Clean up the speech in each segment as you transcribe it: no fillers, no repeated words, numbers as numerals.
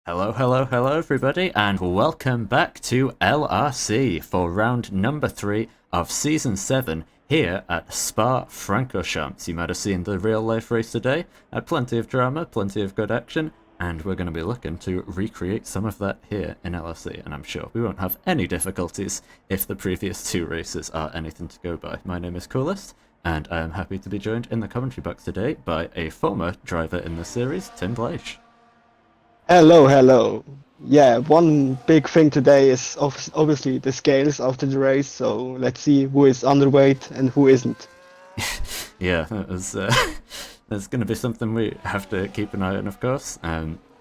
Hello, hello, hello, everybody, and welcome back to LRC for round number 3 of Season 7 here at Spa-Francorchamps. You might have seen the real-life race today. Plenty of drama, plenty of good action, and we're going to be looking to recreate some of that here in LRC, and I'm sure we won't have any difficulties if the previous 2 races are anything to go by. My name is Coolest, and I am happy to be joined in the commentary box today by a former driver in the series, Tim Blaish. Hello, hello. Yeah, one big thing today is obviously the scales after the race, so let's see who is underweight and who isn't. Yeah, that was, there's going to be something we have to keep an eye on, of course.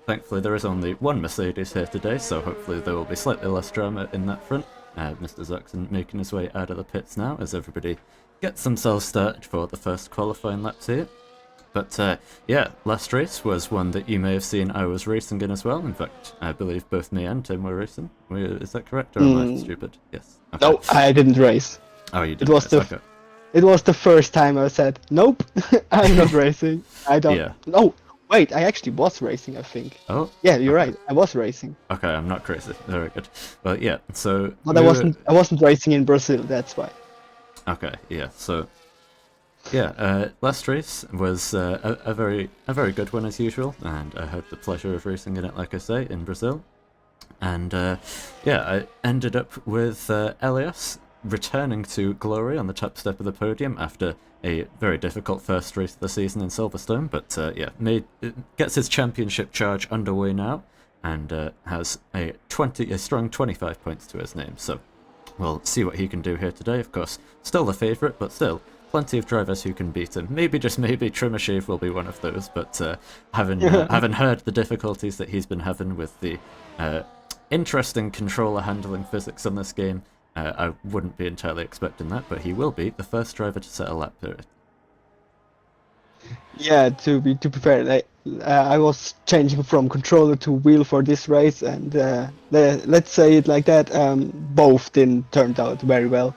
Thankfully, there is only one Mercedes here today, so hopefully there will be slightly less drama in that front. Mr. Zuxon making his way out of the pits now as everybody gets themselves started for the first qualifying laps here. But yeah, last race was one that you may have seen I was racing in as well. In fact, I believe both me and Tim were racing. Is that correct, or am I stupid? Yes. Okay. No, I didn't race. Oh, you didn't. It was the first time I said, nope, I'm not racing. I don't. Yeah. No, wait, I actually was racing, I think. Oh. Yeah, you're right. I was racing. Okay, I'm not crazy. Very good. Well, yeah. So. But I wasn't racing in Brazil. That's why. Okay. Yeah. So. Yeah, last race was a very good one as usual, and I had the pleasure of racing in it, like I say, in Brazil. And yeah, I ended up with Elias returning to glory on the top step of the podium after a very difficult first race of the season in Silverstone. But yeah, gets his championship charge underway now, and has a strong 25 points to his name. So we'll see what he can do here today. Of course, still the favourite, but still. Plenty of drivers who can beat him. Maybe, just maybe, Trimashave will be one of those, but having heard the difficulties that he's been having with the interesting controller handling physics on this game, I wouldn't be entirely expecting that, but he will be the first driver to set a lap period. Yeah, to be fair, I was changing from controller to wheel for this race, and let's say it like that. Both didn't turn out very well.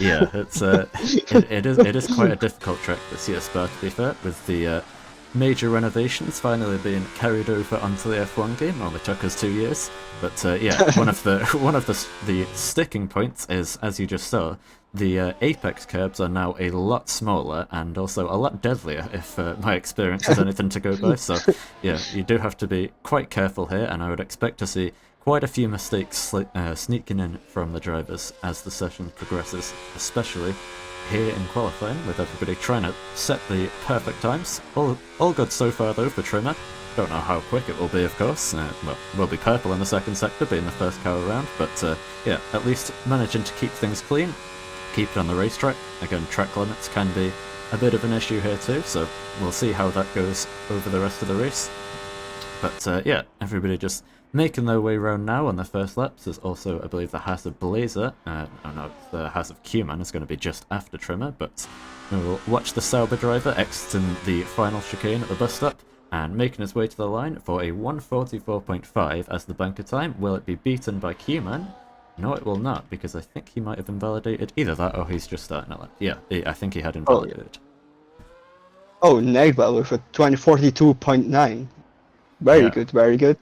Yeah, it is quite a difficult track this year, Spa, to be fair, with the major renovations finally being carried over onto the F1 game. Only took us 2 years, but yeah, one of the sticking points is, as you just saw, the apex curbs are now a lot smaller and also a lot deadlier, if my experience is anything to go by. So yeah, you do have to be quite careful here, and I would expect to see quite a few mistakes sneaking in from the drivers as the session progresses, especially here in qualifying, with everybody trying to set the perfect times. All good so far though for Trimmer. Don't know how quick it will be, of course. Well, we'll be purple in the second sector, being the first car around, but yeah, at least managing to keep things clean, keep it on the racetrack. Again, track limits can be a bit of an issue here too, so we'll see how that goes over the rest of the race. But yeah, everybody just making their way around now on the first laps. There's also, I believe, the House of Blazer. Oh no, the House of Q-Man is going to be just after Trimmer, but we'll watch the Sauber driver exiting the final chicane at the bus stop and making his way to the line for a 1:44.5 as the banker time. Will it be beaten by Q-Man? No, it will not, because I think he might have invalidated either that or he's just starting a lap. Yeah, I think he had invalidated. Oh, Nagbal with a 2042.9. Very good, very good.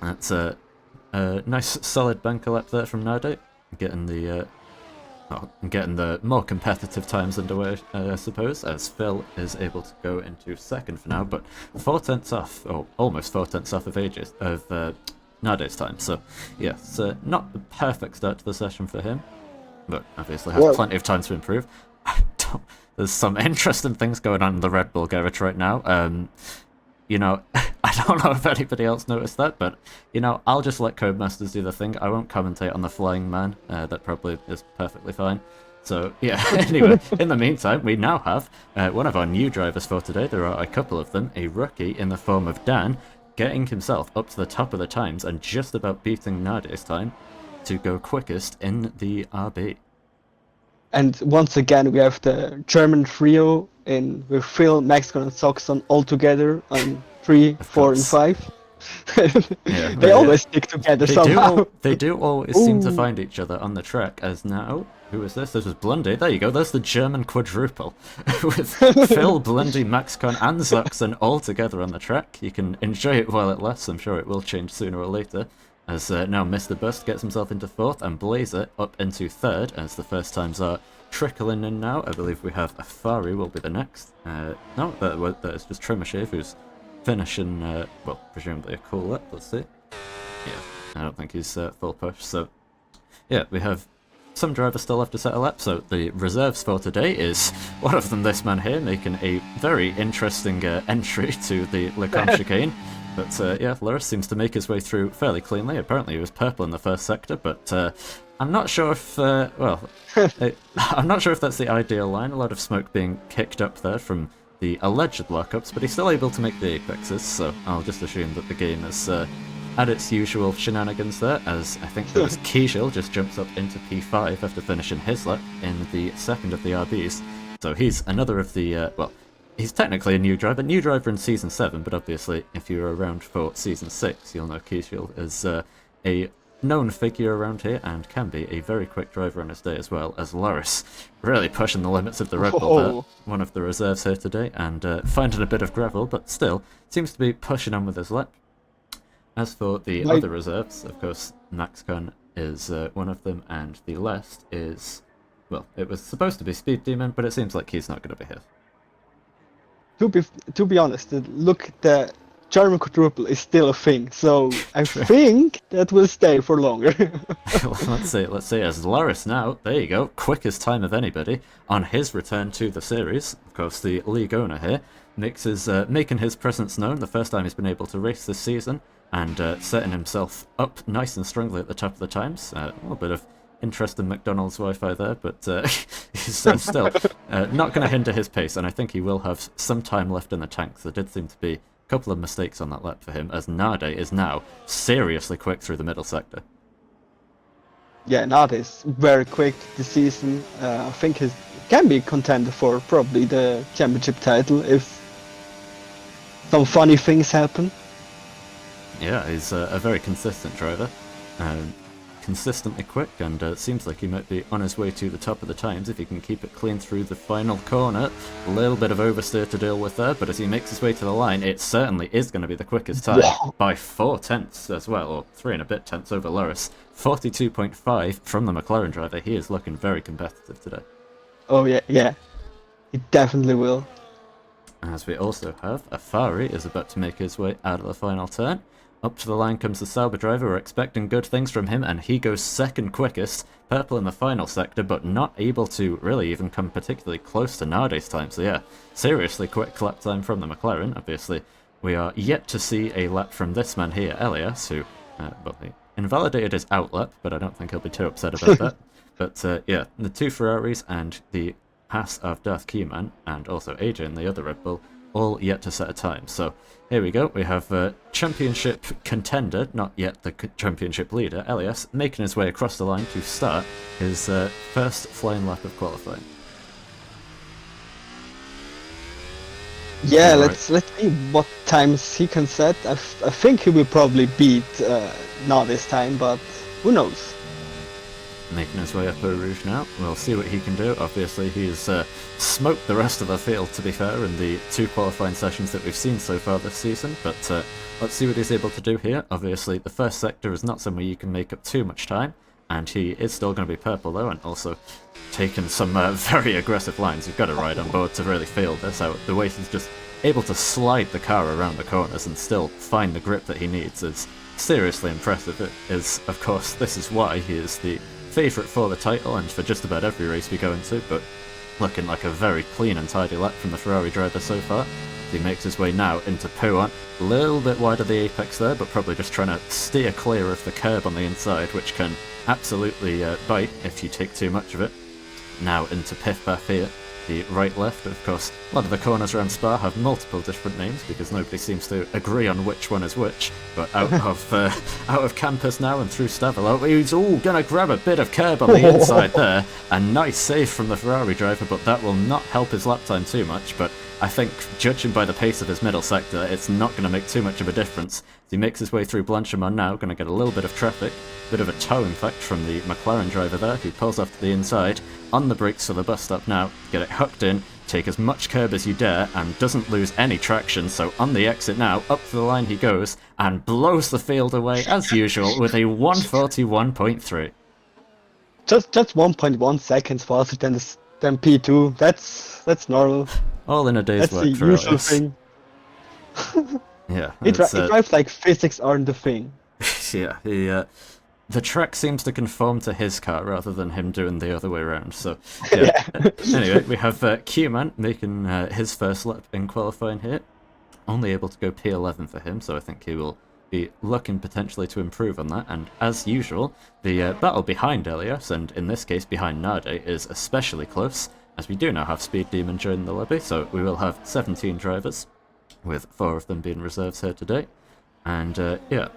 That's a nice solid banker lap there from Nade, getting the more competitive times underway, I suppose, as Phil is able to go into second for now, but 4 tenths off, or almost 4 tenths off of Nade's time. So yeah, it's not the perfect start to the session for him, but obviously has plenty of time to improve. There's some interesting things going on in the Red Bull garage right now. You know, I don't know if anybody else noticed that, but, you know, I'll just let Codemasters do the thing. I won't commentate on the flying man. That probably is perfectly fine. So, yeah, anyway, in the meantime, we now have one of our new drivers for today. There are a couple of them. A rookie in the form of Dan, getting himself up to the top of the times and just about beating Nade's time to go quickest in the RB. And once again, we have the German trio with Phil, Maxcon, and Soxon all together on 3, 4, and 5. They always stick together somehow. They do always seem to find each other on the track, as now who is this? This was Blundy. There you go. There's the German quadruple with Phil, Blundy, Maxcon, and Zuxen all together on the track. You can enjoy it while it lasts. I'm sure it will change sooner or later. As now Mr. Bust gets himself into 4th and Blazer up into 3rd as the first times are trickling in now. I believe we have Afari will be the next. No, that is just Trimashave who's finishing, well, presumably a cool lap. Let's see. Yeah, I don't think he's full push. So, yeah, we have some drivers still left to set a lap. So the reserves for today is one of them, this man here, making a very interesting entry to the Lrc chicane. But yeah, Lrc seems to make his way through fairly cleanly. Apparently he was purple in the first sector, but I'm not sure if, well, I'm not sure if that's the ideal line. A lot of smoke being kicked up there from the alleged lockups, but he's still able to make the apexes, so I'll just assume that the game is at its usual shenanigans there, as I think there was Kijil just jumps up into P5 after finishing his lap in the 2nd of the RBs. So he's another of the, well, he's technically a new driver in Season 7, but obviously if you were around for Season 6, you'll know Kijil is a known figure around here and can be a very quick driver on his day as well, as Lrc really pushing the limits of the Red Bull there. One of the reserves here today and finding a bit of gravel, but still seems to be pushing on with his lap. As for the other reserves, of course, Maxcon is one of them, and the last is, well, it was supposed to be Speed Demon, but it seems like he's not going to be here. To be honest, look, the German quadruple is still a thing, so I think that will stay for longer. Well, let's see, as Lrc now, there you go, quickest time of anybody on his return to the series. Of course, the league owner here is making his presence known, the first time he's been able to race this season, and setting himself up nice and strongly at the top of the times. A little bit of interesting McDonald's Wi-Fi there, but he's still not going to hinder his pace, and I think he will have some time left in the tank. There did seem to be a couple of mistakes on that lap for him, as Nade is now seriously quick through the middle sector. Yeah, Nade is very quick this season. I think he can be contender for probably the championship title if some funny things happen. Yeah, he's a very consistent driver. Consistently quick, and it seems like he might be on his way to the top of the times if he can keep it clean through the final corner. A little bit of oversteer to deal with there, but as he makes his way to the line, it certainly is going to be the quickest time by 4 tenths as well, or 3 and a bit tenths over Lrc. 42.5 from the McLaren driver. He is looking very competitive today. Oh yeah, he definitely will. As we also have, Afari is about to make his way out of the final turn. Up to the line comes the Sauber driver. We're expecting good things from him, and he goes 2nd quickest. Purple in the final sector, but not able to really even come particularly close to Nade's time. So yeah, seriously quick lap time from the McLaren. Obviously, we are yet to see a lap from this man here, Elias, who, well, he invalidated his out lap, but I don't think he'll be too upset about that. But yeah, the 2 Ferraris and the pass of Darth Keyman, and also AJ in the other Red Bull, all yet to set a time. So here we go, we have a championship contender, not yet the championship leader, Elias, making his way across the line to start his first flying lap of qualifying. Yeah, let's see what times he can set. I think he will probably beat not this time, but who knows? Making his way up Eau Rouge now. We'll see what he can do. Obviously, he's smoked the rest of the field, to be fair, in the 2 qualifying sessions that we've seen so far this season. But let's see what he's able to do here. Obviously, the first sector is not somewhere you can make up too much time, and he is still going to be purple, though, and also taking some very aggressive lines. You've got to ride on board to really feel this out. The way he's just able to slide the car around the corners and still find the grip that he needs is seriously impressive. It is, of course, this is why he is the favourite for the title and for just about every race we go into, but looking like a very clean and tidy lap from the Ferrari driver so far. He makes his way now into Pouan, a little bit wide of the apex there, but probably just trying to steer clear of the curb on the inside, which can absolutely bite if you take too much of it. Now into Piff Paff here, the right-left. Of course, a lot of the corners around Spa have multiple different names because nobody seems to agree on which one is which. But out of campus now and through Stavolo, he's all gonna grab a bit of curb on the inside there. A nice save from the Ferrari driver, but that will not help his lap time too much. But I think, judging by the pace of his middle sector, it's not going to make too much of a difference. As he makes his way through Blanchimont now, going to get a little bit of traffic, bit of a tow, in fact, from the McLaren driver there, who pulls off to the inside, on the brakes for the bus stop now, get it hooked in, take as much curb as you dare, and doesn't lose any traction, so on the exit now, up to the line he goes, and blows the field away, as usual, with a 141.3. Just 1.1 seconds faster than P2. That's normal. All in a day's That's work the for usual us. thing. Yeah, It drives like physics aren't the thing. yeah. The track seems to conform to his car rather than him doing the other way around. So yeah. Anyway, we have Q-Man making his first lap in qualifying here. Only able to go P11 for him, so I think he will be looking potentially to improve on that. And as usual, the battle behind Elias, and in this case behind Nade, is especially close, as we do now have Speed Demon joining the lobby, so we will have 17 drivers, with 4 of them being reserves here today. And yeah,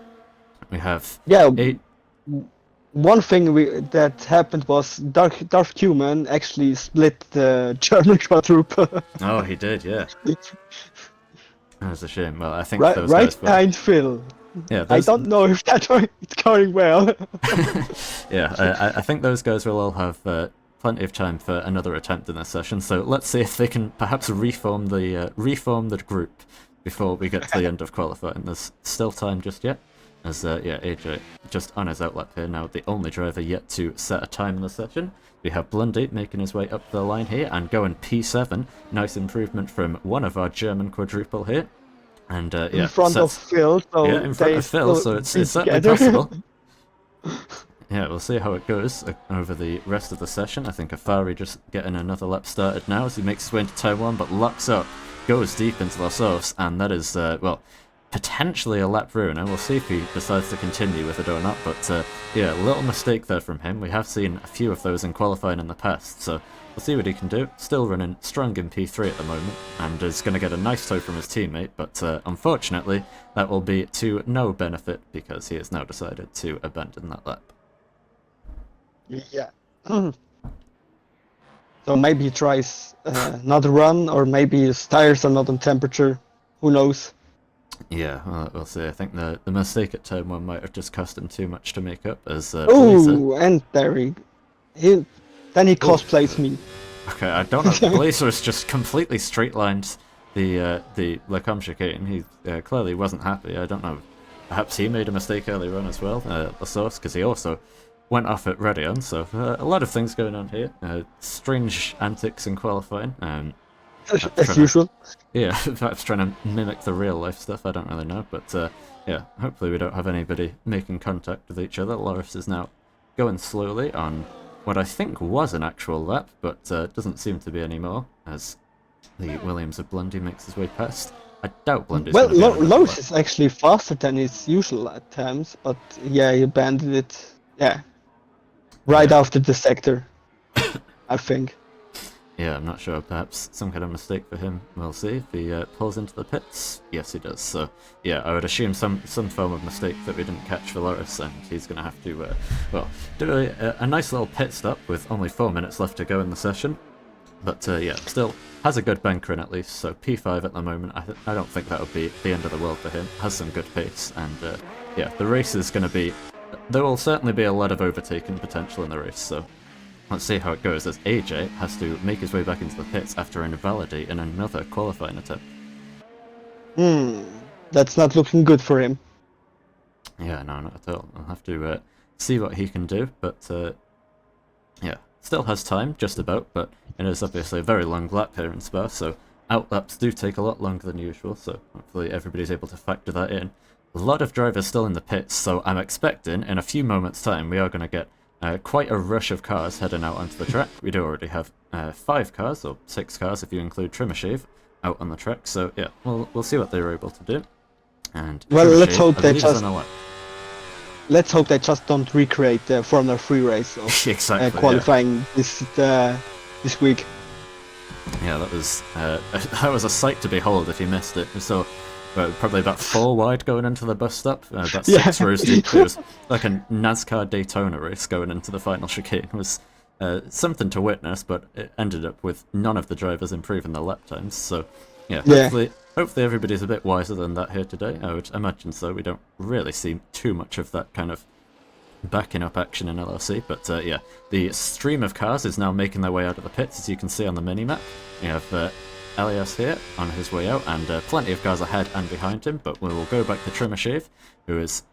we have 8... One thing that happened was Darth Human actually split the German quadruple. Oh, he did, yeah. That was a shame. Well, I think right guys behind Phil. Yeah, I don't know if it's going well. Yeah, I think those guys will all have plenty of time for another attempt in this session. So let's see if they can perhaps reform the group before we get to the end of qualifying. There's still time just yet. As yeah, AJ just on his outlap here now, the only driver yet to set a time in the session. We have Blundy making his way up the line here and going P7. Nice improvement from one of our German quadruple here. And yeah, in front of Phil, so yeah, in front of Phil, so it's certainly possible. Yeah, we'll see how it goes over the rest of the session. I think Afari just getting another lap started now as he makes his way into turn 1, but locks up, goes deep into the source, and that is, well, potentially a lap ruiner. We'll see if he decides to continue with it or not, but yeah, a little mistake there from him. We have seen a few of those in qualifying in the past, so we'll see what he can do. Still running strong in P3 at the moment, and is going to get a nice tow from his teammate, but unfortunately, that will be to no benefit because he has now decided to abandon that lap. Yeah. So maybe he tries another run, or maybe his tires are not on temperature. Who knows? Yeah, well, we'll see. I think the mistake at turn 1 might have just cost him too much to make up. As oh, and there then he cosplays me. Okay, I don't know. Blazer has just completely straight-lined the Lrc chicane. He clearly wasn't happy. I don't know. Perhaps he made a mistake earlier on as well, the source, because he also went off at Radion. So a lot of things going on here. Strange antics in qualifying. As usual. Yeah, perhaps trying to mimic the real life stuff, I don't really know, but yeah, hopefully we don't have anybody making contact with each other. Lrc is now going slowly on what I think was an actual lap, but doesn't seem to be anymore, as the Williams of Blundy makes his way past. I doubt Blundy's well, Lrc is actually faster than his usual at times, but yeah, he abandoned it, yeah, right after the sector, I think. Yeah, I'm not sure. Perhaps some kind of mistake for him. We'll see if he pulls into the pits. Yes, he does. So, yeah, I would assume some form of mistake that we didn't catch for Lrc, and he's going to have to, well, do a nice little pit stop with only 4 minutes left to go in the session. But, yeah, still has a good banker in at least, so P5 at the moment. I don't think that would be the end of the world for him. Has some good pace, and, yeah, the race is going to be... There will certainly be a lot of overtaking potential in the race, so... Let's see how it goes, as AJ has to make his way back into the pits after invalidate in another qualifying attempt. That's not looking good for him. Yeah, no, not at all. I'll have to see what he can do, but yeah, still has time, just about, but it is obviously a very long lap here in Spa, so outlaps do take a lot longer than usual, so hopefully everybody's able to factor that in. A lot of drivers still in the pits, so I'm expecting in a few moments' time we are going to get quite a rush of cars heading out onto the track. We do already have 5 cars, or 6 cars if you include Trimmershave, out on the track. So yeah, we'll see what they were able to do. And well, let's hope they just don't recreate the Formula 3 race of exactly, qualifying this week. Yeah, that was a sight to behold if you missed it. So. Probably about 4 wide going into the bus stop, about 6 rows deep. It was like a NASCAR Daytona race going into the final chicane. It was something to witness, but it ended up with none of the drivers improving their lap times. So, Yeah, Yeah. hopefully everybody's a bit wiser than that here today. I would imagine so. We don't really see too much of that kind of backing up action in LRC, but yeah, the stream of cars is now making their way out of the pits, as you can see on the mini-map. We have Elias here on his way out, and plenty of cars ahead and behind him, but we will go back to Trimmershave, who is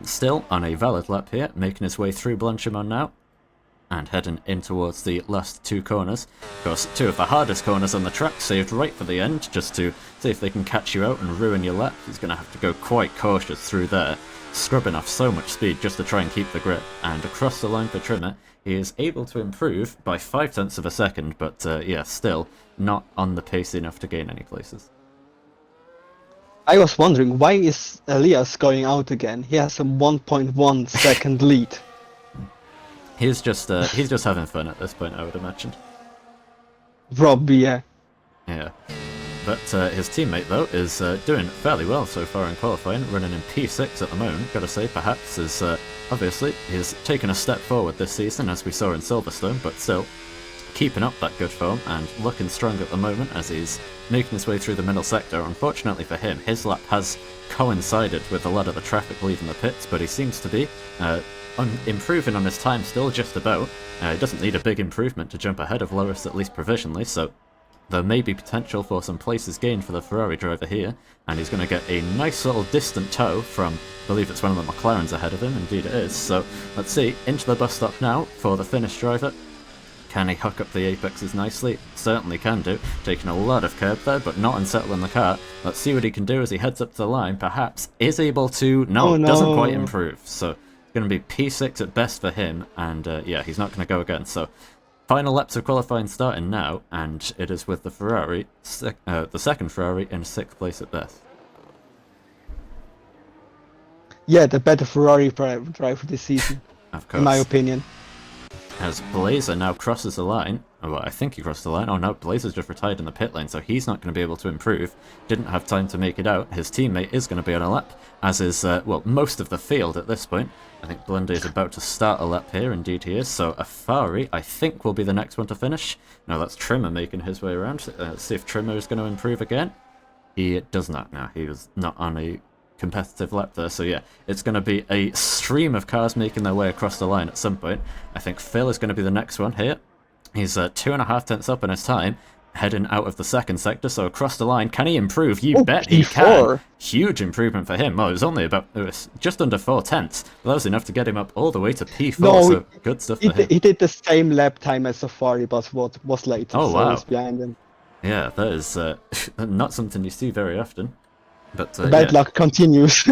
still on a valid lap here, making his way through Blanchimont now, and heading in towards the last two corners. Of course, two of the hardest corners on the track, saved right for the end, just to see if they can catch you out and ruin your lap. He's going to have to go quite cautious through there, scrubbing off so much speed just to try and keep the grip. And across the line for Trimmer, he is able to improve by 0.5 of a second, but yeah, still not on the pace enough to gain any places. I was wondering, why is Elias going out again? He has a 1.1 second lead. He's just having fun at this point, I would imagine. Probably, yeah. Yeah. But his teammate, though, is doing fairly well so far in qualifying, running in P6 at the moment. Gotta say, perhaps is obviously he's taken a step forward this season, as we saw in Silverstone, but still keeping up that good form and looking strong at the moment as he's making his way through the middle sector. Unfortunately for him, his lap has coincided with a lot of the traffic leaving the pits, but he seems to be improving on his time still, just about. He doesn't need a big improvement to jump ahead of Lrc, at least provisionally, so there may be potential for some places gained for the Ferrari driver here, and he's going to get a nice little distant tow from, I believe it's one of the McLarens ahead of him, indeed it is. So let's see, into the bus stop now for the Finnish driver. Can he hook up the apexes nicely? Certainly can do, taking a lot of curb there, but not unsettling the car. Let's see what he can do as he heads up to the line, perhaps is able to, no, doesn't quite improve, so it's going to be P6 at best for him, and yeah, he's not going to go again. So final laps of qualifying starting now, and it is with the Ferrari, the second Ferrari in 6th place at best. Yeah, the better Ferrari driver this season, Of course. in my opinion. As Blazer now crosses the line, well, I think he crossed the line. Oh no, Blazer's just retired in the pit lane, so he's not going to be able to improve. Didn't have time to make it out. His teammate is going to be on a lap, as is, well, most of the field at this point. I think Blundy is about to start a lap here, indeed he is. So a Ferrari, I think, will be the next one to finish. No, that's Trimmer making his way around. Let's see if Trimmer is going to improve again. He does not now. He was not on a competitive lap there, so yeah, it's going to be a stream of cars making their way across the line at some point. I think Phil is going to be the next one here. He's 2.5 tenths up in his time, heading out of the second sector, so across the line. Can he improve? You bet he can. Huge improvement for him. Well, it was just under 4 tenths. That was enough to get him up all the way to P4, no, so good stuff for him. He did the same lap time as Safari, but what was later, oh, so wow. he was behind him. Yeah, that is not something you see very often. But bad luck continues.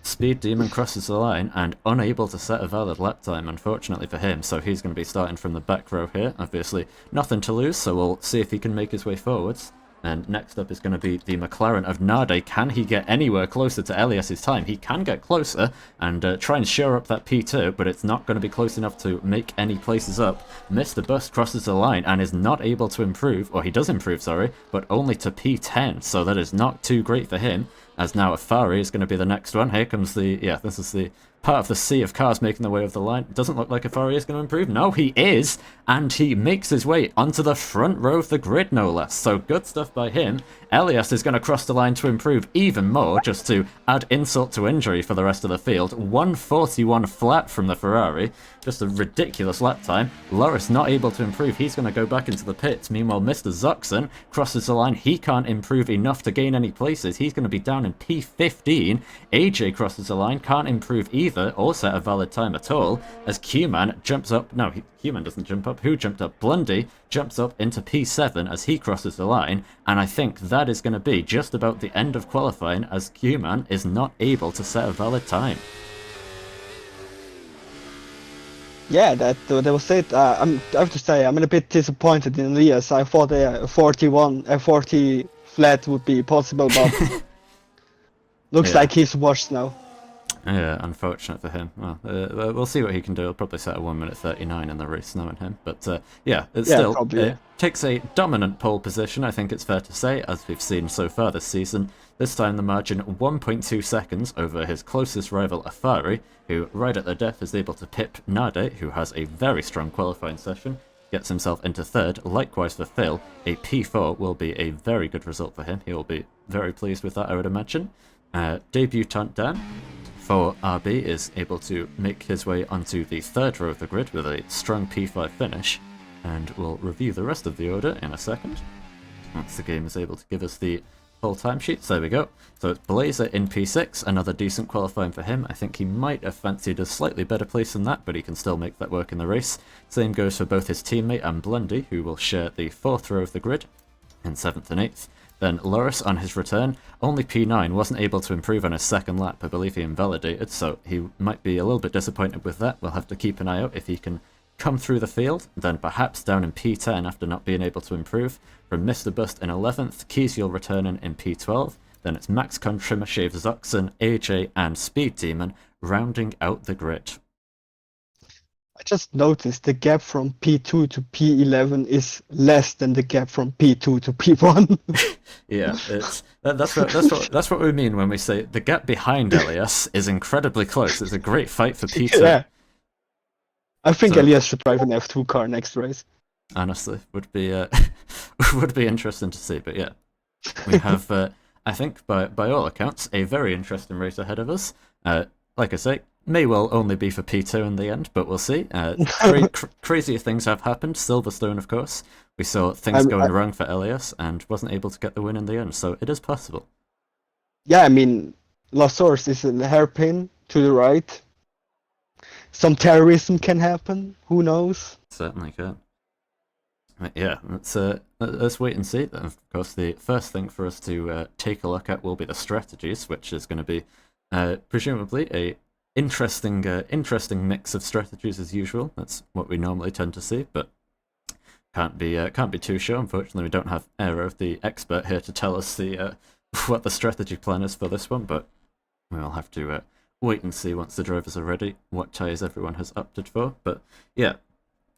Speed Demon crosses the line and unable to set a valid lap time, unfortunately for him, so he's going to be starting from the back row here. Obviously, nothing to lose, so we'll see if he can make his way forwards. And next up is going to be the McLaren of Nade. Can he get anywhere closer to Elias's time? He can get closer and try and shore up that P2, but it's not going to be close enough to make any places up. Mr. Bust crosses the line and is not able to improve, or he does improve, sorry, but only to P10, so that is not too great for him, as now a Ferrari is going to be the next one. Here comes the, yeah, this is the part of the sea of cars making their way over the line. It doesn't look like a Ferrari is going to improve. No, he is, and he makes his way onto the front row of the grid, no less. So good stuff by him. Elias is going to cross the line to improve even more, just to add insult to injury for the rest of the field. 141 flat from the Ferrari. Just a ridiculous lap time. Lrc not able to improve. He's going to go back into the pits. Meanwhile, Mr. Zuxen crosses the line. He can't improve enough to gain any places. He's going to be down in P15. AJ crosses the line. Can't improve either or set a valid time at all. As Q-Man jumps up. No, Q-Man doesn't jump up. Who jumped up? Blundy jumps up into P7 as he crosses the line. And I think that is going to be just about the end of qualifying, as Q-Man is not able to set a valid time. Yeah, that was it. I have to say, I'm a bit disappointed in Elias. I thought a 40 flat would be possible, but looks like he's washed now. Yeah, unfortunate for him. Well, we'll see what he can do. He'll probably set a 1:39 in the race, knowing him. But yeah, it takes a dominant pole position, I think it's fair to say, as we've seen so far this season. This time the margin 1.2 seconds over his closest rival, Afari, who right at the death is able to pip Nade, who has a very strong qualifying session. gets himself into third. Likewise for Phil, a P4 will be a very good result for him. He will be very pleased with that, I would imagine. Debutant Dan for RB is able to make his way onto the third row of the grid with a strong P5 finish, and we'll review the rest of the order in a second once the game is able to give us the full timesheets. There we go. So it's Blazer in P6, another decent qualifying for him. I think he might have fancied a slightly better place than that, but he can still make that work in the race. Same goes for both his teammate and Blundy, who will share the fourth row of the grid in 7th and 8th. Then Lrc on his return, only P9, wasn't able to improve on his second lap. I believe he invalidated, so he might be a little bit disappointed with that. We'll have to keep an eye out if he can come through the field, then perhaps down in P10 after not being able to improve. From Mr. Bust in 11th, Kiesiel returning in P12, then it's MaxCon, Trimmershave, Zoxen, AJ and Speed Demon rounding out the grid. I just noticed the gap from P2 to P11 is less than the gap from P2 to P1. Yeah, that's what we mean when we say the gap behind Elias is incredibly close. It's a great fight for P2. Yeah. I think So- Elias should drive an F2 car next race. Honestly, would be would be interesting to see. But yeah, we have I think by all accounts a very interesting race ahead of us. Like I say, may well only be for P2 in the end, but we'll see. Crazier things have happened. Silverstone, of course. We saw things going wrong for Elias and wasn't able to get the win in the end, so it is possible. Yeah, I mean, La Source is a hairpin to the right. Some terrorism can happen. Who knows? Certainly can. But yeah, let's wait and see. Of course, the first thing for us to take a look at will be the strategies, which is going to be presumably a interesting mix of strategies as usual. That's what we normally tend to see, but can't be too sure. Unfortunately, we don't have Aero, the expert, here to tell us the what the strategy plan is for this one. But we'll have to wait and see once the drivers are ready what tyres everyone has opted for. But yeah,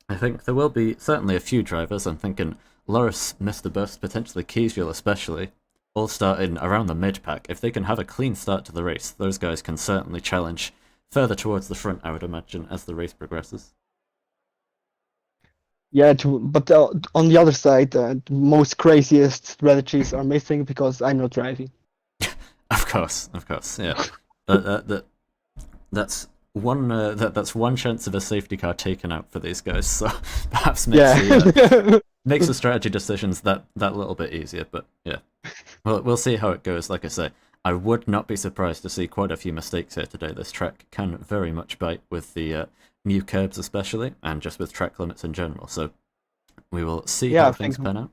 I think there will be certainly a few drivers. I'm thinking Lrc, Mr. Bust, potentially Kiesiel especially, all starting around the mid-pack. If they can have a clean start to the race, those guys can certainly challenge further towards the front, I would imagine, as the race progresses. Yeah, but on the other side, the most craziest strategies are missing because I'm not driving. Of course, yeah. That's one chance of a safety car taken out for these guys, so perhaps makes the strategy decisions that little bit easier. But yeah, well, we'll see how it goes. Like I say, I would not be surprised to see quite a few mistakes here today. This track can very much bite with the new curbs especially, and just with track limits in general. So we will see how things pan out.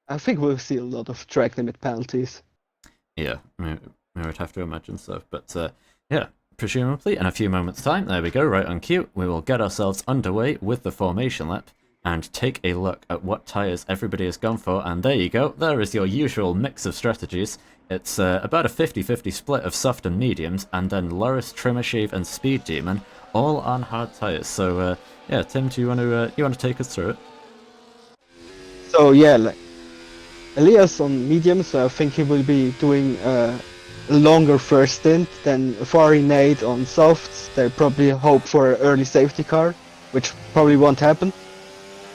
I think we'll see a lot of track limit penalties. Yeah, I would have to imagine so. But yeah, presumably in a few moments' time, there we go, right on cue, we will get ourselves underway with the formation lap and take a look at what tyres everybody has gone for. And there you go, there is your usual mix of strategies. It's about a 50-50 split of soft and mediums, and then Lrc, Trimmershave and Speed Demon all on hard tyres. So yeah, Tim, do you want to take us through it? So yeah, Elias on mediums, so I think he will be doing a longer first stint than Fari Nate on softs. They probably hope for an early safety car, which probably won't happen.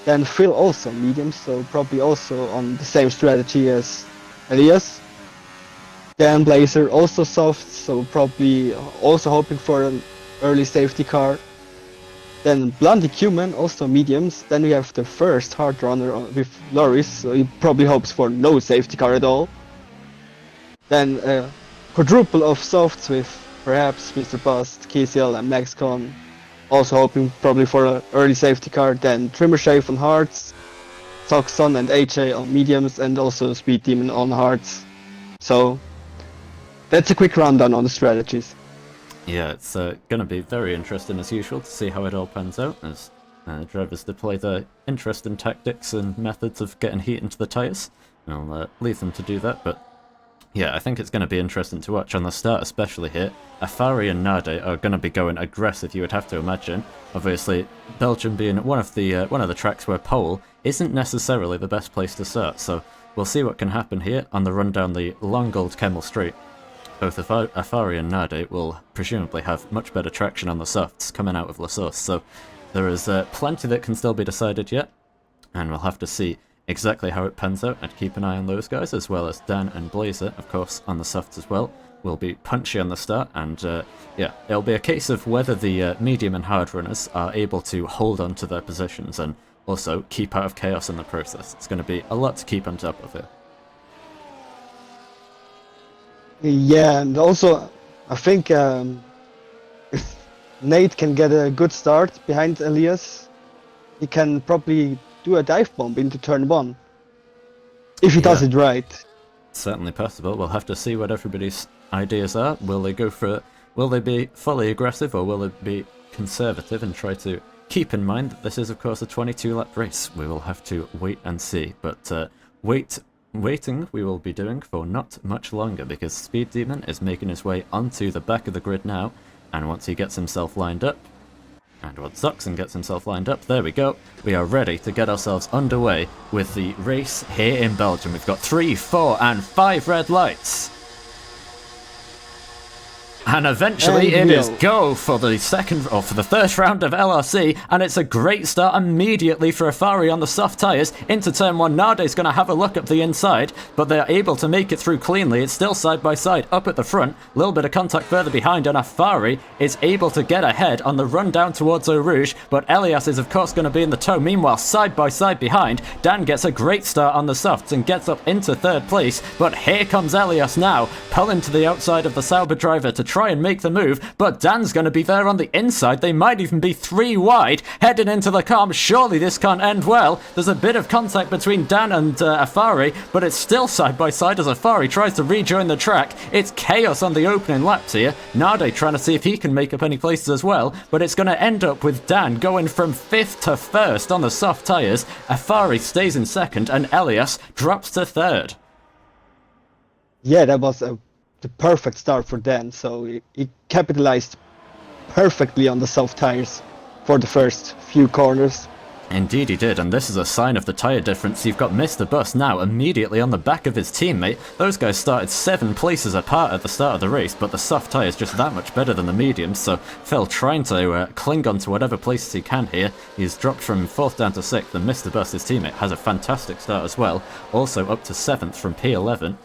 Then Phil also mediums, so probably also on the same strategy as Elias. Then Blazer also softs, so probably also hoping for an early safety car. Then Blondie Cuman, also mediums. Then we have the first hard runner with Loris, so he probably hopes for no safety car at all. Then a quadruple of softs with perhaps Mr. Bust, Kiesiel and MaxCon, also hoping probably for an early safety car. Then Trimmershave on hards, Zoxon and AJ on mediums, and also Speed Demon on hards. So that's a quick rundown on the strategies. Yeah, it's going to be very interesting as usual to see how it all pans out as drivers deploy their interesting tactics and methods of getting heat into the tyres. I'll leave them to do that, but yeah, I think it's going to be interesting to watch on the start, especially here. Afari and Nade are going to be going aggressive, you would have to imagine. Obviously, Belgium being one of the tracks where pole isn't necessarily the best place to start, so we'll see what can happen here on the run down the long old Kemmel Street. Both Afari and Nade will presumably have much better traction on the softs coming out of La Source, so there is plenty that can still be decided yet, and we'll have to see exactly how it pans out, and keep an eye on those guys, as well as Dan and Blazer, of course, on the softs as well. Will be punchy on the start, and yeah, it'll be a case of whether the medium and hard runners are able to hold on to their positions and also keep out of chaos in the process. It's going to be a lot to keep on top of here. Yeah, and also I think if Nate can get a good start behind Elias, he can probably do a dive bomb into turn 1. If he does it right. Certainly possible. We'll have to see what everybody's ideas are. Will they go for it? Will they be fully aggressive, or will they be conservative and try to keep in mind that this is, of course, a 22-lap race? We will have to wait and see. But waiting we will be doing for not much longer, because Speed Demon is making his way onto the back of the grid now, and once he gets himself lined up, and once Zuxon gets himself lined up, there we go. We are ready to get ourselves underway with the race here in Belgium. We've got 3, 4, and 5 red lights. And eventually it is go for the third round of LRC, and it's a great start immediately for Afari on the soft tyres. Into turn 1, Nade's going to have a look up the inside, but they're able to make it through cleanly. It's still side by side up at the front, a little bit of contact further behind, and Afari is able to get ahead on the run down towards Eau Rouge, but Elias is of course going to be in the tow. Meanwhile, side by side behind, Dan gets a great start on the softs and gets up into 3rd place, but here comes Elias now, pulling to the outside of the Sauber driver to try and make the move, but Dan's going to be there on the inside. They might even be 3 wide, heading into the calm. Surely this can't end well. There's a bit of contact between Dan and Afari, but it's still side by side as Afari tries to rejoin the track. It's chaos on the opening laps here. Nade trying to see if he can make up any places as well, but it's going to end up with Dan going from 5th to 1st on the soft tyres. Afari stays in 2nd, and Elias drops to 3rd. Yeah, that was the perfect start for Dan, so he capitalized perfectly on the soft tires for the first few corners. Indeed he did, and this is a sign of the tyre difference. You've got Mr. Bus now immediately on the back of his teammate. Those guys started 7 places apart at the start of the race, but the soft tyre is just that much better than the mediums, so Phil trying to cling on to whatever places he can here. He's dropped from 4th down to 6th, and Mr. Bus, his teammate, has a fantastic start as well, also up to 7th from P11.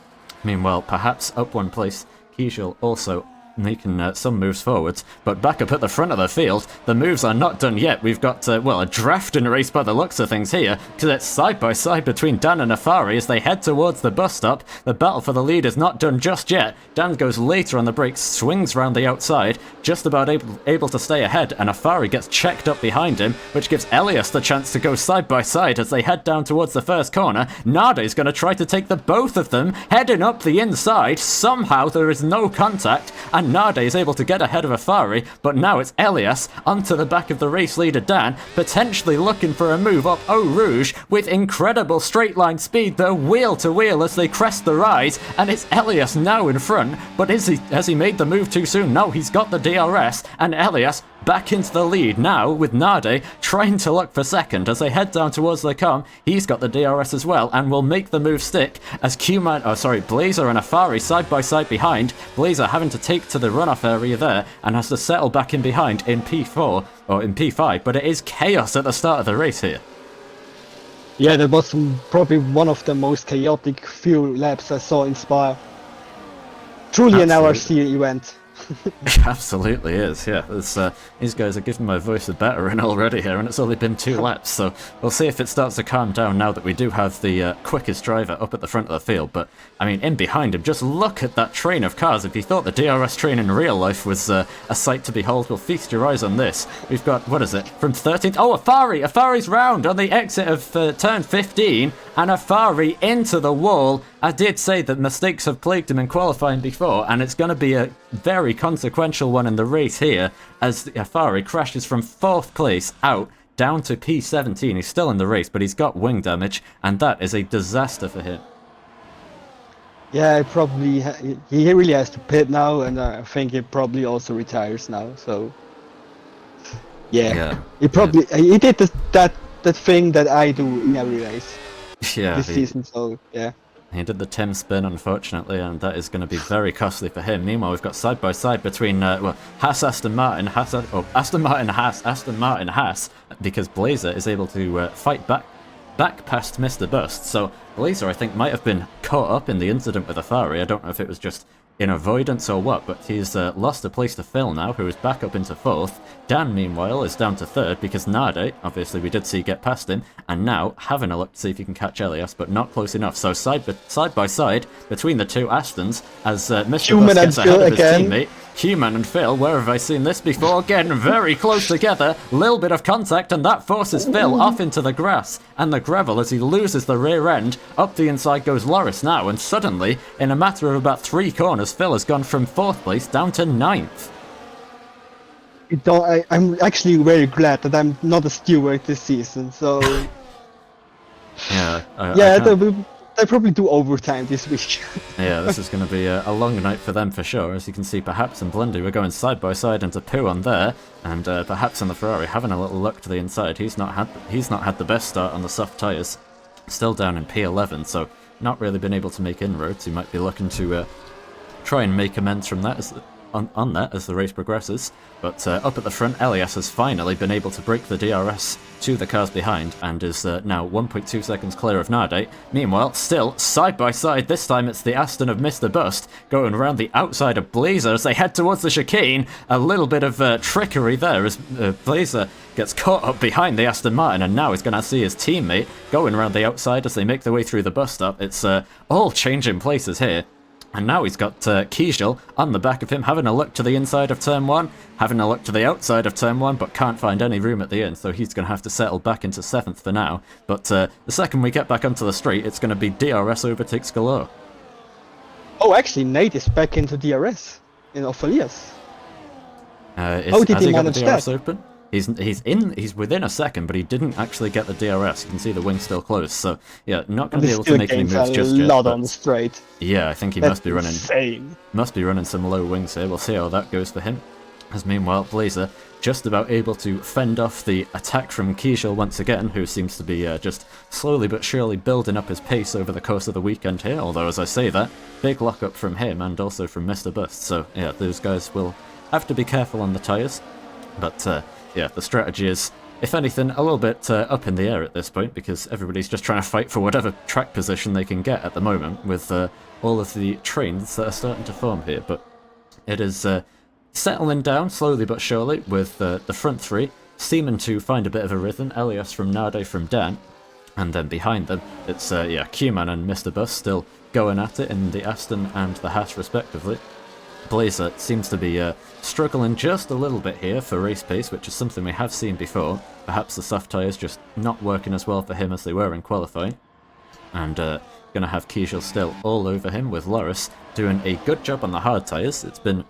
Meanwhile, perhaps up 1 place, Kijel also making some moves forwards, but back up at the front of the field, the moves are not done yet. We've got, well, a drafting race by the looks of things here, because it's side by side between Dan and Afari as they head towards the bus stop. The battle for the lead is not done just yet. Dan goes later on the brakes, swings round the outside, just about able to stay ahead, and Afari gets checked up behind him, which gives Elias the chance to go side by side as they head down towards the first corner. Nade's going to try to take the both of them, heading up the inside. Somehow there is no contact, and Nade is able to get ahead of Afari, but now it's Elias onto the back of the race leader Dan, potentially looking for a move up Eau Rouge with incredible straight line speed. They're wheel to wheel as they crest the rise, and it's Elias now in front, but has he made the move too soon? No, he's got the DRS, and Elias back into the lead now with Nade trying to look for 2nd as they head down towards the com. He's got the DRS as well and will make the move stick as Blazer and Afari side by side behind. Blazer having to take to the runoff area there and has to settle back in behind in P4 or in P5, but it is chaos at the start of the race here. Yeah, that was probably one of the most chaotic few laps I saw in Spa. Truly an LRC event. Absolutely is, yeah. These guys are giving my voice a battering already here, and it's only been 2 laps, so we'll see if it starts to calm down now that we do have the quickest driver up at the front of the field. But, I mean, in behind him, just look at that train of cars. If you thought the DRS train in real life was a sight to behold, well, feast your eyes on this. We've got, what is it, from 13th? Oh, Afari's round on the exit of turn 15, and Afari into the wall. I did say that mistakes have plagued him in qualifying before, and it's going to be a very consequential one in the race here, as Afari crashes from 4th place out down to P17. He's still in the race, but he's got wing damage, and that is a disaster for him. Yeah, he really has to pit now, and I think he probably also retires now. So yeah. He did that thing that I do in every race. Yeah, this season. So yeah. He did the Tim spin, unfortunately, and that is going to be very costly for him. Meanwhile, we've got side by side between Haas, Aston Martin, Aston Martin, Haas, because Blazer is able to fight back past Mr. Bust. So Blazer, I think, might have been caught up in the incident with Afari. I don't know if it was just in avoidance or what, but he's lost a place to Phil now, who is back up into 4th. Dan, meanwhile, is down to 3rd because Nade, obviously we did see get past him, and now having a look to see if he can catch Elias, but not close enough. So side by side between the two Astons, as Mr. Bus gets ahead of his teammate. Human and Phil, where have I seen this before? Getting very close together, little bit of contact, and that forces Phil off into the grass and the gravel as he loses the rear end. Up the inside goes Lrc now, and suddenly, in a matter of about 3 corners, Phil has gone from 4th place down to 9th. I'm actually very glad that I'm not a steward this season, so... yeah, they probably do overtime this week. Yeah, this is going to be a long night for them for sure. As you can see, Perhaps and Blendy were going side by side into Pooh on there, and Perhaps on the Ferrari having a little look to the inside. He's not had the best start on the soft tyres, still down in P11, so not really been able to make inroads. He might be looking to try and make amends from that on that as the race progresses. But up at the front, Elias has finally been able to break the DRS to the cars behind and is now 1.2 seconds clear of Nade. Meanwhile, still side by side, this time it's the Aston of Mr. Bust going around the outside of Blazer as they head towards the chicane. A little bit of trickery there as Blazer gets caught up behind the Aston Martin, and now he's going to see his teammate going around the outside as they make their way through the bus stop. It's all changing places here. And now he's got Kijel on the back of him, having a look to the inside of turn 1, having a look to the outside of turn 1, but can't find any room at the end, so he's going to have to settle back into 7th for now. But the second we get back onto the straight, it's going to be DRS overtakes galore. Oh, actually, Nate is back into DRS in Ophelias. How did he manage the DRS that? open? He's within a second, but he didn't actually get the DRS. You can see the wing still closed, so yeah, not going to be able to make any moves just yet. Lot on the straight. Yeah, I think he That's must be running some low wings here. We'll see how that goes for him. As meanwhile, Blazer just about able to fend off the attack from Kijel once again, who seems to be just slowly but surely building up his pace over the course of the weekend here. Although, as I say that, big lock-up from him and also from Mr. Bust. So yeah, those guys will have to be careful on the tyres. But yeah, the strategy is, if anything, a little bit up in the air at this point, because everybody's just trying to fight for whatever track position they can get at the moment, with all of the trains that are starting to form here. But it is settling down slowly but surely, with the front 3 seeming to find a bit of a rhythm. Elias from Nade from Dan, and then behind them, it's Q-Man and Mr. Bus still going at it in the Aston and the Haas respectively. Blazer seems to be struggling just a little bit here for race pace, which is something we have seen before. Perhaps the soft tyres just not working as well for him as they were in qualifying. And going to have Kijel still all over him, with Lrc doing a good job on the hard tyres. It's been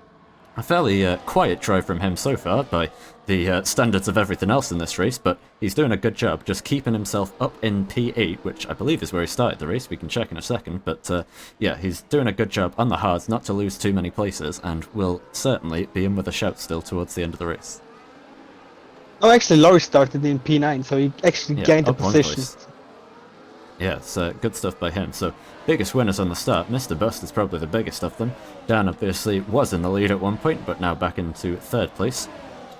a fairly quiet drive from him so far by the standards of everything else in this race, but he's doing a good job just keeping himself up in P8, which I believe is where he started the race. We can check in a second, but yeah, he's doing a good job on the hards not to lose too many places, and will certainly be in with a shout still towards the end of the race. Oh, actually, Lrc started in P9, so he actually gained a position. Yeah, it's good stuff by him. So, biggest winners on the start. Mr. Bust is probably the biggest of them. Dan obviously was in the lead at one point, but now back into 3rd place.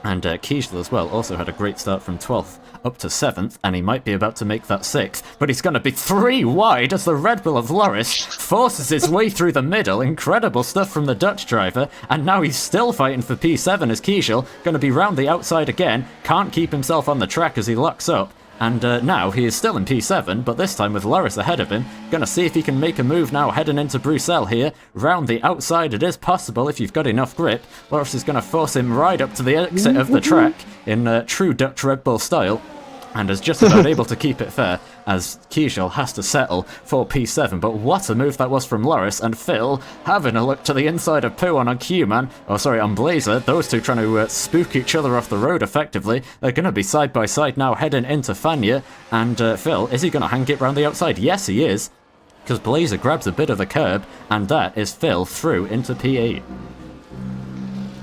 And Kijel as well also had a great start from 12th up to 7th, and he might be about to make that 6th, but he's going to be 3 wide as the Red Bull of Lrc forces his way through the middle. Incredible stuff from the Dutch driver, and now he's still fighting for P7 as Kijel going to be round the outside again, can't keep himself on the track as he locks up. And now he is still in P7, but this time with Lrc ahead of him. Gonna see if he can make a move now heading into Bruxelles here. Round the outside it is possible if you've got enough grip. Lrc is gonna force him right up to the exit of the track in true Dutch Red Bull style. And is just about able to keep it fair as Kijel has to settle for P7. But what a move that was from Lrc, and Phil having a look to the inside of Pooh on Q-Man, on Blazer. Those two trying to spook each other off the road effectively. They're going to be side by side now heading into Fanya. And Phil, is he going to hang it round the outside? Yes, he is, because Blazer grabs a bit of the curb, and that is Phil through into P8.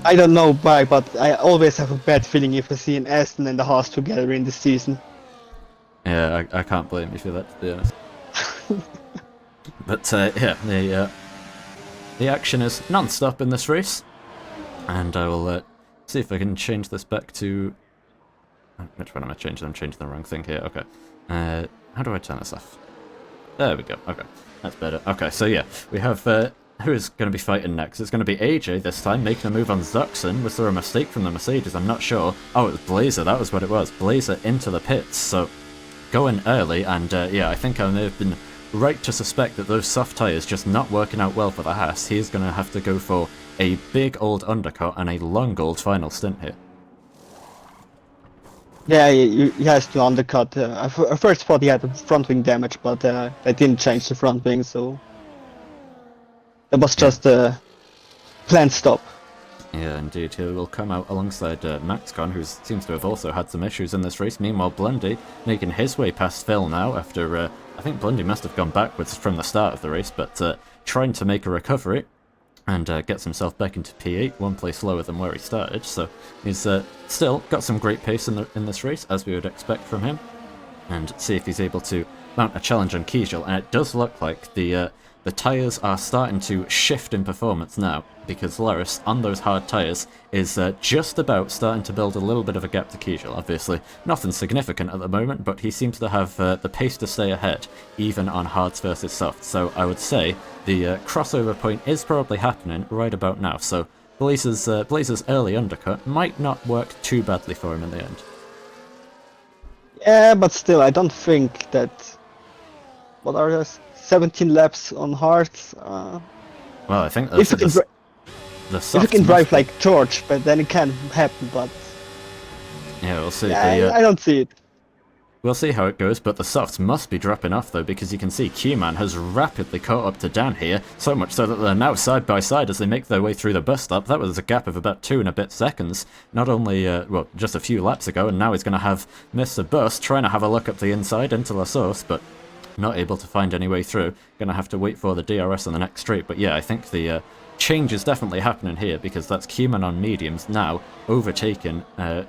I don't know why, but I always have a bad feeling if I see an Aston and a Haas together in this season. Yeah, I can't blame you for that, to be honest. But yeah, the action is non-stop in this race, and I will see if I can change this back to... Which one am I changing? I'm changing the wrong thing here. Okay. How do I turn this off? There we go. Okay, that's better. Okay, so yeah, we have... who is going to be fighting next? It's going to be AJ this time, making a move on Zuxon. Was there a mistake from the Mercedes? I'm not sure. Oh, it was Blazer. That was what it was. Blazer into the pits. So going early, and yeah, I think I may have been right to suspect that those soft tyres just not working out well for the Haas. He's going to have to go for a big old undercut and a long old final stint here. Yeah, he has to undercut. I first thought he had a front wing damage, but they didn't change the front wing, so it was just a planned stop. Yeah, indeed. He will come out alongside Maxcon, who seems to have also had some issues in this race. Meanwhile, Blundy making his way past Phil now after... I think Blundy must have gone backwards from the start of the race, but trying to make a recovery and gets himself back into P8, one place lower than where he started. So he's still got some great pace in this race, as we would expect from him. And see if he's able to mount a challenge on Kjell. And it does look like the tyres are starting to shift in performance now, because Lrc, on those hard tyres, is just about starting to build a little bit of a gap to Kjell. Obviously, nothing significant at the moment, but he seems to have the pace to stay ahead, even on hards versus softs. So I would say the crossover point is probably happening right about now. So Blazer's early undercut might not work too badly for him in the end. Yeah, but still, I don't think that... What are those? 17 laps on hards? Well, I think if you can drive like George, but then it can happen, but... Yeah, we'll see. Yeah, I don't see it. We'll see how it goes, but the softs must be dropping off though, because you can see Q-Man has rapidly caught up to Dan here, so much so that they're now side by side as they make their way through the bus stop. That was a gap of about 2 and a bit seconds, not only, well, just a few laps ago, and now he's going to have Mr. Bus trying to have a look up the inside into La Source, but not able to find any way through. Going to have to wait for the DRS on the next straight, but yeah, I think the change is definitely happening here, because that's Q-Man on mediums now overtaking Dan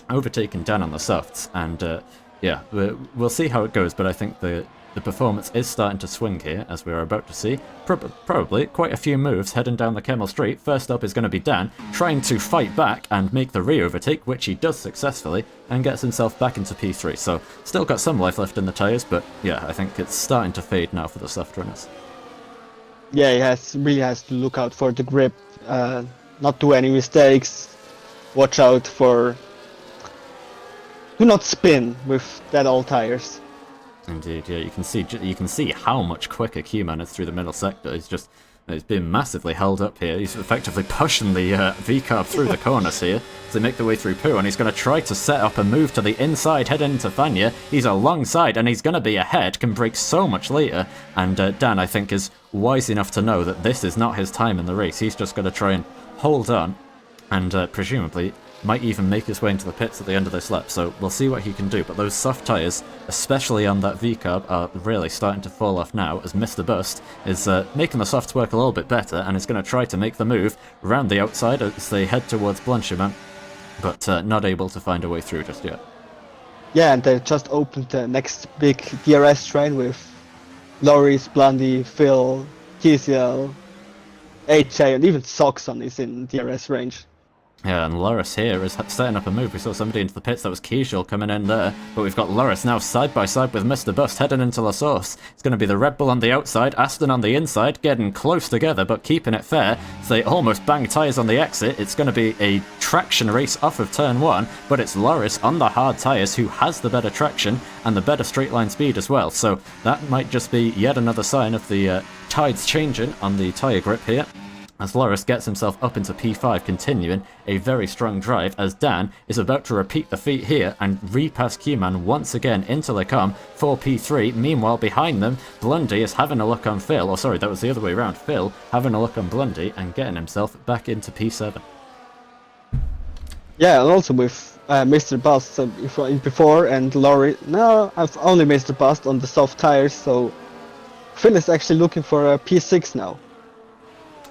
on the softs, and yeah, we'll see how it goes, but I think the performance is starting to swing here, as we're about to see. Probably quite a few moves heading down the Kemmel Straight. First up is going to be Dan, trying to fight back and make the re-overtake, which he does successfully, and gets himself back into P3. So, still got some life left in the tyres, but yeah, I think it's starting to fade now for the soft runners. Yeah, he really has to look out for the grip, not do any mistakes, watch out for... Do not spin with that old tires. Indeed, yeah, you can see how much quicker Q-Man is through the middle sector. He's been massively held up here. He's effectively pushing the V-carb through the corners here as they make their way through Poo, and he's going to try to set up a move to the inside, head into Fanya. He's alongside, and he's going to be ahead, can break so much later, and Dan, I think, is wise enough to know that this is not his time in the race. He's just going to try and hold on, and presumably might even make his way into the pits at the end of this lap, so we'll see what he can do. But those soft tyres, especially on that V-carb, are really starting to fall off now, as Mr. Bust is making the softs work a little bit better, and is going to try to make the move round the outside as they head towards Blanchiment, but not able to find a way through just yet. Yeah, and they just opened the next big DRS train with Loris, Blundy, Phil, Kjell, AJ, and even Soxon is in DRS range. Yeah, and Lrc here is setting up a move. We saw somebody into the pits. That was Kjell coming in there. But we've got Lrc now side by side with Mr. Bust heading into La Source. It's going to be the Red Bull on the outside, Aston on the inside, getting close together but keeping it fair. So they almost bang tyres on the exit. It's going to be a traction race off of turn 1, but it's Lrc on the hard tyres who has the better traction and the better straight line speed as well. So that might just be yet another sign of the tides changing on the tyre grip here, as Lrc gets himself up into P5, continuing a very strong drive, as Dan is about to repeat the feat here and repass Q-Man once again into the com for P3. Meanwhile, behind them, Blundy is having a look on Phil, or sorry, that was the other way around. Phil having a look on Blundy and getting himself back into P7. Yeah, and also with Mr. Bust before and Lori. No, I've only Mr. Bust on the soft tires, so Phil is actually looking for a P6 now.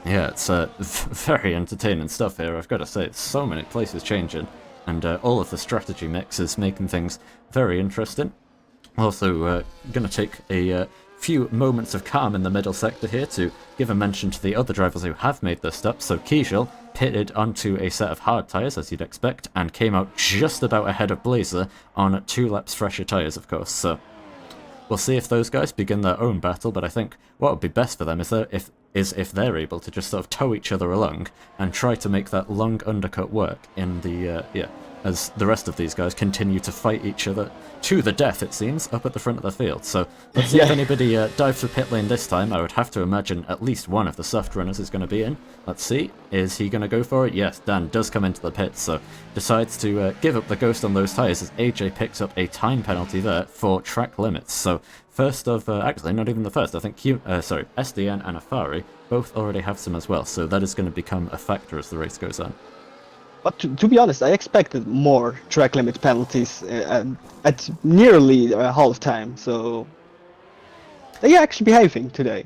Yeah, it's very entertaining stuff here, I've got to say. It's so many places changing, and all of the strategy mix is making things very interesting. Also, going to take a few moments of calm in the middle sector here to give a mention to the other drivers who have made their stop. So Kjell pitted onto a set of hard tyres, as you'd expect, and came out just about ahead of Blazer on 2 laps fresher tyres, of course. So we'll see if those guys begin their own battle, but I think what would be best for them is if they're able to just sort of tow each other along and try to make that long undercut work in the, as the rest of these guys continue to fight each other to the death, it seems, up at the front of the field. So let's see if anybody dives for pit lane this time. I would have to imagine at least one of the soft runners is going to be in. Let's see, is he going to go for it? Yes, Dan does come into the pits, so decides to give up the ghost on those tyres as AJ picks up a time penalty there for track limits. So first of, actually not even the first, I think SDN and Afari both already have some as well, so that is going to become a factor as the race goes on. But to be honest, I expected more track limit penalties at nearly half time, so they are actually behaving today.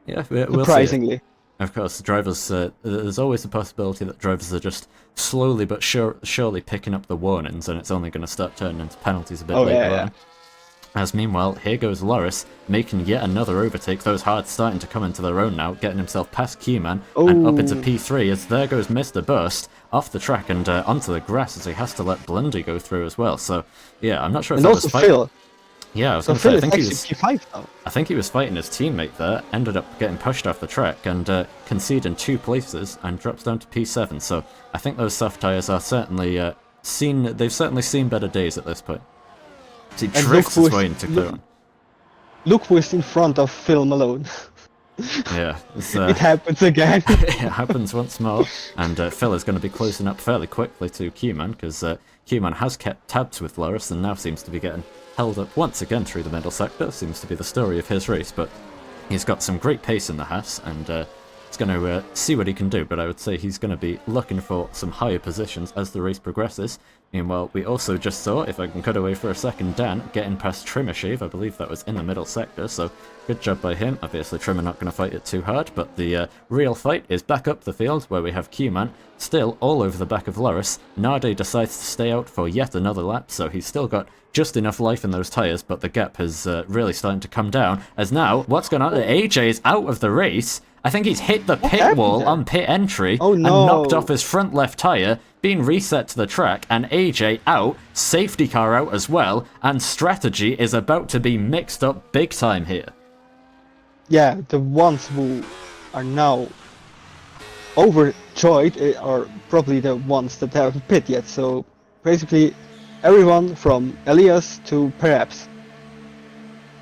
Yeah, we'll surprisingly. See. Of course, drivers. There's always the possibility that drivers are just slowly but surely picking up the warnings, and it's only going to start turning into penalties a bit later on. As meanwhile, here goes Lrc, making yet another overtake. Those hards starting to come into their own now, getting himself past Q-Man and up into P3, as there goes Mr. Burst off the track and onto the grass, as he has to let Blundy go through as well. So, yeah, I'm not sure if and that also was Phil. Yeah, I was going to say, I think he was fighting his teammate there, ended up getting pushed off the track and conceding 2 places and drops down to P7. So I think those soft tyres are certainly they've certainly seen better days at this point. So he drifts his way into clear on. Look who's in front of Phil Malone. Yeah, it happens again. It happens once more, and Phil is going to be closing up fairly quickly to Q-Man, because Q-Man has kept tabs with Lrc and now seems to be getting held up once again through the middle sector. Seems to be the story of his race, but he's got some great pace in the Haas, and it's going to see what he can do, but I would say he's going to be looking for some higher positions as the race progresses. Meanwhile, we also just saw, if I can cut away for a second, Dan getting past Trimmershave. I believe that was in the middle sector, so good job by him. Obviously, Trimmer not going to fight it too hard, but the real fight is back up the field, where we have Q-Man still all over the back of Lrc. Nade decides to stay out for yet another lap, so he's still got just enough life in those tyres, but the gap is really starting to come down, as now, what's going on? AJ is out of the race. I think he's hit the pit wall on pit entry and knocked off his front left tyre, being reset to the track, and AJ out, safety car out as well, and strategy is about to be mixed up big time here. Yeah, the ones who are now overjoyed are probably the ones that haven't pit yet, so basically everyone from Elias to perhaps.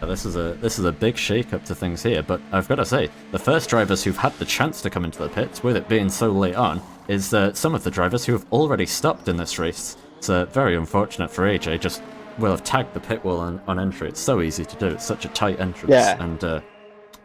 This is a big shake-up to things here, but I've got to say, the first drivers who've had the chance to come into the pits, with it being so late on, is some of the drivers who have already stopped in this race. It's very unfortunate for AJ, just will have tagged the pit wall on entry. It's so easy to do, it's such a tight entrance, and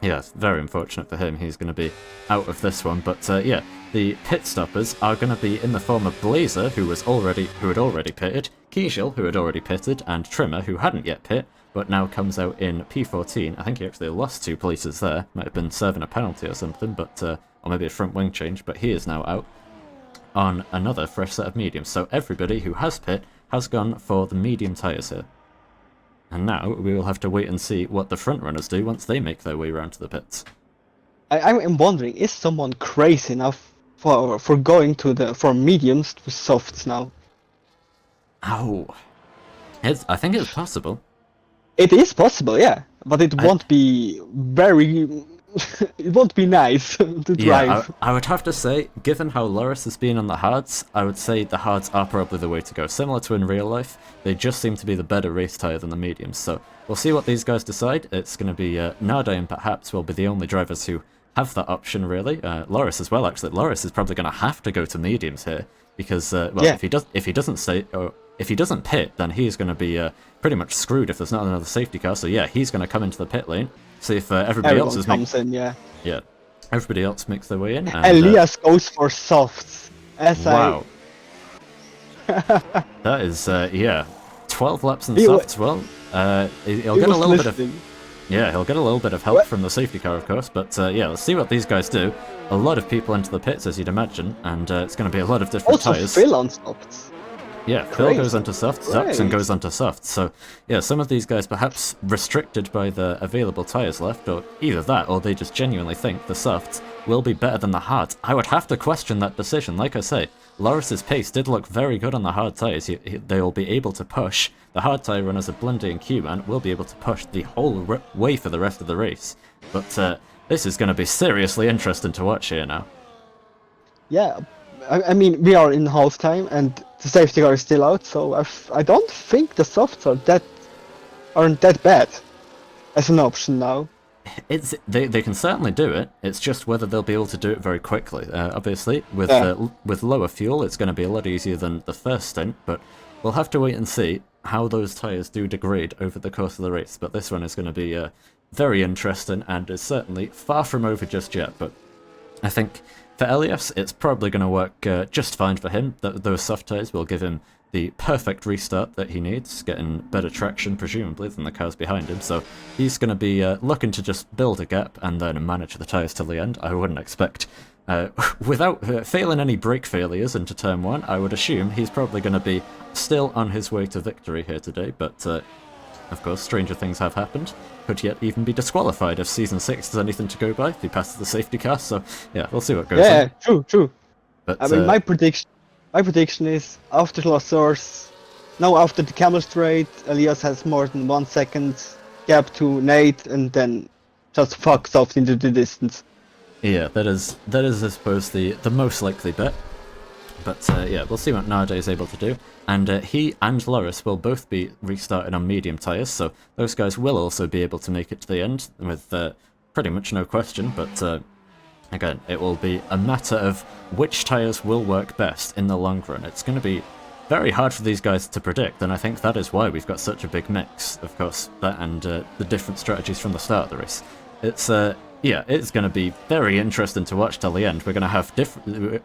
yeah, it's very unfortunate for him. He's going to be out of this one, but yeah, the pit stoppers are going to be in the form of Blazer, who had already pitted, Kjell, who had already pitted, and Trimmer, who hadn't yet pit, but now comes out in P14. I think he actually lost 2 places there. Might have been serving a penalty or something, but or maybe a front wing change, but he is now out on another fresh set of mediums. So everybody who has pit has gone for the medium tyres here. And now we will have to wait and see what the front runners do once they make their way around to the pits. I'm wondering, is someone crazy enough for going from mediums to softs now? Oh, I think it's possible. It is possible, yeah, but it won't be very. It won't be nice to drive. Yeah, I would have to say, given how Lrc has been on the hards, I would say the hards are probably the way to go. Similar to in real life, they just seem to be the better race tyre than the mediums. So we'll see what these guys decide. It's going to be Nade and perhaps will be the only drivers who have that option, really. Lrc as well, actually. Lrc is probably going to have to go to mediums here because, if he doesn't pit, then he's going to be pretty much screwed if there's not another safety car. So yeah, he's going to come into the pit lane. See if everybody else comes in. Yeah. Everybody else makes their way in. And, Elias goes for softs. Wow. That is 12 laps in softs. Well, he'll get a little bit of. Yeah, he'll get a little bit of help from the safety car, of course. But yeah, let's see what these guys do. A lot of people into the pits, as you'd imagine, and it's going to be a lot of different tyres. Phil on softs. Yeah, Phil Crazy. goes onto softs, Zuxon goes onto softs. So, yeah, some of these guys perhaps restricted by the available tyres left, or either that, or they just genuinely think the softs will be better than the hards. I would have to question that decision. Like I say, Lrc's pace did look very good on the hard tyres. They will be able to push. The hard tyre runners of Blundy and Q-Man will be able to push the whole way for the rest of the race. But this is going to be seriously interesting to watch here now. Yeah, I mean, we are in halftime and the safety car is still out, so I don't think the softs aren't that bad as an option now. They can certainly do it. It's just whether they'll be able to do it very quickly. Obviously, with lower fuel, it's going to be a lot easier than the first stint, but we'll have to wait and see how those tyres do degrade over the course of the race. But this one is going to be very interesting and is certainly far from over just yet. But I think for Elias, it's probably going to work just fine for him. Those soft tyres will give him the perfect restart that he needs, getting better traction, presumably, than the cars behind him. So he's going to be looking to just build a gap and then manage the tyres till the end. I wouldn't expect, without failing any brake failures into turn one, I would assume he's probably going to be still on his way to victory here today. But of course, stranger things have happened. Could yet even be disqualified if Season 6 is anything to go by, if he passes the safety car. So, yeah, we'll see what goes on. Yeah, true. But, I mean, my prediction is after after the camel straight, Elias has more than 1 second gap to Nate, and then just fucks off into the distance. Yeah, that is, I suppose, the most likely bet. But yeah, we'll see what Nade is able to do. And he and Lrc will both be restarting on medium tyres, so those guys will also be able to make it to the end with pretty much no question. But again, it will be a matter of which tyres will work best in the long run. It's going to be very hard for these guys to predict, and I think that is why we've got such a big mix. Of course, that and the different strategies from the start of the race. It's yeah, it's going to be very interesting to watch till the end. We're going to have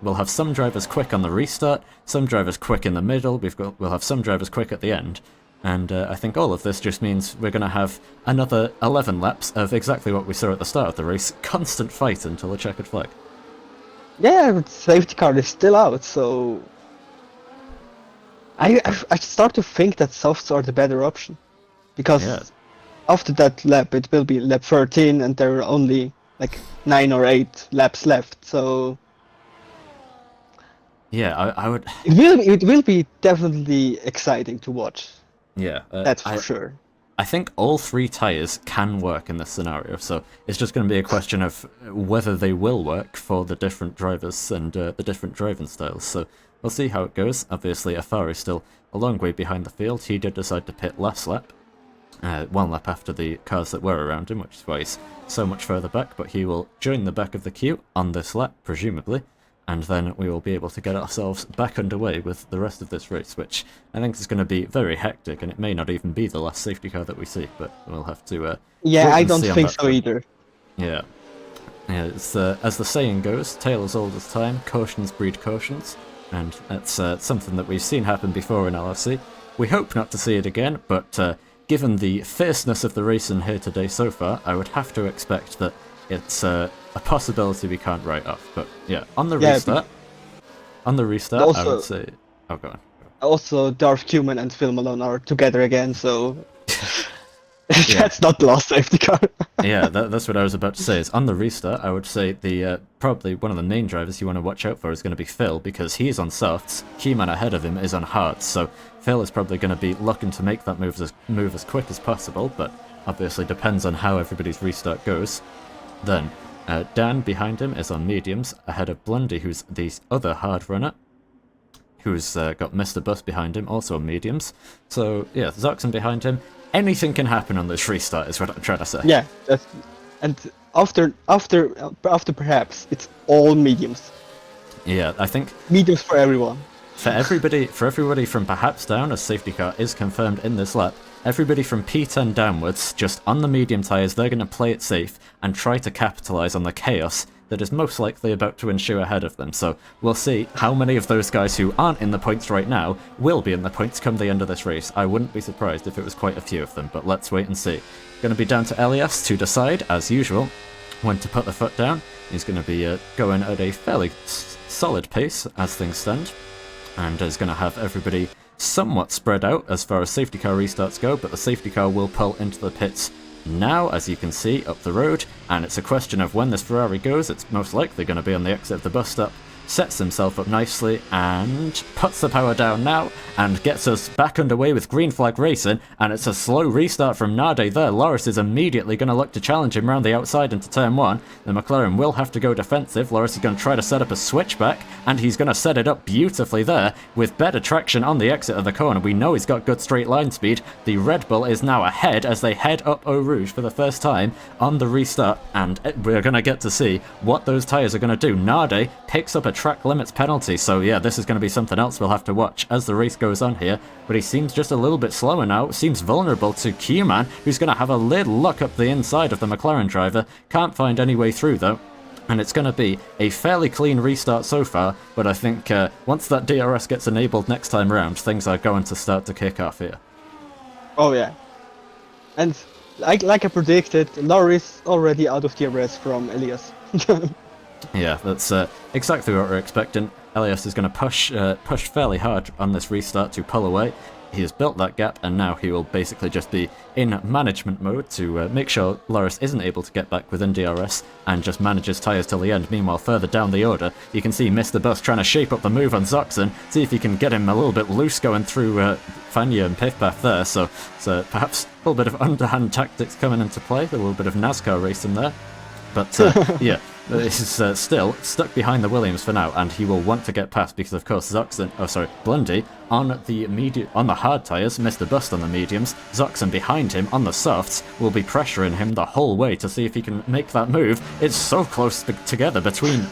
we'll have some drivers quick on the restart, some drivers quick in the middle. We'll have some drivers quick at the end, and I think all of this just means we're going to have another 11 laps of exactly what we saw at the start of the race: constant fight until the checkered flag. Yeah, but safety car is still out, so I start to think that softs are the better option, because. Yeah. After that lap, it will be lap 13, and there are only like 9 or 8 laps left. So yeah, I would. It will be definitely exciting to watch. Yeah, that's for sure. I think all 3 tyres can work in this scenario, so it's just going to be a question of whether they will work for the different drivers and the different driving styles. So we'll see how it goes. Obviously, Afar is still a long way behind the field. He did decide to pit last lap. 1 lap after the cars that were around him, which is why he's so much further back, but he will join the back of the queue on this lap, presumably, and then we will be able to get ourselves back underway with the rest of this race, which I think is going to be very hectic, and it may not even be the last safety car that we see, but we'll have to yeah, I don't think so either. Yeah. Yeah, it's, as the saying goes, tale as old as time, cautions breed cautions, and that's something that we've seen happen before in LRC. We hope not to see it again, but given the fierceness of the racing here today so far, I would have to expect that it's a possibility we can't write off. But yeah, on the restart, also, I would say... Oh, go on. Also, Darth Cuman and Phil Malone are together again, so... That's not the last safety car. Yeah, that's what I was about to say. Is on the restart, I would say the probably one of the main drivers you want to watch out for is going to be Phil, because he's on softs. Keyman ahead of him is on hards, so Phil is probably going to be looking to make that move as quick as possible, but obviously depends on how everybody's restart goes. Then Dan behind him is on mediums, ahead of Blundy, who's the other hard runner, who's got Mr. Bus behind him, also on mediums. So yeah, Zuxon behind him. Anything can happen on this restart is what I'm trying to say. Yeah, and after perhaps it's all mediums. Yeah, I think mediums for everyone. For everybody from perhaps down, as safety car is confirmed in this lap, everybody from P10 downwards, just on the medium tyres, they're going to play it safe and try to capitalise on the chaos that is most likely about to ensue ahead of them. So we'll see how many of those guys who aren't in the points right now will be in the points come the end of this race. I wouldn't be surprised if it was quite a few of them, but let's wait and see. Going to be down to Elias to decide, as usual, when to put the foot down. He's going to be going at a fairly solid pace as things stand, and is going to have everybody somewhat spread out as far as safety car restarts go, but the safety car will pull into the pits now, as you can see, up the road, and it's a question of when this Ferrari goes. It's most likely going to be on the exit of the bus stop. Sets himself up nicely and puts the power down now and gets us back underway with green flag racing, and it's a slow restart from Nade there. Lrc is immediately going to look to challenge him around the outside into turn 1. The McLaren will have to go defensive. Lrc is going to try to set up a switchback, and he's going to set it up beautifully there with better traction on the exit of the corner. We know he's got good straight line speed. The Red Bull is now ahead as they head up Eau Rouge for the first time on the restart, and we're going to get to see what those tyres are going to do. Nade picks up a track limits penalty, so yeah, this is going to be something else we'll have to watch as the race goes on here, but he seems just a little bit slower now, seems vulnerable to Q-Man, who's going to have a little look up the inside of the McLaren driver, can't find any way through though, and it's going to be a fairly clean restart so far, but I think once that DRS gets enabled next time around, things are going to start to kick off here. Oh yeah, and like I predicted, Lrc is already out of DRS from Elias. Yeah, that's exactly what we're expecting. Elias is going to push fairly hard on this restart to pull away. He has built that gap, and now he will basically just be in management mode to make sure Lrc isn't able to get back within DRS and just manages tyres till the end. Meanwhile, further down the order, you can see Mr. Bus trying to shape up the move on Zoxen, see if he can get him a little bit loose going through Fanya and Piffpath there, so perhaps a little bit of underhand tactics coming into play, a little bit of NASCAR racing there. But yeah, this is still stuck behind the Williams for now, and he will want to get past because, of course, Blundy on the hard tyres, Mr. Bust on the mediums, Zoxen behind him on the softs will be pressuring him the whole way to see if he can make that move. It's so close together between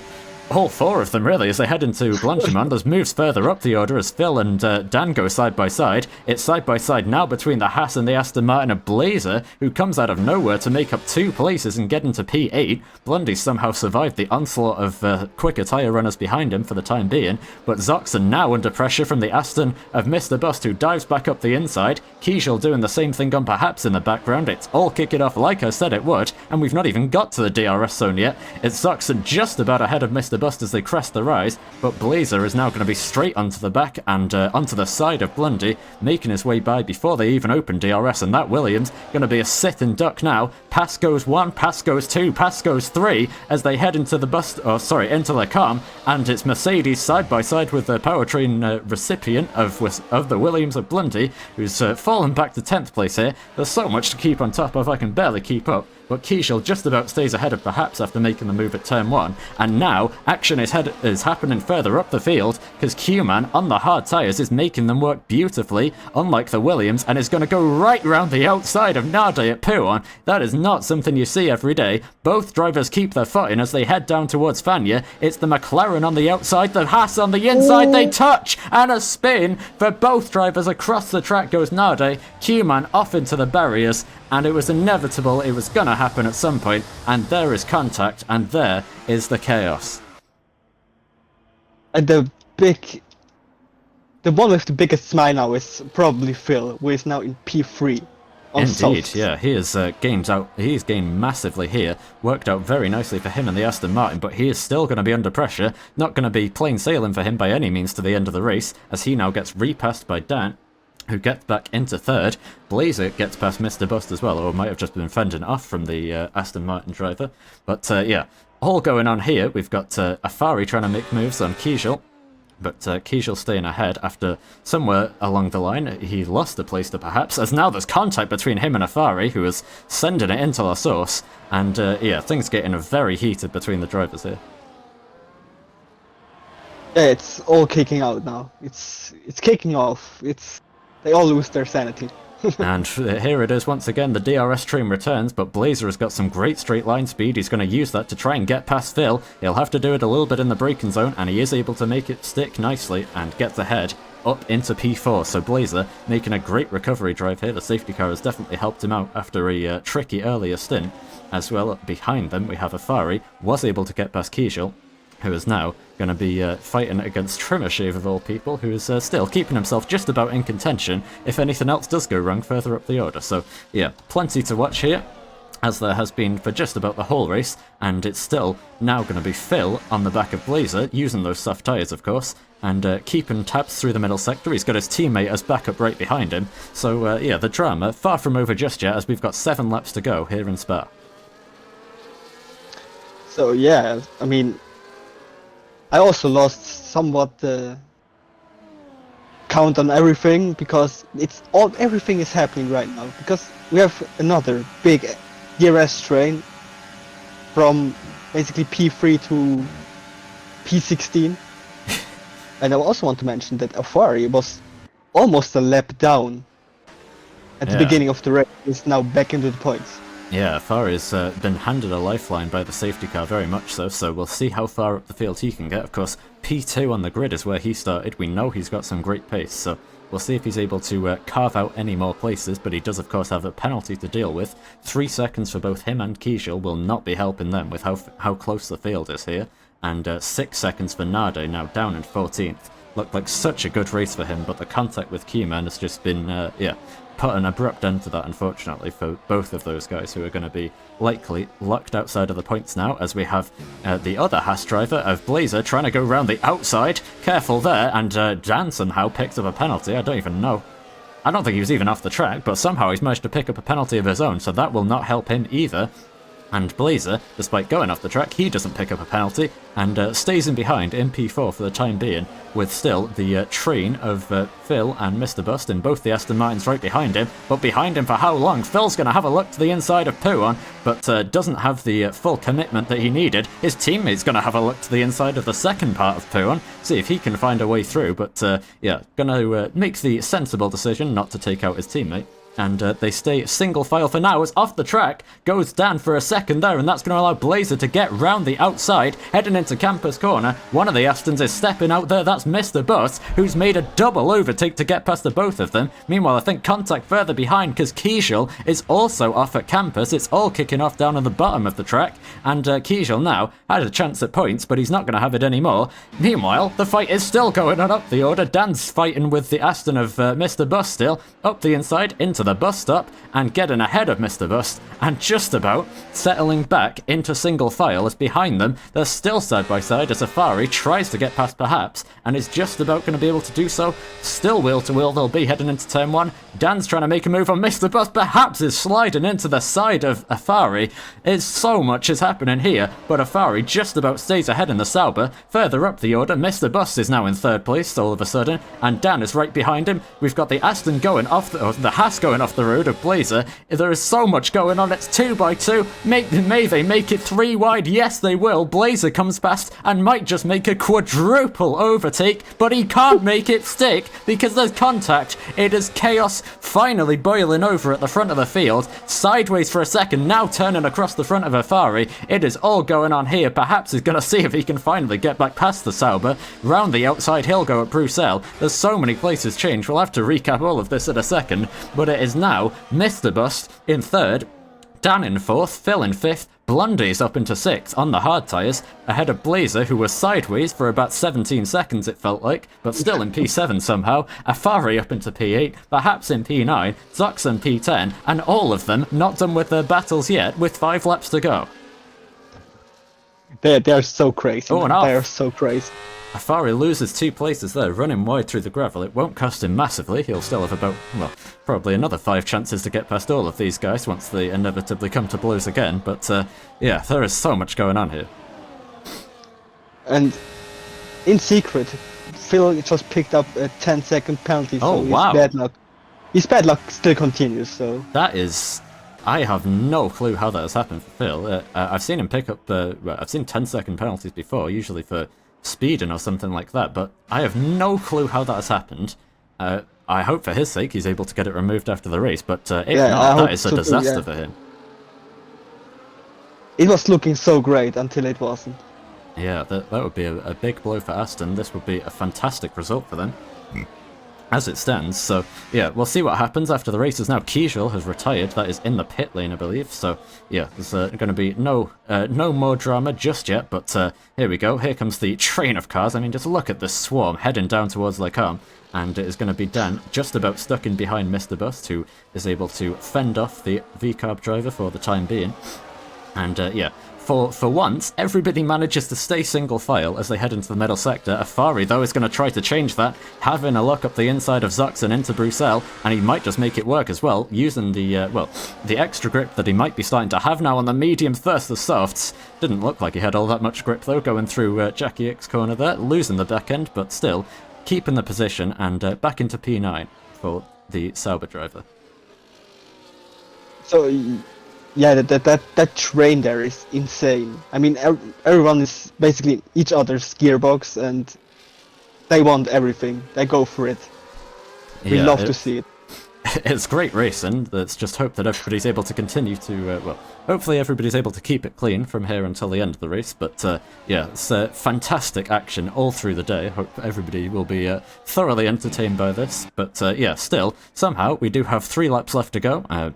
all four of them, really, as they head into Blanchimont. There's moves further up the order as Phil and Dan go side by side. It's side by side now between the Haas and the Aston Martin of Blazer, who comes out of nowhere to make up 2 places and get into P8. Blundy somehow survived the onslaught of quicker tyre runners behind him for the time being, but Zoxen now under pressure from the Aston of Mr. Bust, who dives back up the inside. Kiesel doing the same thing on perhaps in the background. It's all kicking off like I said it would, and we've not even got to the DRS zone yet. It's Zoxen just about ahead of Mr. Bust as they crest the rise, but Blazer is now going to be straight onto the back and onto the side of Blundy, making his way by before they even open DRS, and that Williams going to be a sit and duck now. Pass goes 1, pass goes 2, pass goes 3 as they head into the into the calm, and it's Mercedes side by side with the powertrain recipient of the Williams of Blundy, who's fallen back to 10th place here. There's so much to keep on top of, I can barely keep up. But Kiesel just about stays ahead of perhaps after making the move at turn 1, and now action is happening further up the field because Q-Man on the hard tyres is making them work beautifully, unlike the Williams, and is going to go right round the outside of Nade at Pouan. That is not something you see every day. Both drivers keep their footing as they head down towards Fanya. It's the McLaren on the outside, the Haas on the inside. They touch, and a spin for both drivers across the track goes Nade. Q-Man off into the barriers, and it was inevitable, it was gonna happen at some point, and there is contact, and there is the chaos. And the one with the biggest smile now is probably Phil, who is now in P3. Indeed, yeah, he's gained massively here, worked out very nicely for him and the Aston Martin, but he is still going to be under pressure, not going to be plain sailing for him by any means to the end of the race, as he now gets repassed by Dan, who gets back into 3rd. Blazer gets past Mr. Bust as well, or might have just been fending off from the Aston Martin driver. But yeah, all going on here. We've got Afari trying to make moves on Kiesel, but Kiesel staying ahead after somewhere along the line he lost a place to perhaps, as now there's contact between him and Afari, who is sending it into La Source, and yeah, things getting very heated between the drivers here. Yeah, it's all kicking out now. It's kicking off. They all lose their sanity. And here it is once again, the DRS train returns, but Blazer has got some great straight line speed. He's going to use that to try and get past Phil. He'll have to do it a little bit in the braking zone, and he is able to make it stick nicely and gets ahead up into P4. So Blazer making a great recovery drive here. The safety car has definitely helped him out after a tricky earlier stint. As well, behind them we have Afari, was able to get past Kiesel, who is now going to be fighting against Trimmershave of all people, who is still keeping himself just about in contention if anything else does go wrong further up the order. So yeah, plenty to watch here. as there has been for just about the whole race, and it's still now going to be Phil on the back of Blazer, using those soft tyres of course, and keeping tabs through the middle sector. He's got his teammate as backup right behind him, so yeah, the drama far from over just yet, as we've got 7 laps to go here in Spa. So yeah, I mean, I also lost somewhat the count on everything, because everything is happening right now, because we have another big DRS train from basically P3 to P16. And I also want to mention that Afari was almost a lap down at the beginning of the race. Is now back into the points. Yeah, Fari's been handed a lifeline by the safety car, very much so, so we'll see how far up the field he can get. Of course, P2 on the grid is where he started. We know he's got some great pace, so we'll see if he's able to carve out any more places, but he does of course have a penalty to deal with. 3 seconds for both him and Kijel will not be helping them with how close the field is here, and 6 seconds for Nade, now down in 14th. Looked like such a good race for him, but the contact with Keyman has just been, put an abrupt end to that, unfortunately, for both of those guys, who are going to be likely locked outside of the points now, as we have the other Haas driver of Blazer trying to go round the outside. Careful there, and Dan somehow picks up a penalty. I don't even know. I don't think he was even off the track, but somehow he's managed to pick up a penalty of his own, so that will not help him either. And Blazer, despite going off the track, he doesn't pick up a penalty, and stays in behind in P4 for the time being, with still the train of Phil and Mr. Bust in both the Aston Martins right behind him. But behind him for how long? Phil's going to have a look to the inside of Pouon, but doesn't have the full commitment that he needed. His teammate's going to have a look to the inside of the second part of Pouon, see if he can find a way through, but yeah, going to make the sensible decision not to take out his teammate. And they stay single file for now, as off the track goes Dan for a second there, and that's going to allow Blazer to get round the outside, heading into Campus Corner. One of the Astons is stepping out there, that's Mr. Bus, who's made a double overtake to get past the both of them. Meanwhile, I think contact further behind, because Kijel is also off at Campus. It's all kicking off down at the bottom of the track, and Kijel now had a chance at points, but he's not going to have it anymore. Meanwhile, the fight is still going on up the order. Dan's fighting with the Aston of Mr. Bus still, up the inside, into the bus stop, and getting ahead of Mr. Bust, and just about settling back into single file, as behind them they're still side by side, as Safari tries to get past perhaps, and is just about going to be able to do so. Still wheel to wheel they'll be heading into turn 1. Dan's trying to make a move on Mr. Bust, perhaps is sliding into the side of Afari. So much is happening here, but Afari just about stays ahead in the Sauber. Further up the order, Mr. Bust is now in 3rd place all of a sudden, and Dan is right behind him. We've got the Aston going off, the Haas going off the road of Blazer. There is so much going on. It's 2x2. May they make it 3 wide? Yes, they will. Blazer comes past and might just make a quadruple overtake, but he can't make it stick because there's contact. It is chaos finally boiling over at the front of the field. Sideways for a second, now turning across the front of Afari. It is all going on here. Perhaps he's going to see if he can finally get back past the Sauber. Round the outside he'll go at Bruxelles. There's so many places change. We'll have to recap all of this in a second, but it is now Mr. Bust in 3rd, Dan in 4th, Phil in 5th, Blondie's up into 6th on the hard tyres, ahead of Blazer, who was sideways for about 17 seconds it felt like, but still in P7 somehow, Afari up into P8, perhaps in P9, Zox in P10, and all of them not done with their battles yet, with 5 laps to go. They're so crazy. Oh, and off. They're so crazy. Afari loses 2 places there, running wide through the gravel. It won't cost him massively. He'll still have about, well, probably another 5 chances to get past all of these guys once they inevitably come to blows again. But yeah, there is so much going on here. And in secret, Phil just picked up a 10-second penalty. Oh, so wow. His bad luck still continues. So that is... I have no clue how that has happened for Phil. I've seen him pick up... I've seen 10-second penalties before, usually for speeding or something like that, but I have no clue how that has happened. I hope for his sake he's able to get it removed after the race, but if not, that is a disaster for him. It was looking so great until it wasn't. Yeah, that would be a big blow for Aston. This would be a fantastic result for them. as it stands. So yeah, we'll see what happens after the races. Now Kjell has retired. That is in the pit lane, I believe. So yeah, there's going to be no more drama just yet. But here we go. Here comes the train of cars. I mean, just look at the swarm heading down towards Lrc. And it is going to be Dan just about stuck in behind Mr. Bust, who is able to fend off the VCarb driver for the time being. And yeah, for once, everybody manages to stay single file as they head into the middle sector. Afari, though, is going to try to change that, having a look up the inside of Zoxen into Bruxelles, and he might just make it work as well, using the, well, the extra grip that he might be starting to have now on the mediums versus the softs. Didn't look like he had all that much grip, though, going through Jackie X's corner there, losing the back end, but still keeping the position, and back into P9 for the Sauber driver. So, yeah, that train there is insane. I mean, everyone is basically each other's gearbox, and they want everything. They go for it. We love to see it. It's great racing. Let's just hope that everybody's able to continue to, well, hopefully everybody's able to keep it clean from here until the end of the race. But yeah, it's fantastic action all through the day. Hope everybody will be thoroughly entertained by this. But yeah, still, somehow, we do have 3 laps left to go.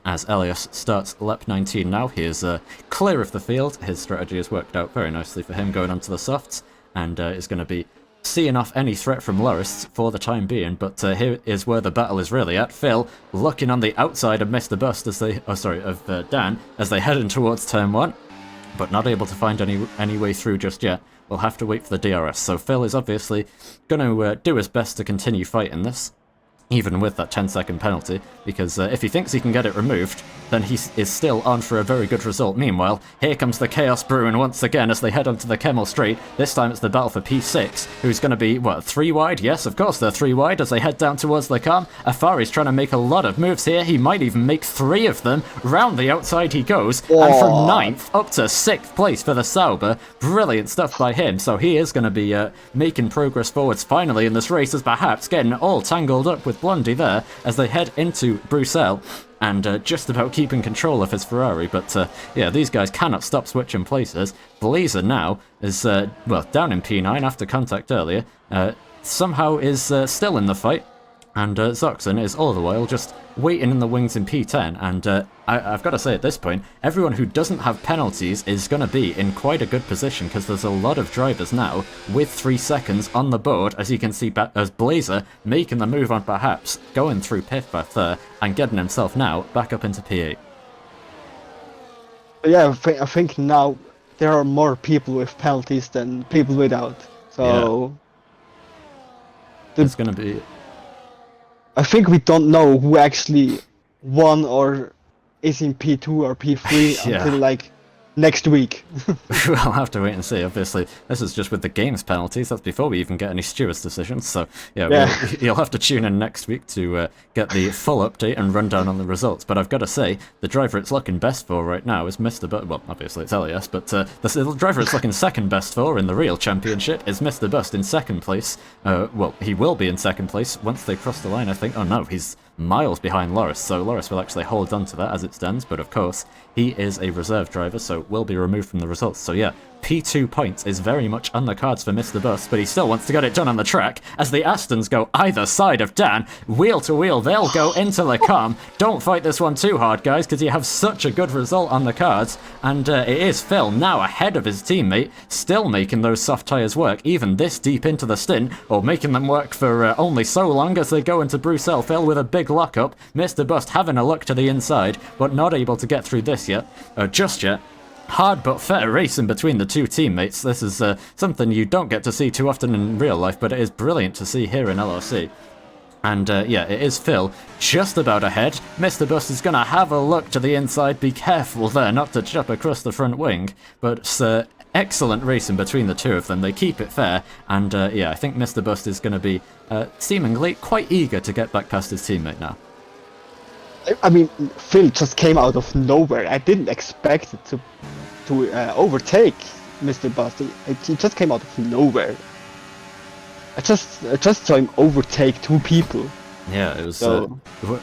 As Elias starts lap 19 now, he is clear of the field. His strategy has worked out very nicely for him going onto the softs, and is going to be seeing off any threat from Lrc for the time being. But here is where the battle is really at. Phil looking on the outside of Mr. Bust as they, of Dan, as they head in towards turn 1, but not able to find any way through just yet. We'll have to wait for the DRS. So Phil is obviously going to do his best to continue fighting this, even with that 10-second penalty, because if he thinks he can get it removed, then he is still on for a very good result. Meanwhile, here comes the Chaos Bruin once again as they head onto the Kemmel Straight. This time it's the battle for P6, who's going to be, what, 3 wide? Yes, of course they're 3 wide as they head down towards Lrc. Afari's trying to make a lot of moves here. He might even make 3 of them. Round the outside he goes, and from 9th up to 6th place for the Sauber. Brilliant stuff by him, so he is going to be making progress forwards finally in this race, as perhaps getting all tangled up with Blondie there as they head into Bruxelles, and just about keeping control of his Ferrari. But yeah, these guys cannot stop switching places. Blazer now is, well, down in P9 after contact earlier, somehow is still in the fight, and Zoxen is all the while just waiting in the wings in P10, and I've got to say at this point, everyone who doesn't have penalties is going to be in quite a good position, because there's a lot of drivers now with 3 seconds on the board, as you can see as Blazer making the move on perhaps going through Piffpath there and getting himself now back up into P8. Yeah, I think now there are more people with penalties than people without. So yeah. It's going to be... I think we don't know who actually won or is in P2 or P3 until like next week. We'll have to wait and see. Obviously, this is just with the games penalties. That's before we even get any stewards' decisions. So yeah. You'll have to tune in next week to get the full update and rundown on the results. But I've got to say, the driver it's looking best for right now is Mr. Bust. Well, obviously it's Elias, but the driver it's looking second best for in the real championship is Mr. Bust in second place. Well, he will be in second place once they cross the line, I think. Oh no, he's miles behind Lrc, so Lrc will actually hold on to that as it stands, but of course, he is a reserve driver, so will be removed from the results. So yeah, P2 points is very much on the cards for Mr. Bust, but he still wants to get it done on the track, as the Astons go either side of Dan, wheel to wheel, they'll go into Lrc. Don't fight this one too hard, guys, because you have such a good result on the cards, and it is Phil now ahead of his teammate, still making those soft tyres work, even this deep into the stint, or making them work for only so long as they go into Bruxelles. Phil with a big lockup, Mr. Bust having a look to the inside, but not able to get through this yet, just yet. Hard but fair racing between the two teammates. This is something you don't get to see too often in real life, but it is brilliant to see here in LRC. And yeah, it is Phil just about ahead. Mr. Bust is going to have a look to the inside. Be careful there not to chop across the front wing. But excellent racing between the two of them. They keep it fair. And yeah, I think Mr. Bust is going to be seemingly quite eager to get back past his teammate now. I mean, Phil just came out of nowhere. I didn't expect it to overtake Mr. Bust. He just came out of nowhere. I just saw him overtake 2 people. Yeah, it was So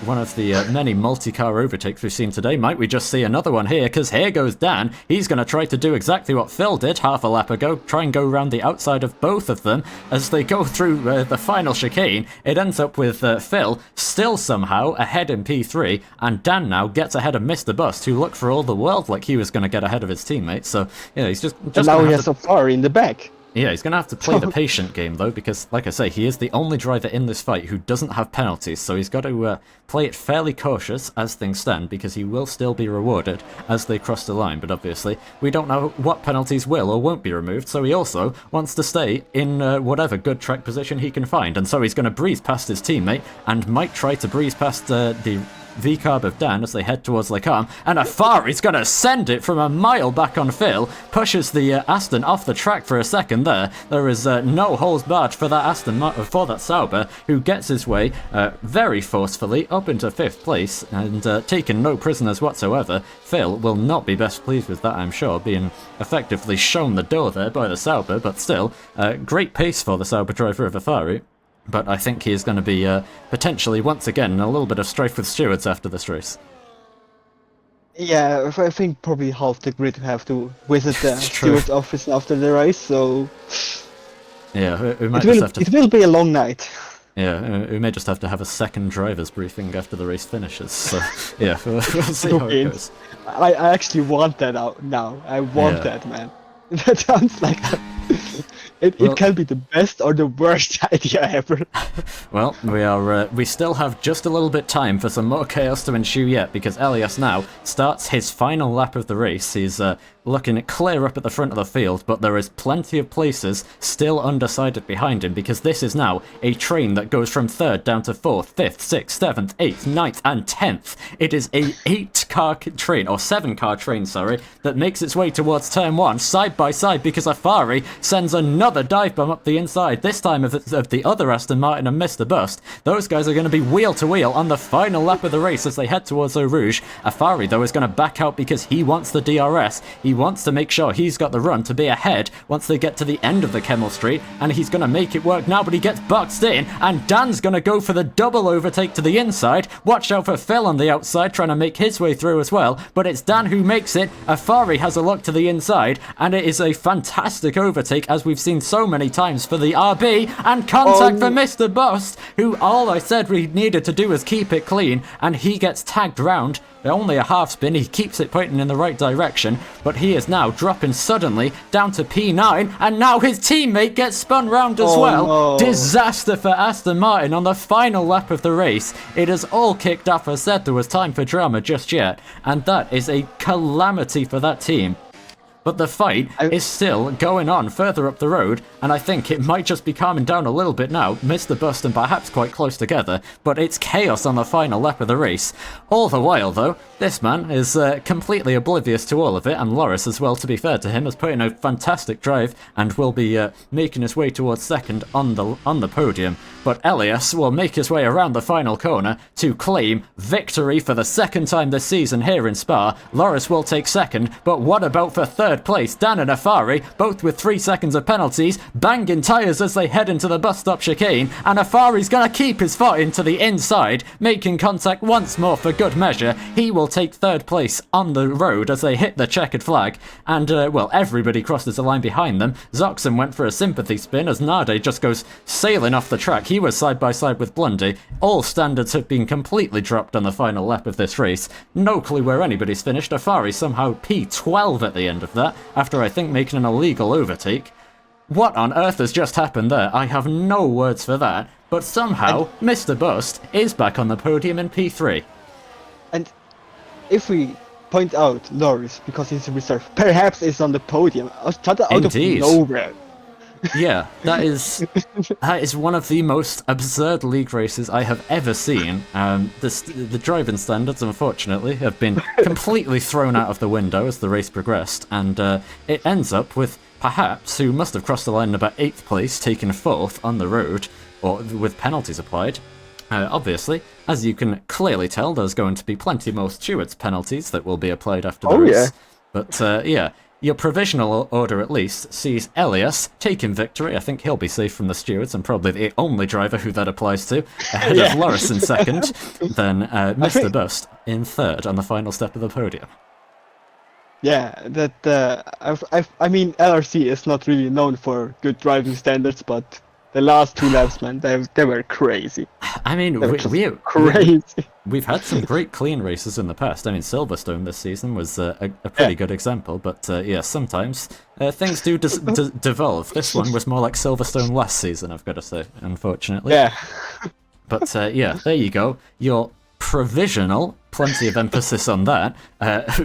one of the many multi-car overtakes we've seen today. Might we just see another one here? Because here goes Dan. He's going to try to do exactly what Phil did half a lap ago, try and go around the outside of both of them as they go through the final chicane. It ends up with Phil still somehow ahead in P3, and Dan now gets ahead of Mr. Bust, who looked for all the world like he was going to get ahead of his teammates. So, yeah, he's just and now gonna he have has Safari in the back. Yeah, he's going to have to play the patient game, though, because, like I say, he is the only driver in this fight who doesn't have penalties, so he's got to play it fairly cautious as things stand, because he will still be rewarded as they cross the line, but obviously, we don't know what penalties will or won't be removed, so he also wants to stay in whatever good track position he can find, and so he's going to breeze past his teammate, and might try to breeze past the V-carb of Dan as they head towards Lrc, and Afari's going to send it from a mile back on Phil, pushes the Aston off the track for a second there. There is no holes barred for that Aston, for that Sauber, who gets his way very forcefully up into 5th place and taking no prisoners whatsoever. Phil will not be best pleased with that, I'm sure, being effectively shown the door there by the Sauber, but still, great pace for the Sauber driver of Afari. But I think he is going to be potentially, once again, in a little bit of strife with stewards after this race. Yeah, I think probably half the grid have to visit the steward's office after the race, so... Yeah, we might just have to... It will be a long night. Yeah, we may just have to have a second driver's briefing after the race finishes, so yeah, we'll see how it goes. I actually want that out now. I want that, man. That sounds like... It can be the best or the worst idea ever. Well, we still have just a little bit time for some more chaos to ensue yet, because Elias now starts his final lap of the race. He's looking clear up at the front of the field, but there is plenty of places still undecided behind him, because this is now a train that goes from 3rd down to 4th, 5th, 6th, 7th, 8th, 9th, and 10th. It is a 8-car train, or 7-car train, sorry, that makes its way towards turn 1, side by side, because Afari sends another dive bomb up the inside, this time of the other Aston Martin and Mr. Bust. Those guys are going to be wheel to wheel on the final lap of the race as they head towards Eau Rouge. Afari, though, is going to back out because he wants the DRS. He wants to make sure he's got the run to be ahead once they get to the end of the Kemmel Street, and he's going to make it work now, but he gets boxed in, and Dan's going to go for the double overtake to the inside. Watch out for Phil on the outside, trying to make his way through as well, but it's Dan who makes it. Afari has a look to the inside, and it is a fantastic overtake, as we've seen so many times for the RB, and contact for Mr. Bust, who all I said we needed to do was keep it clean, and he gets tagged round. Only a half spin, he keeps it pointing in the right direction, but he is now dropping suddenly down to P9, and now his teammate gets spun round as well. No. Disaster for Aston Martin on the final lap of the race. It has all kicked off. I said there was time for drama just yet, and that is a calamity for that team. But the fight is still going on further up the road, and I think it might just be calming down a little bit now. Mr. Bust and perhaps quite close together, but it's chaos on the final lap of the race. All the while, though, this man is completely oblivious to all of it, and Lrc as well, to be fair to him, has put in a fantastic drive and will be making his way towards second on the podium. But Elias will make his way around the final corner to claim victory for the second time this season here in Spa. Lrc will take second, but what about for third place? Dan and Afari, both with 3 seconds of penalties, banging tyres as they head into the bus stop chicane, and Afari's gonna keep his foot into the inside, making contact once more for good measure. He will take third place on the road as they hit the checkered flag, and well, everybody crosses the line behind them. Zoxon went for a sympathy spin as Nade just goes sailing off the track. He was side by side with Blundy. All standards have been completely dropped on the final lap of this race. No clue where anybody's finished. Afari somehow P12 at the end of that, after I think making an illegal overtake. What on earth has just happened there? I have no words for that, but somehow Mr. Bust is back on the podium in P3. And if we point out Lrc, because he's a reserve, perhaps it's on the podium, out of nowhere. Yeah, that is one of the most absurd league races I have ever seen. The driving standards, unfortunately, have been completely thrown out of the window as the race progressed, and it ends up with perhaps, who must have crossed the line in about 8th place, taking 4th on the road, or with penalties applied. Obviously, as you can clearly tell, there's going to be plenty more stewards' penalties that will be applied after the race. Yeah. But yeah, your provisional order at least sees Elias taking victory. I think he'll be safe from the stewards and probably the only driver who that applies to, ahead of Yeah. Lrc in second, then I Mr. think, Bust in third on the final step of the podium. yeah, that I mean, LRC is not really known for good driving standards, but the last 2 laps, man, they were crazy. I mean, They were just we, crazy. we've had some great clean races in the past. I mean, Silverstone this season was a Yeah. pretty good example, but yeah, sometimes things do devolve. This one was more like Silverstone last season, I've got to say, unfortunately. Yeah. But yeah, there you go. Your provisional, plenty of emphasis on that,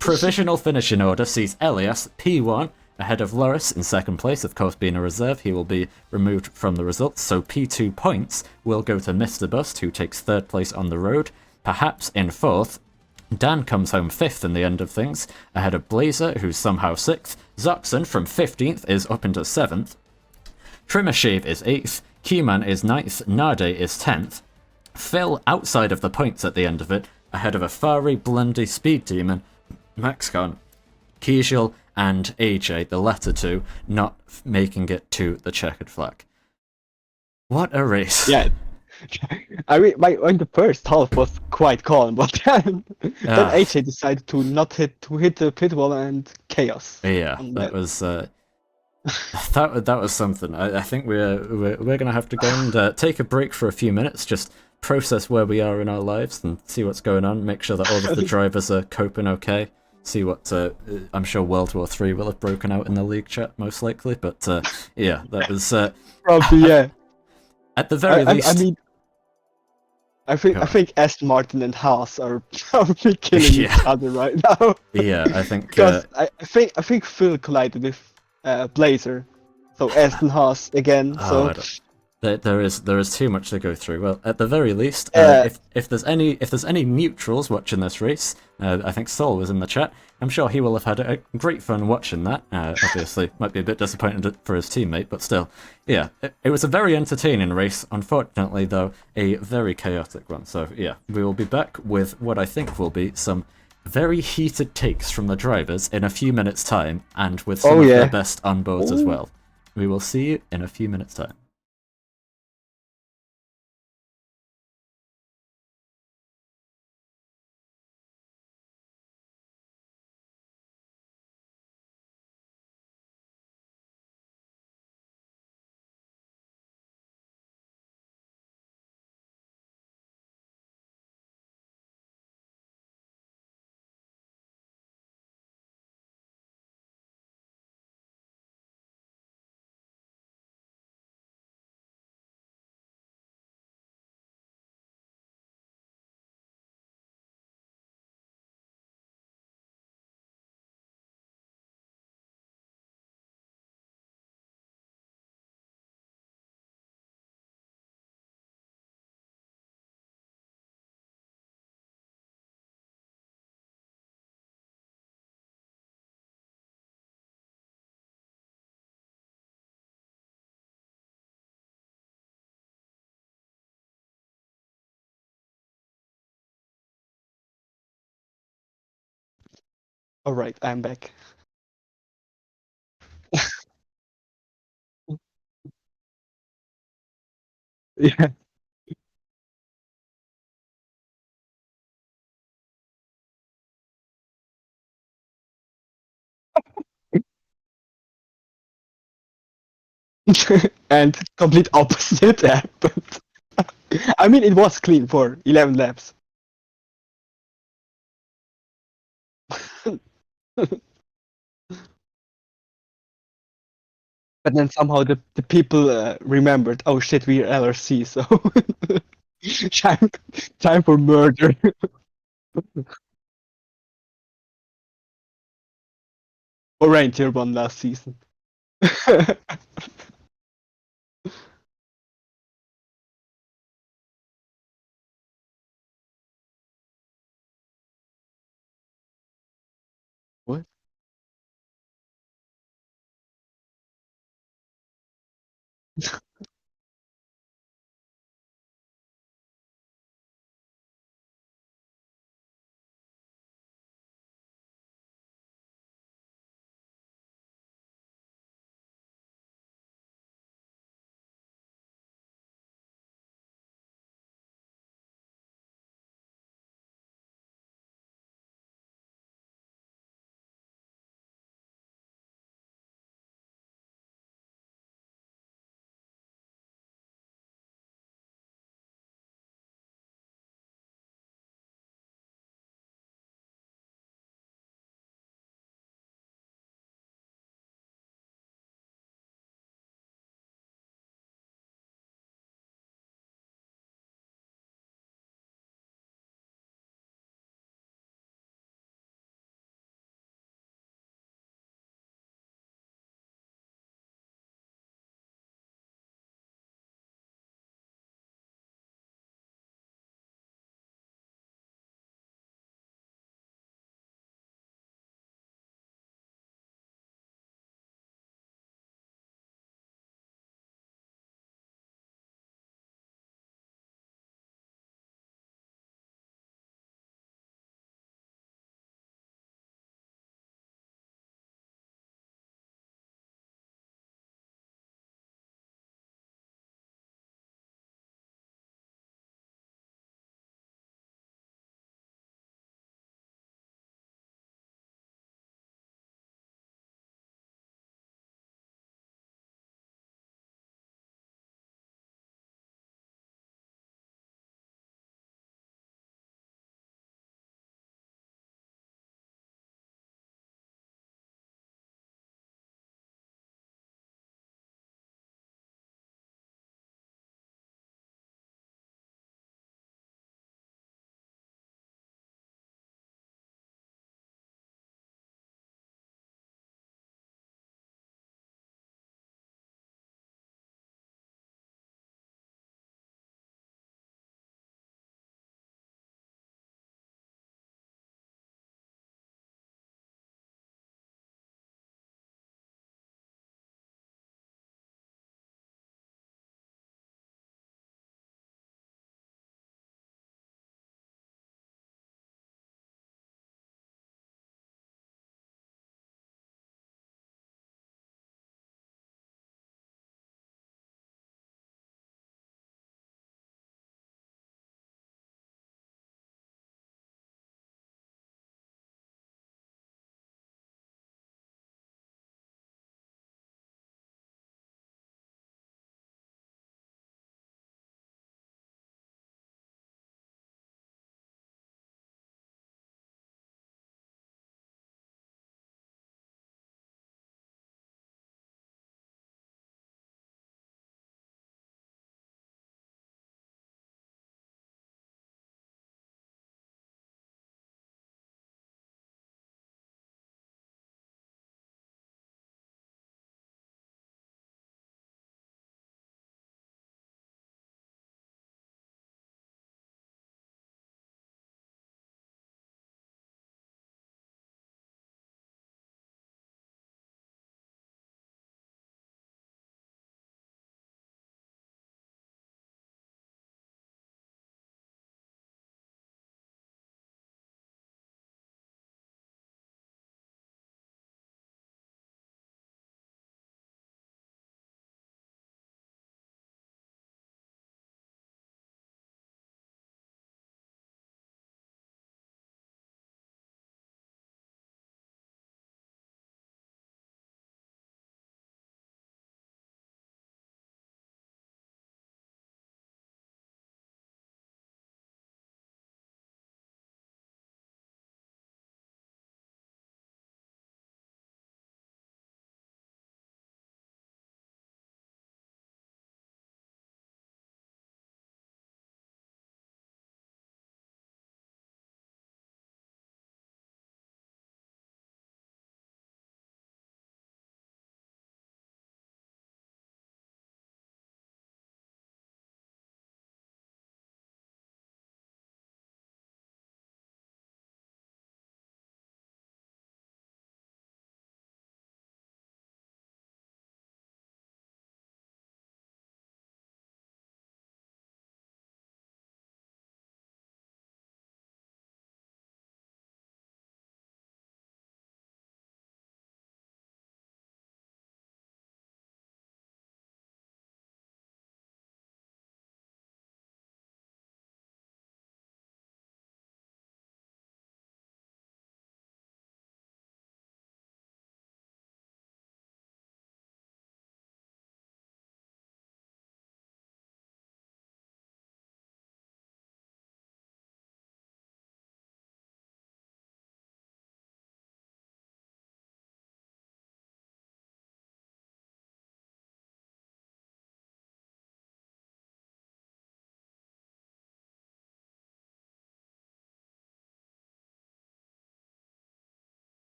provisional finishing order sees Elias P1 ahead of Lrc in second place. Of course, being a reserve, he will be removed from the results, so P2 points will go to Mr. Bust, who takes third place on the road. Perhaps in fourth, Dan comes home fifth in the end of things, ahead of Blazer, who's somehow sixth. Zoxon from 15th is up into 7th. Trimmershave is 8th, Keyman is 9th, Nade is 10th. Phil outside of the points at the end of it, ahead of Afari, Blundy, Speed Demon, Maxcon, Kijal, and AJ, the latter two, not making it to the checkered flag. What a race. Yeah. I mean, in the first half was quite calm, but then AJ decided to not hit the pit wall and chaos. Yeah, that was that was something. I think we're gonna have to go and take a break for a few minutes, just process where we are in our lives and see what's going on. Make sure that all of the drivers are coping okay. See what I'm sure World War III will have broken out in the league chat most likely. But yeah, that was probably yeah. At the very least. I mean, I think Aston Martin and Haas are probably killing each other right now. Yeah, I think because I think Phil collided with Blazer, so Aston Haas again. So there is too much to go through. Well, at the very least, if there's any neutrals watching this race, I think Sol was in the chat. I'm sure he will have had a great fun watching that. Obviously, might be a bit disappointed for his teammate, but still, yeah, it was a very entertaining race. Unfortunately, though, a very chaotic one. So yeah, we will be back with what I think will be some very heated takes from the drivers in a few minutes' time, and with some of their best on boards as well. We will see you in a few minutes' time. all right, I'm back. Yeah. And complete opposite happened. I mean, it was clean for 11 laps. But then somehow the people remembered, oh shit, we're LRC, so time for murder. Rentier won last season. What?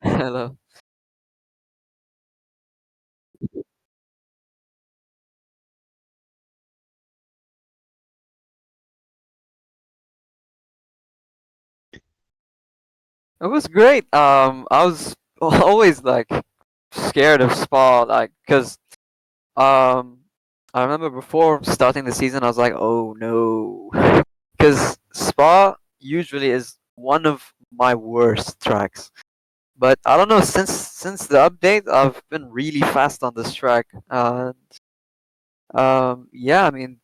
Hello. It was great. I was always like scared of Spa, like, cause um, I remember before starting the season, I was like, oh no, cause Spa usually is one of my worst tracks. But I don't know, since the update, I've been really fast on this track. Yeah, I mean,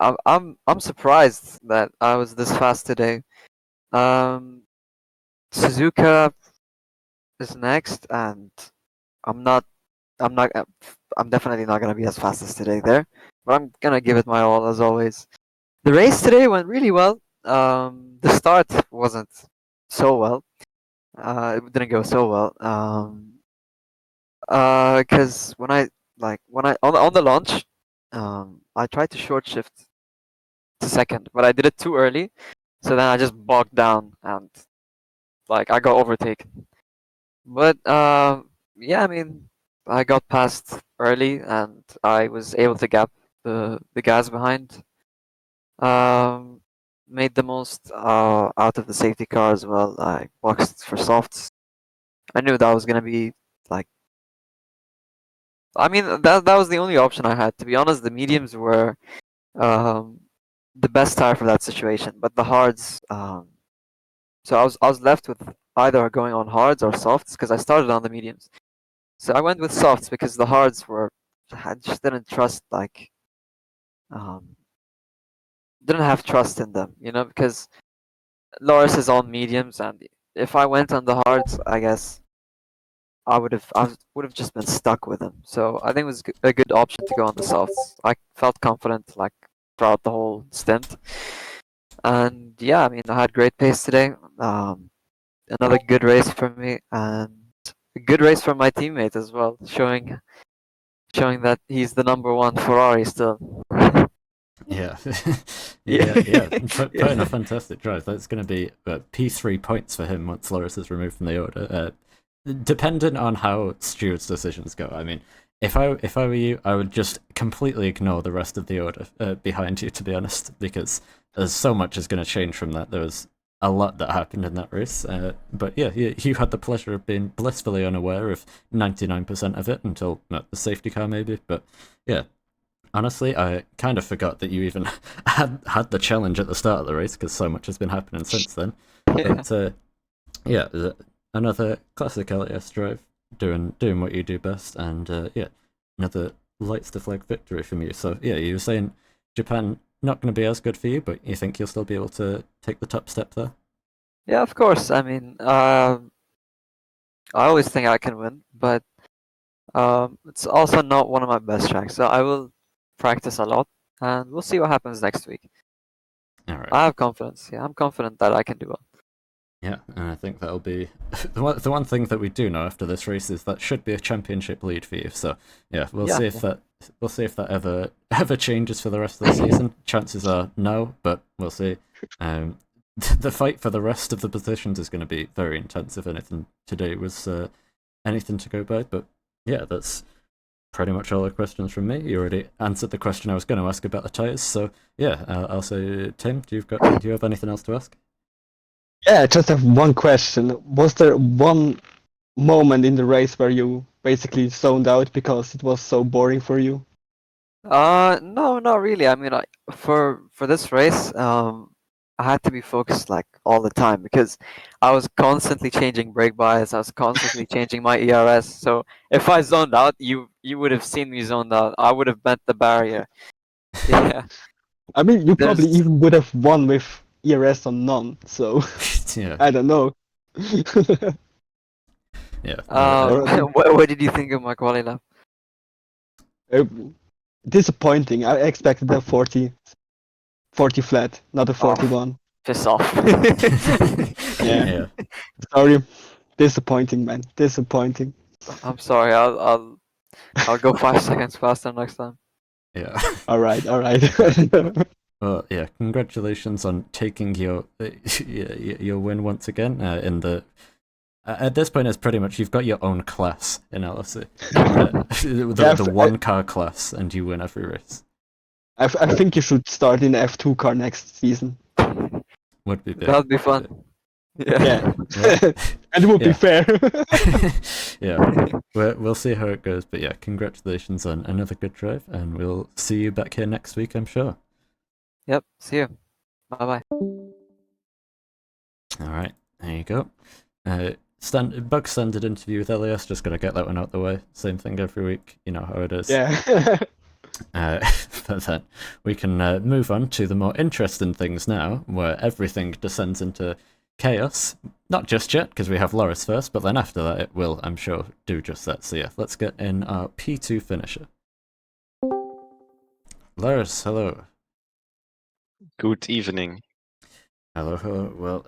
I'm surprised that I was this fast today. Um, Suzuka is next, and I'm not, I'm not, I'm definitely not gonna be as fast as today there, but I'm gonna give it my all as always. The race today went really well. The start wasn't so well. It didn't go so well. Because when I on the launch, I tried to short shift to second, but I did it too early, so then I just bogged down and like I got overtaken. But yeah, I mean, I got past early and I was able to gap the guys behind. Um, Made the most out of the safety car as well. I boxed for softs. I knew that was gonna be like. I mean, that was the only option I had. To be honest, the mediums were um, the best tire for that situation, but the hards. So I was left with either going on hards or softs because I started on the mediums. So I went with softs because the hards were I just didn't trust um didn't have trust in them, because Loris is on mediums and if I went on the hards, I guess I would have just been stuck with him. So I think it was a good option to go on the softs. I felt confident like throughout the whole stint. And yeah, I mean I had great pace today. Another good race for me and a good race for my teammate as well, showing that he's the number one Ferrari still. Yeah, Yeah. Put in a Yeah. fantastic drive. That's going to be P3 points for him once Loris is removed from the order. Dependent on how Stuart's decisions go. I mean, if I were you, I would just completely ignore the rest of the order behind you. To be honest, because there's so much is going to change from that. There was a lot that happened in that race. But yeah, you had the pleasure of being blissfully unaware of 99% of it until the safety car maybe. But yeah, honestly, I kind of forgot that you even had the challenge at the start of the race because so much has been happening since then. Yeah. But yeah, another classic LES drive, doing what you do best, and yeah, another lights the flag victory from you. So yeah, you were saying Japan not going to be as good for you, but you think you'll still be able to take the top step there? Yeah, of course. I mean, I always think I can win, but it's also not one of my best tracks. So I will practice a lot, and we'll see what happens next week. All right. I have confidence. Yeah, I'm confident that I can do well. Yeah, and I think that'll be the one thing that we do know after this race is that should be a championship lead for you. So yeah, we'll Yeah, see if that ever changes for the rest of the season. Chances are no, but we'll see. Um, the fight for the rest of the positions is going to be very intense. If anything today was anything to go by, but yeah, that's pretty much all the questions from me. You already answered the question I was going to ask about the tires. So yeah, I'll say Tim, do you have anything else to ask? Yeah, I just have one question. Was there one moment in the race where you basically zoned out because it was so boring for you? No, not really. I mean, for this race, I had to be focused like all the time because I was constantly changing brake bias. I was constantly changing my ERS. So if I zoned out, you would have seen me zoned out. I would have bent the barrier. Yeah. I mean, you probably There's even would have won with ERS on none, so Yeah, I don't know. yeah. Or what did you think of my quality lap? uh, disappointing. I expected a 40 flat, not a Oh, 41. piss off. Yeah, Yeah, sorry. Disappointing, man. Disappointing. I'm sorry. I'll go 5 seconds faster next time. yeah. All right, all right. Well, yeah, congratulations on taking your win once again. In the At this point, it's pretty much you've got your own class in LRC, Yeah, the one car class, and you win every race. I think you should start in F2 car next season. Would be big. That'd be fun. Yeah, Yeah. and it would be Yeah. fair. Yeah, we'll see how it goes. But yeah, congratulations on another good drive, and we'll see you back here next week, I'm sure. Yep. See you. Bye bye. All right, there you go. Bug standard interview with Elias. Just gotta get that one out the way. Same thing every week. You know how it is. Yeah. But then we can move on to the more interesting things now, where everything descends into chaos. Not just yet, because we have Lrc first, but then after that it will, I'm sure, do just that. So yeah, let's get in our P2 finisher. Lrc, hello. Good evening. Hello. Well,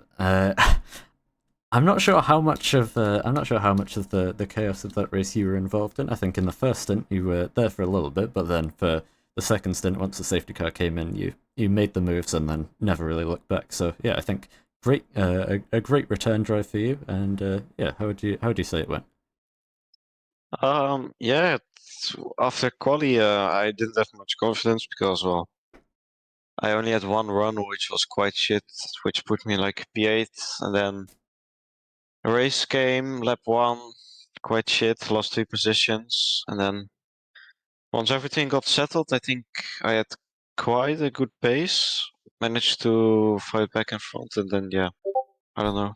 I'm not sure how much of the chaos of that race you were involved in. I think in the first stint you were there for a little bit, but then for the second stint, once the safety car came in, you made the moves and then never really looked back. So yeah, I think a great return drive for you. And yeah, how would you say it went? Yeah, after quali, I didn't have much confidence because, well, I only had one run, which was quite shit, which put me like P8, and then a race came, lap 1, quite shit, lost 2 positions, and then once everything got settled, I think I had quite a good pace, managed to fight back in front, and then, yeah, I don't know,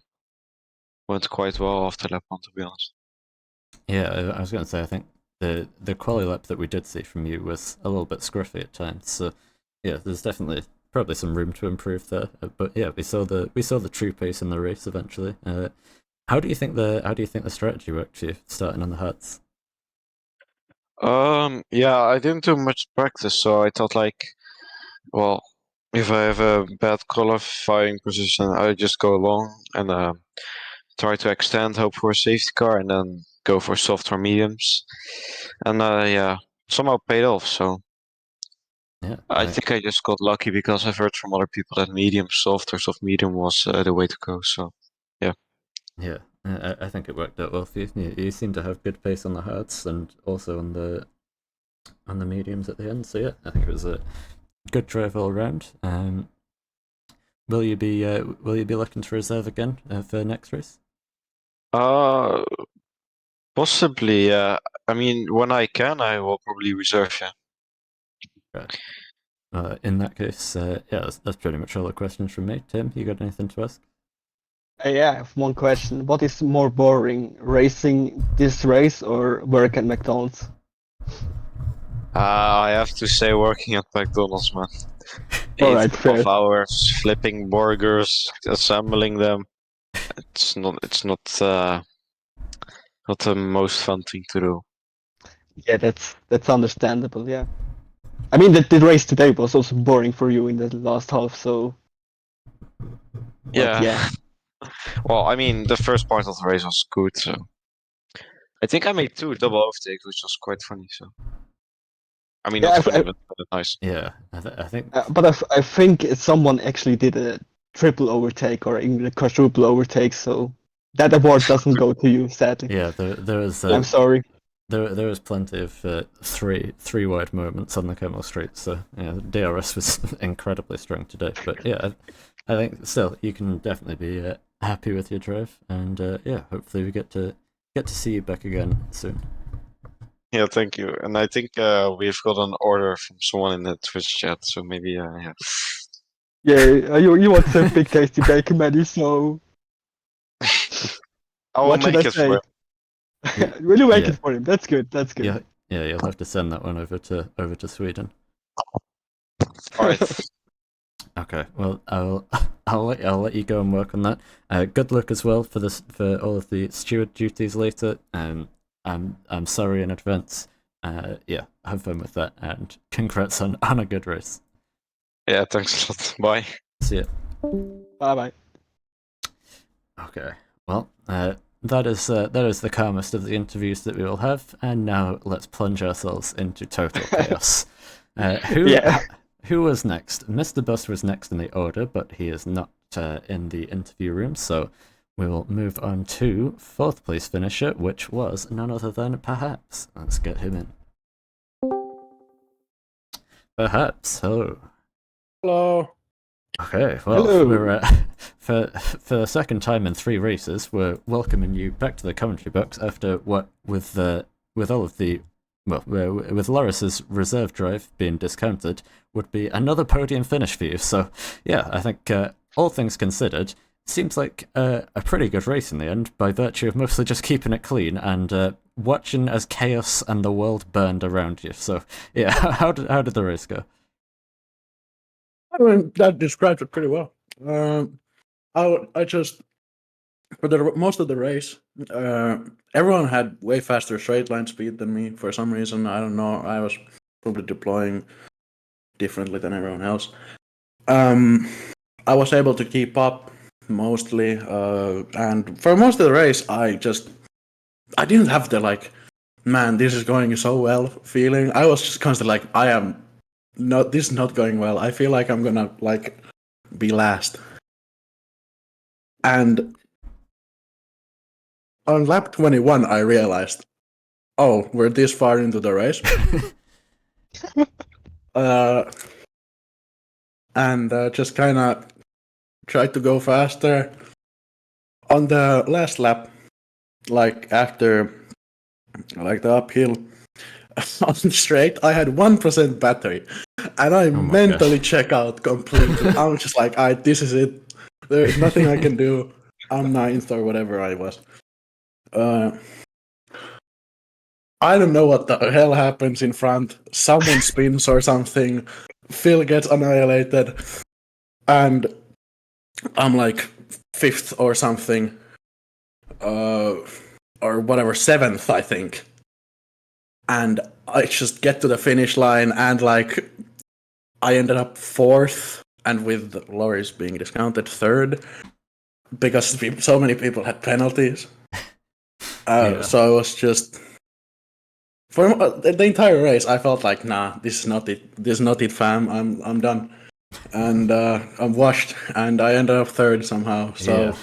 went quite well after lap 1, to be honest. Yeah, I was going to say I think the quali lap that we did see from you was a little bit scruffy at times. So yeah, there's definitely probably some room to improve there. But yeah, we saw the true pace in the race eventually. How do you think the strategy worked for you starting on the hards? Yeah, I didn't do much practice, so I thought like, well, if I have a bad qualifying position, I just go along and try to extend, hope for a safety car, and then go for soft or mediums. And yeah, somehow paid off. So Yeah, I think I just got lucky because I've heard from other people that medium soft or soft medium was the way to go. So yeah. yeah, I think it worked out well for you. You seem to have good pace on the hards and also on the mediums at the end. So yeah, I think it was a good drive all around. Will you be looking to reserve again for next race? Possibly. I mean, when I can, I will probably reserve. Yeah. Right. In that case, yeah, that's pretty much all the questions from me. Tim, you got anything to ask? Yeah, I have one question. What is more boring, racing this race or work at McDonald's? I have to say, working at McDonald's, man. Alright, 8 fair. hours flipping burgers, assembling them. It's not the most fun thing to do. Yeah, that's understandable. Yeah. I mean, the race today was also boring for you in the last half, so. But yeah. Well, I mean, the first part of the race was good, so I think I made 2 double overtakes, which was quite funny. So I mean, Yeah, not funny, but nice. Yeah, I think. But I think someone actually did a triple overtake or even a quadruple overtake, so that award doesn't go to you, sadly. Yeah, there was. I'm sorry. There was plenty of three wide moments on the Kemal Street, so yeah, DRS was incredibly strong today. But yeah, I think still you can definitely be happy with your drive, and yeah, hopefully we get to see you back again soon. Yeah, thank you. And I think we've got an order from someone in the Twitch chat, so maybe yeah. Yeah, you want some big tasty bacon, Maddie, so I will what should make I it for say? him. Will you make Yeah. it for him? That's good. That's good. Yeah, you'll have to send that one over to Sweden. Alright. Okay, well I'll let you go and work on that. Good luck as well for all of the steward duties later. I'm sorry in advance. Yeah, have fun with that, and congrats on a good race. Yeah, thanks a lot. Bye. See ya. Bye bye. Okay, well, that is the calmest of the interviews that we will have, and now let's plunge ourselves into total chaos. who was next? Mr. Bus was next in the order, but he is not in the interview room, so we will move on to fourth place finisher, which was none other than Perhaps. Let's get him in. Perhaps, hello. Hello. Okay, well, Hello. we're for the second time in 3 races, we're welcoming you back to the commentary box after what with all of the with Lrc's reserve drive being discounted, would be another podium finish for you. So, yeah, I think all things considered, seems like a pretty good race in the end, by virtue of mostly just keeping it clean and watching as chaos and the world burned around you. So, yeah, how did the race go? I mean, that describes it pretty well. I just for the most of the race, everyone had way faster straight line speed than me for some reason. I don't know. I was probably deploying differently than everyone else. I was able to keep up mostly, and for most of the race, I didn't have the like, man, this is going so well feeling. I was just constantly like, this is not going well. I feel like I'm gonna like be last. And on lap 21, I realized, oh, we're this far into the race. And just kind of tried to go faster. On the last lap, like after like the uphill on straight, I had 1% battery, and I mentally check out completely. I'm just like, this is it. There's nothing I can do. I'm ninth or whatever I was. I don't know what the hell happens in front. Someone spins or something. Phil gets annihilated, and I'm like 5th or something, or whatever, 7th, I think. And I just get to the finish line, and like I ended up 4th, and with Lori's being discounted 3rd, because so many people had penalties. So I was just, for the entire race, I felt like, nah, this is not it. This is not it, fam. I'm done, and I'm washed, and I ended up 3rd somehow. So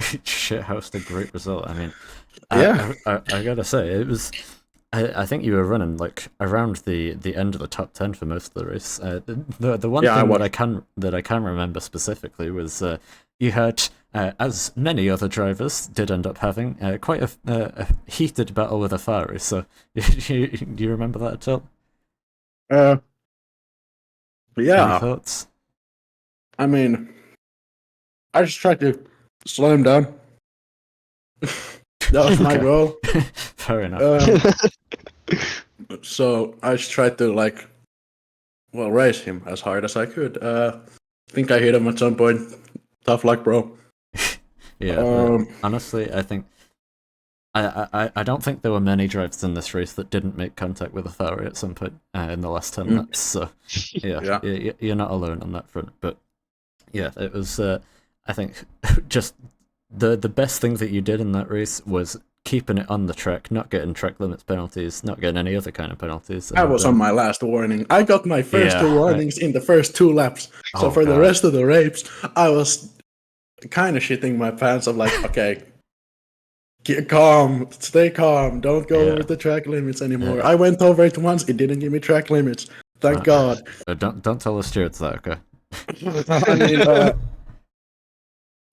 Shithoused a great result. I mean, yeah, I gotta say, it was. I think you were running like around the end of the top 10 for most of the race. The one thing that I can remember specifically was you had, as many other drivers did end up having, quite a heated battle with a Ferrari. So do you remember that at all? Yeah. Any thoughts? I mean, I just tried to slow him down. That was my goal. Fair enough. So I just tried to race him as hard as I could. I think I hit him at some point. Tough luck, bro. Yeah. Honestly, I think I don't think there were many drivers in this race that didn't make contact with a Ferrari at some point in the last 10 laps. So yeah, you're not alone on that front. But yeah, it was. I think just the best thing that you did in that race was keeping it on the track, not getting track limits penalties, not getting any other kind of penalties. I was on my last warning. I got my first 2 warnings in the first 2 laps. So for the rest of the race, I was kind of shitting my pants. I'm like, okay, calm, stay calm, don't go over the track limits anymore. I went over it once, it didn't give me track limits. Thank God. Don't tell the stewards that, okay? I mean,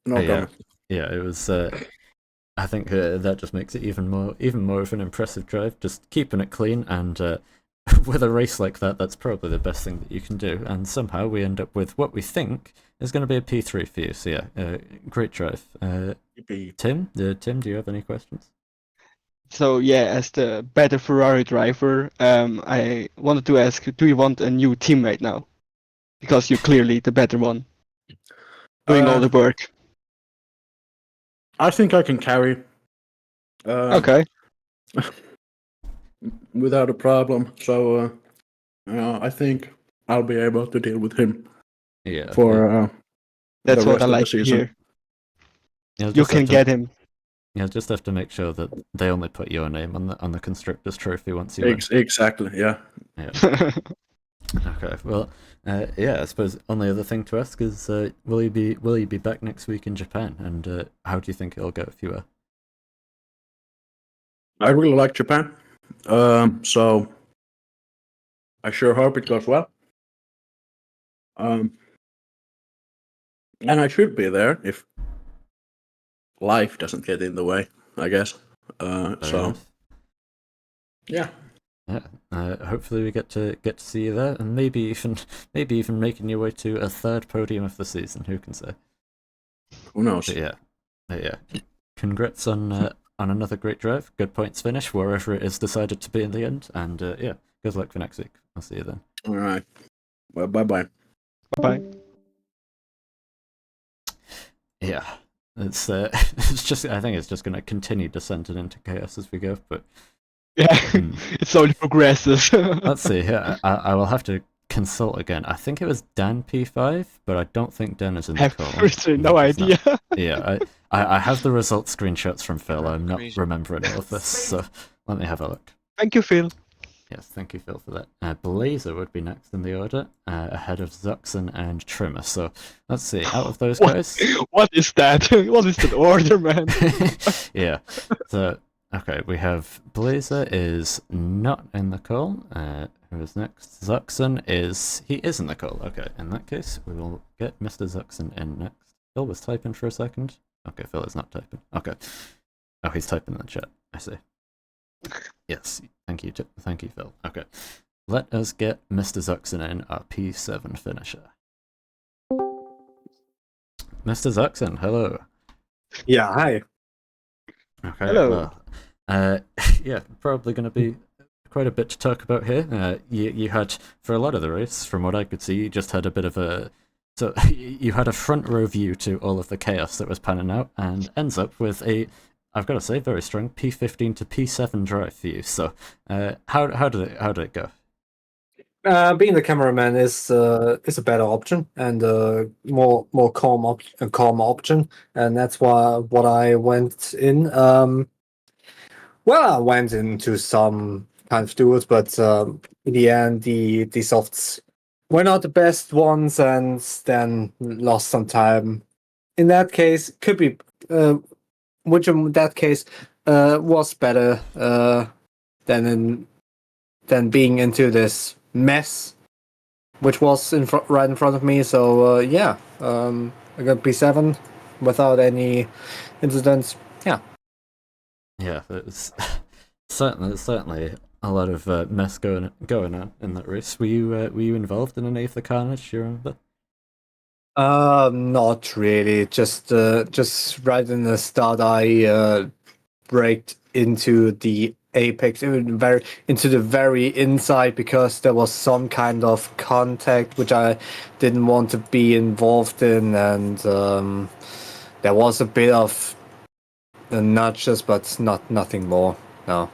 no comment. Yeah, it was. I think that just makes it even more of an impressive drive. Just keeping it clean, and with a race like that, that's probably the best thing that you can do. And somehow we end up with what we think is going to be a P3 for you. So yeah, great drive. Tim, do you have any questions? So yeah, as the better Ferrari driver, I wanted to ask, do you want a new teammate now? Because you're clearly the better one, doing all the work. I think I can carry. Okay. Without a problem. So I think I'll be able to deal with him. Yeah. For that's what I like to hear. You can get him. You'll just have to make sure that they only put your name on the constructors trophy once you win. Exactly. Yeah. Okay, well, yeah, I suppose only other thing to ask is, will you be back next week in Japan, and how do you think it'll go if you are? I really like Japan, so I sure hope it goes well. And I should be there if life doesn't get in the way, I guess. Fair So enough. yeah, Yeah, hopefully we get to see you there, and maybe even making your way to a third podium of the season. Who can say? who knows? But yeah. Congrats on another great drive. Good points finish wherever it is decided to be in the end, and yeah, good luck for next week. I'll see you then. All right. Well, bye bye. Bye. Yeah, it's it's just I think it's just going to continue descending into chaos as we go. But Yeah, Hmm. it slowly progresses. let's see. Yeah, I will have to consult again. I think it was Dan P5, but I don't think Dan is in the have call. literally no He's not. idea. Yeah, I have the result screenshots from Phil. I'm not Crazy. remembering all of this, so let me have a look. Thank you, Phil. Yes, thank you, Phil, for that. Blazer would be next in the order, ahead of Zuxon and Trimmer. So let's see. Out of those What? guys, What is that? What is that order, man? yeah. So okay, we have Blazer is not in the call. Who is next? Zuxon is in the call. Okay, in that case, we will get Mr. Zuxon in next. Phil was typing for a second. Okay, Phil is not typing. Okay. Oh, he's typing in the chat. I see. Yes, thank you, Phil. Okay, let us get Mr. Zuxon in, our P7 finisher. Mr. Zuxon, hello. Yeah, hi. Okay, Hello. well, yeah, probably going to be quite a bit to talk about here. You had, for a lot of the race, from what I could see, you just had a bit of a... So you had a front row view to all of the chaos that was panning out, and ends up with a, I've got to say, very strong P15 to P7 drive for you. So how did it go? Being the cameraman is a better option and more calm option, and that's why what I went in. Well, I went into some kind of duels, but in the end, the softs were not the best ones, and then lost some time. In that case, could be which in that case was better than being into this mess, which was right in front of me. So yeah, I got P7 without any incidents. Yeah. Yeah, it's certainly a lot of mess going on in that race. Were you involved in any of the carnage? Do you remember? Not really. Just right in the start, I braked into the apex, into the very inside, because there was some kind of contact which I didn't want to be involved in, and there was a bit of nudges, but nothing more. No.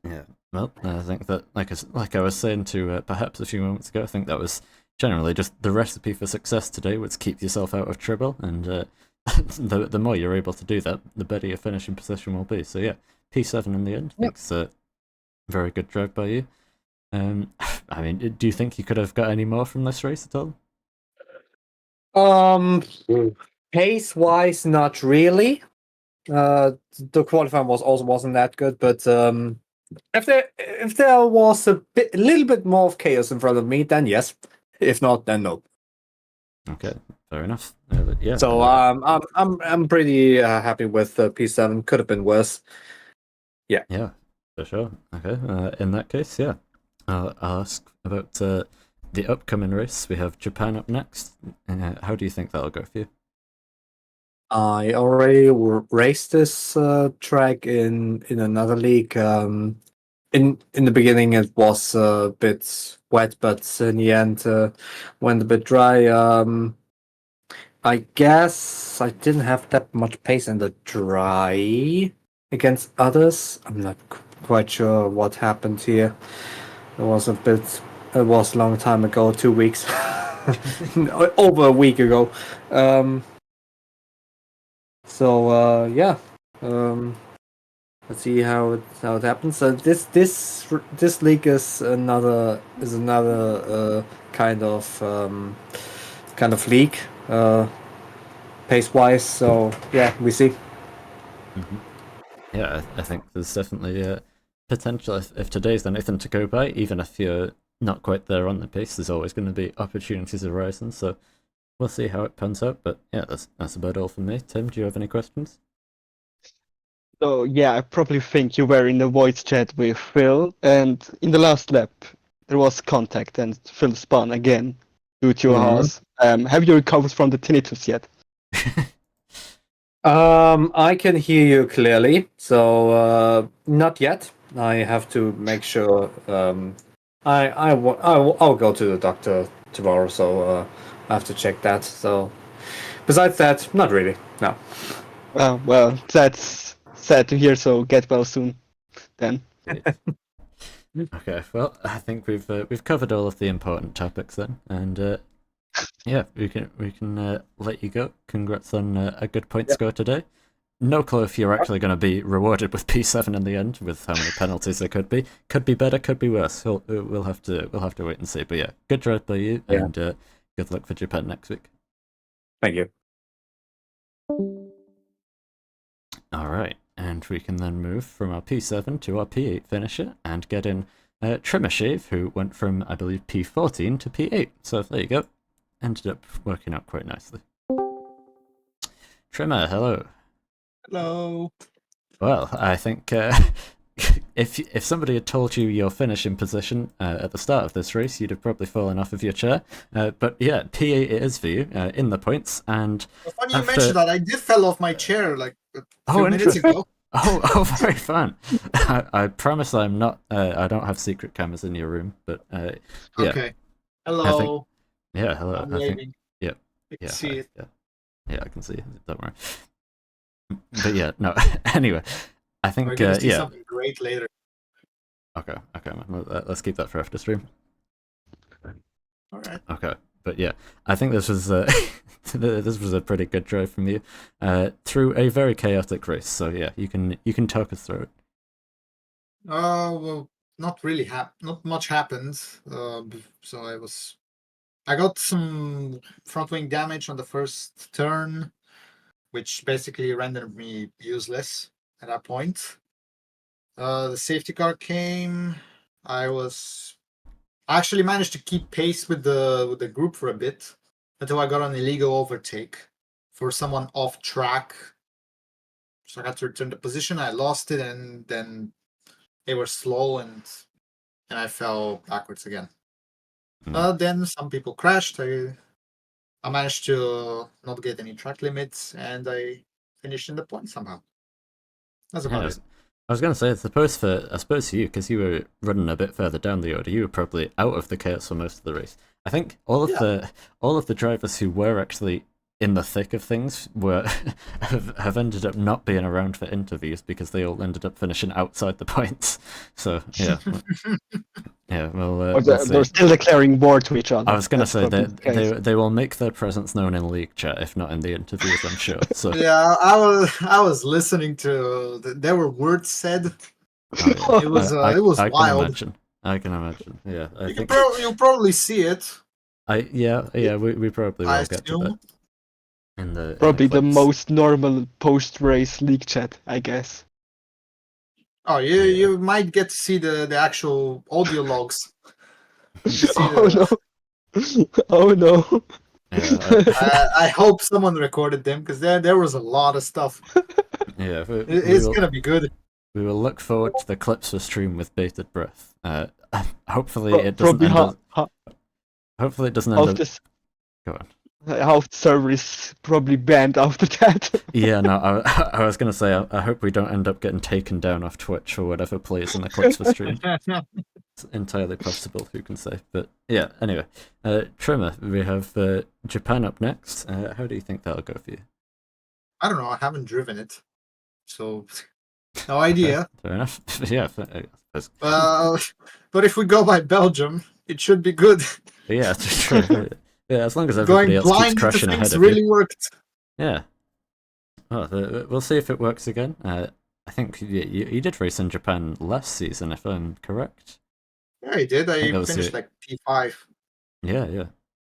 Yeah. Well, I think that, like I was saying to perhaps a few moments ago, I think that was generally just the recipe for success today was keep yourself out of trouble, and the more you're able to do that, the better your finishing position will be. So yeah, P7 in the end. Yep. It's a very good drive by you. I mean, do you think you could have got any more from this race at all? Pace wise, not really. The qualifying wasn't that good, but if there was a little bit more of chaos in front of me, then yes. If not, then no. Okay, fair enough. Yeah. So I'm pretty happy with P7. Could have been worse. Yeah. Yeah, for sure. Okay. In that case, yeah, I'll ask about the upcoming race. We have Japan up next. How do you think that'll go for you? I already raced this track in another league. In the beginning, it was a bit wet, but in the end, went a bit dry. I guess I didn't have that much pace in the dry against others. I'm not quite sure what happened here. It was a long time ago, 2 weeks, over a week ago. So yeah, Let's see how it happens. So this league is another kind of league, pace wise. So yeah, we see. Hmm. Yeah, I think there's definitely potential. If today's anything to go by, even if you're not quite there on the pace, there's always going to be opportunities arising. So we'll see how it pans out. But yeah, that's about all from me. Tim, do you have any questions? So yeah, I probably think you were in the voice chat with Phil, and in the last lap there was contact, and Phil spun again due to your horse. Have you recovered from the tinnitus yet? I can hear you clearly, so not yet. I have to make sure. I'll go to the doctor tomorrow, so I have to check that. So, besides that, not really. No. Well, that's sad to hear. So get well soon, then. Okay, well, I think we've covered all of the important topics then, and yeah, we can let you go. Congrats on a good point score today. No clue if you're actually going to be rewarded with P7 in the end, with how many penalties there could be. Could be better, could be worse. We'll have to wait and see. But yeah, good drive by you, and good luck for Japan next week. Thank you. All right, and we can then move from our P7 to our P8 finisher and get in Trimmer Shave, who went from, I believe, P14 to P8. So there you go. Ended up working out quite nicely. Trimmer, hello. Hello. Well, I think if somebody had told you your finishing position at the start of this race, you'd have probably fallen off of your chair. But yeah, P8 it is for you in the points. And Well, funny you mentioned that. I did fell off my chair like a few minutes interesting. ago. Oh, very fun. I promise I'm not. I don't have secret cameras in your room, but yeah. Okay. Hello. Yeah, hello. I'm waving. Yeah. You can Yeah, see it. yeah, I can see it. Don't worry. But yeah, no. Anyway, I think We're gonna see yeah. something great later. Okay, well, let's keep that for after stream. All right. Okay, but yeah, I think this was this was a pretty good drive from you through a very chaotic race. So yeah, you can talk us through it. Well, not really. Not much happened. So I got some front wing damage on the first turn, which basically rendered me useless at that point. The safety car came. I actually managed to keep pace with the group for a bit until I got an illegal overtake for someone off track. So I had to return the position. I lost it, and then they were slow, and I fell backwards again. Then some people crashed. I managed to not get any track limits, and I finished in the point somehow. That's about it. I was going to say, I suppose for you, because you were running a bit further down the order, you were probably out of the chaos for most of the race. I think all of the drivers who were actually in the thick of things have ended up not being around for interviews because they all ended up finishing outside the points. So yeah, yeah. Well, they're still declaring war to each other. I was going to say that they will make their presence known in league chat, if not in the interviews, I'm sure. So yeah, I was listening to. There were words said. Oh, yeah. It was wild. I can imagine. Yeah, you'll probably see it. We probably will get to that. Probably the clips. most normal post-race league chat, I guess. Oh, you might get to see the actual audio logs. No! Oh no! Yeah, I hope someone recorded them because there was a lot of stuff. Yeah, it's gonna be good. We will look forward to the clips for stream with bated breath. Hopefully it doesn't end up. Hopefully it doesn't end up. Go on. Half the server is probably banned after that. Yeah, no, I was gonna say I hope we don't end up getting taken down off Twitch or whatever plays in the clips for stream. It's entirely possible, who can say? But yeah, anyway, Trimmer, we have Japan up next. How do you think that'll go for you? I don't know. I haven't driven it, so no idea. Fair enough. Yeah. But if we go by Belgium, it should be good. Yeah, it's true. Yeah, as long as everybody else keeps crushing ahead of really you. Worked. Yeah. Well, we'll see if it works again. I think you did race in Japan last season, if I'm correct. Yeah, I did. think I that was finished it. like P5. Yeah.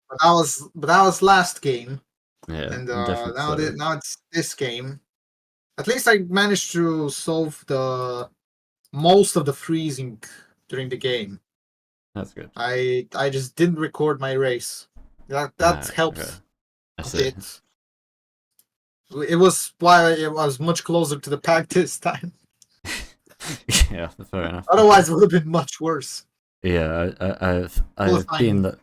But that was last game, Yeah, and different now server. now it's this game. At least I managed to solve the most of the freezing during the game. That's good. I just didn't record my race. That Okay. helps I a see. bit. It was why it was much closer to the pack this time. Yeah, fair enough. Otherwise, it would have been much worse. Yeah, I've Qualifying- been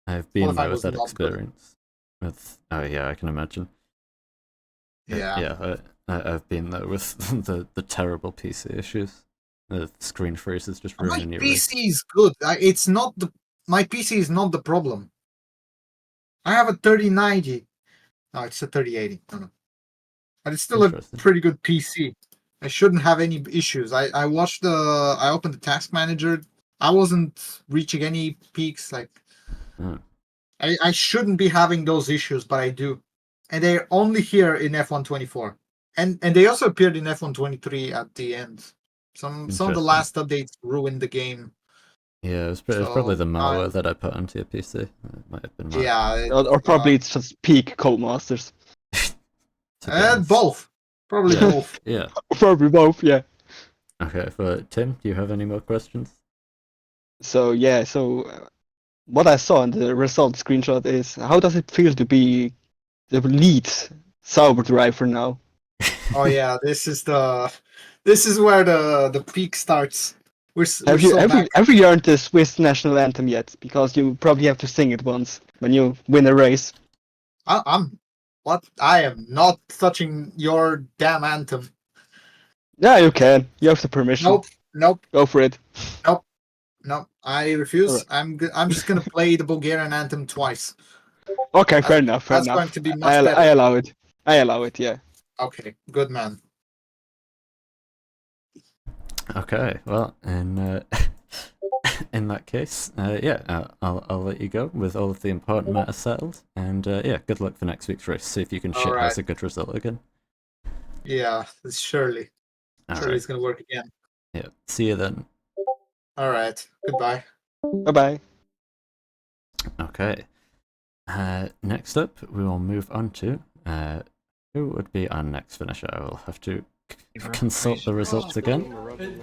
I've been there qualifying with was that not good. experience. With yeah, I can imagine. Yeah. I've been there with the terrible PC issues. The screen freezes just My ruining your race. PC is good. It's not my PC is not the problem. I have a 3090. No, it's a 3080. No. But it's still a Interesting. pretty good PC. I shouldn't have any issues. I opened the task manager. I wasn't reaching any peaks. Like Oh, I shouldn't be having those issues, but I do. And they're only here in F124. And they also appeared in F123 at the end. Some of the Interesting. last updates ruined the game. yeah, it was probably the So, malware that I put onto your PC. It might have been that. Yeah. Or probably it's just peak Codemasters. To be honest. Both. Probably Yeah. both. Yeah. Probably both, yeah. Okay, but Tim, do you have any more questions? So yeah, what I saw in the result screenshot is how does it feel to be the lead Sauber driver now? Oh yeah, this is where the peak starts. We're Have you so back. ever learned the Swiss national anthem yet? Because you probably have to sing it once when you win a race. I'm what? I am not touching your damn anthem. Yeah, you can. You have the permission. Nope. Go for it. No, I refuse. Alright. I'm just gonna play the Bulgarian anthem twice. Okay, fair enough. Fair That's enough. going to be much I better. allow it. I allow it. Yeah. Okay, good man. Okay, well, in in that case, I'll let you go with all of the important matters settled, and yeah, good luck for next week's race. See if you can shit Alright. house a good result again. Yeah, surely. All Surely right. it's gonna work again. Yeah. See you then. All right. Goodbye. Bye bye. Okay. Next up, we will move on to who would be our next finisher. I will have to consult the results again.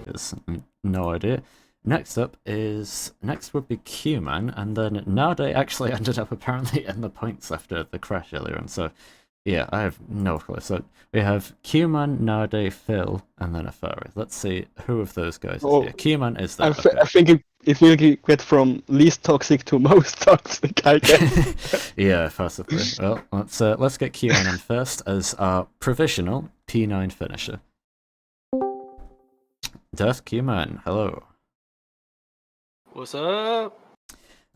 There's no idea. Next would be Q-Man, and then Nade actually ended up apparently in the points after the crash earlier on, so yeah, I have no clue. So we have Q-Man, Nade, Phil, and then Afari. Let's see who of those guys is here. Q-Man is there. I think it will get from least toxic to most toxic, I guess. Yeah, possibly. Well, let's get Q-Man in first as our provisional P9 finisher. Death Q-Man, hello. What's up?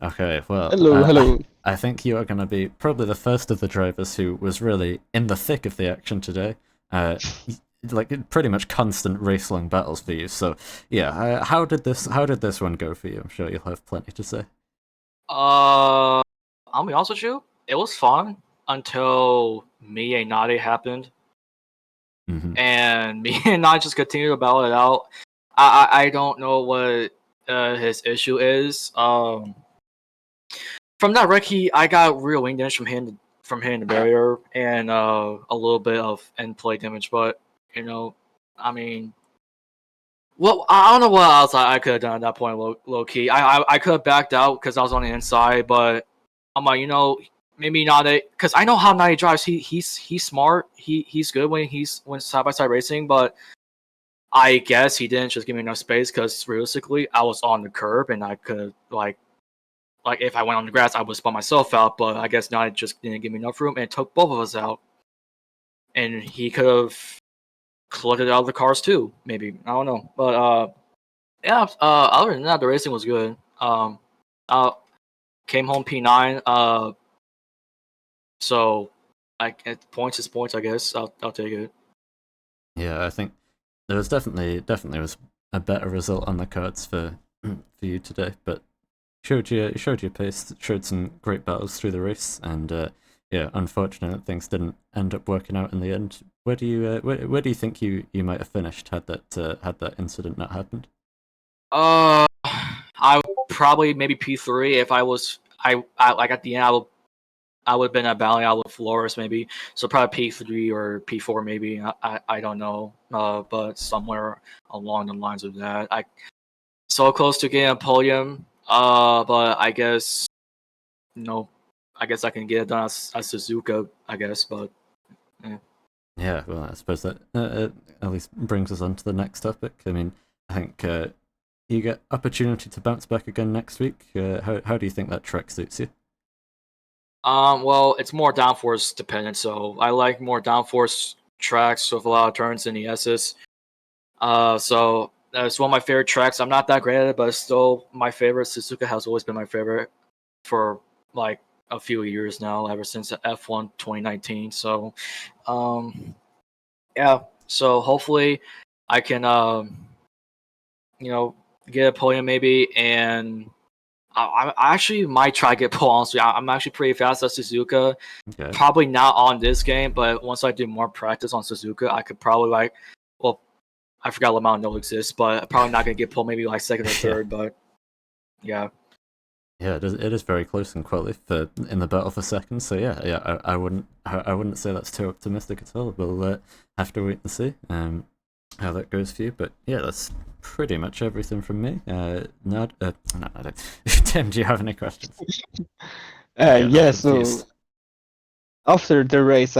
Okay, well, Hello. I think you are going to be probably the first of the drivers who was really in the thick of the action today. Like pretty much constant race-long battles for you. So yeah, how did this one go for you? I'm sure you'll have plenty to say. I'll be honest with you. It was fun until me and Nade happened, and me and Nade just continued to battle it out. I don't know what his issue is. From that wreck, I got real wing damage from hitting the barrier and a little bit of end play damage. But you know, I mean, well, I don't know what else I could have done at that point. Low key, I could have backed out because I was on the inside. But I'm like, maybe not because I know how Nade drives. He's smart. He's good when side by side racing. But I guess he didn't just give me enough space because realistically, I was on the curb and I could like if I went on the grass, I would spot myself out. But I guess Nade just didn't give me enough room and it took both of us out. And he could have collected out of the cars too, maybe. I don't know. But yeah, other than that, the racing was good. Came home P9. So points is points, I guess. I'll take it. Yeah, I think there was definitely was a better result on the cards for you today, but showed your pace, showed some great battles through the race, and yeah, unfortunate things didn't end up working out in the end. Where do you think you might have finished had that incident not happened? I would probably maybe P3 if I like at the end I would have been at Valley out with Flores maybe, so probably P3 or P4 maybe. I don't know, but somewhere along the lines of that. I so close to getting a podium, but I guess I guess I can get it done as Suzuka, I guess, but yeah. Yeah, well, I suppose that at least brings us on to the next topic. I mean, I think you get opportunity to bounce back again next week. How do you think that track suits you? Well, it's more downforce dependent, so I like more downforce tracks with a lot of turns in the S's. So it's one of my favorite tracks. I'm not that great at it, but it's still my favorite. Suzuka has always been my favorite for like a few years now, ever since F1 2019. So, yeah. So hopefully, I can get a podium maybe, and I actually might try to get pole. Honestly, I'm actually pretty fast at Suzuka. Okay. Probably not on this game, but once I do more practice on Suzuka, I could probably I forgot Lamont no exists, but probably not gonna get pole. Maybe like second or third, but yeah. Yeah, it is very close in quality in the battle for second. So yeah, I wouldn't say that's too optimistic at all. We'll have to wait and see how that goes for you. But yeah, that's pretty much everything from me. No, I don't. Tim, do you have any questions? Yeah, so after the race,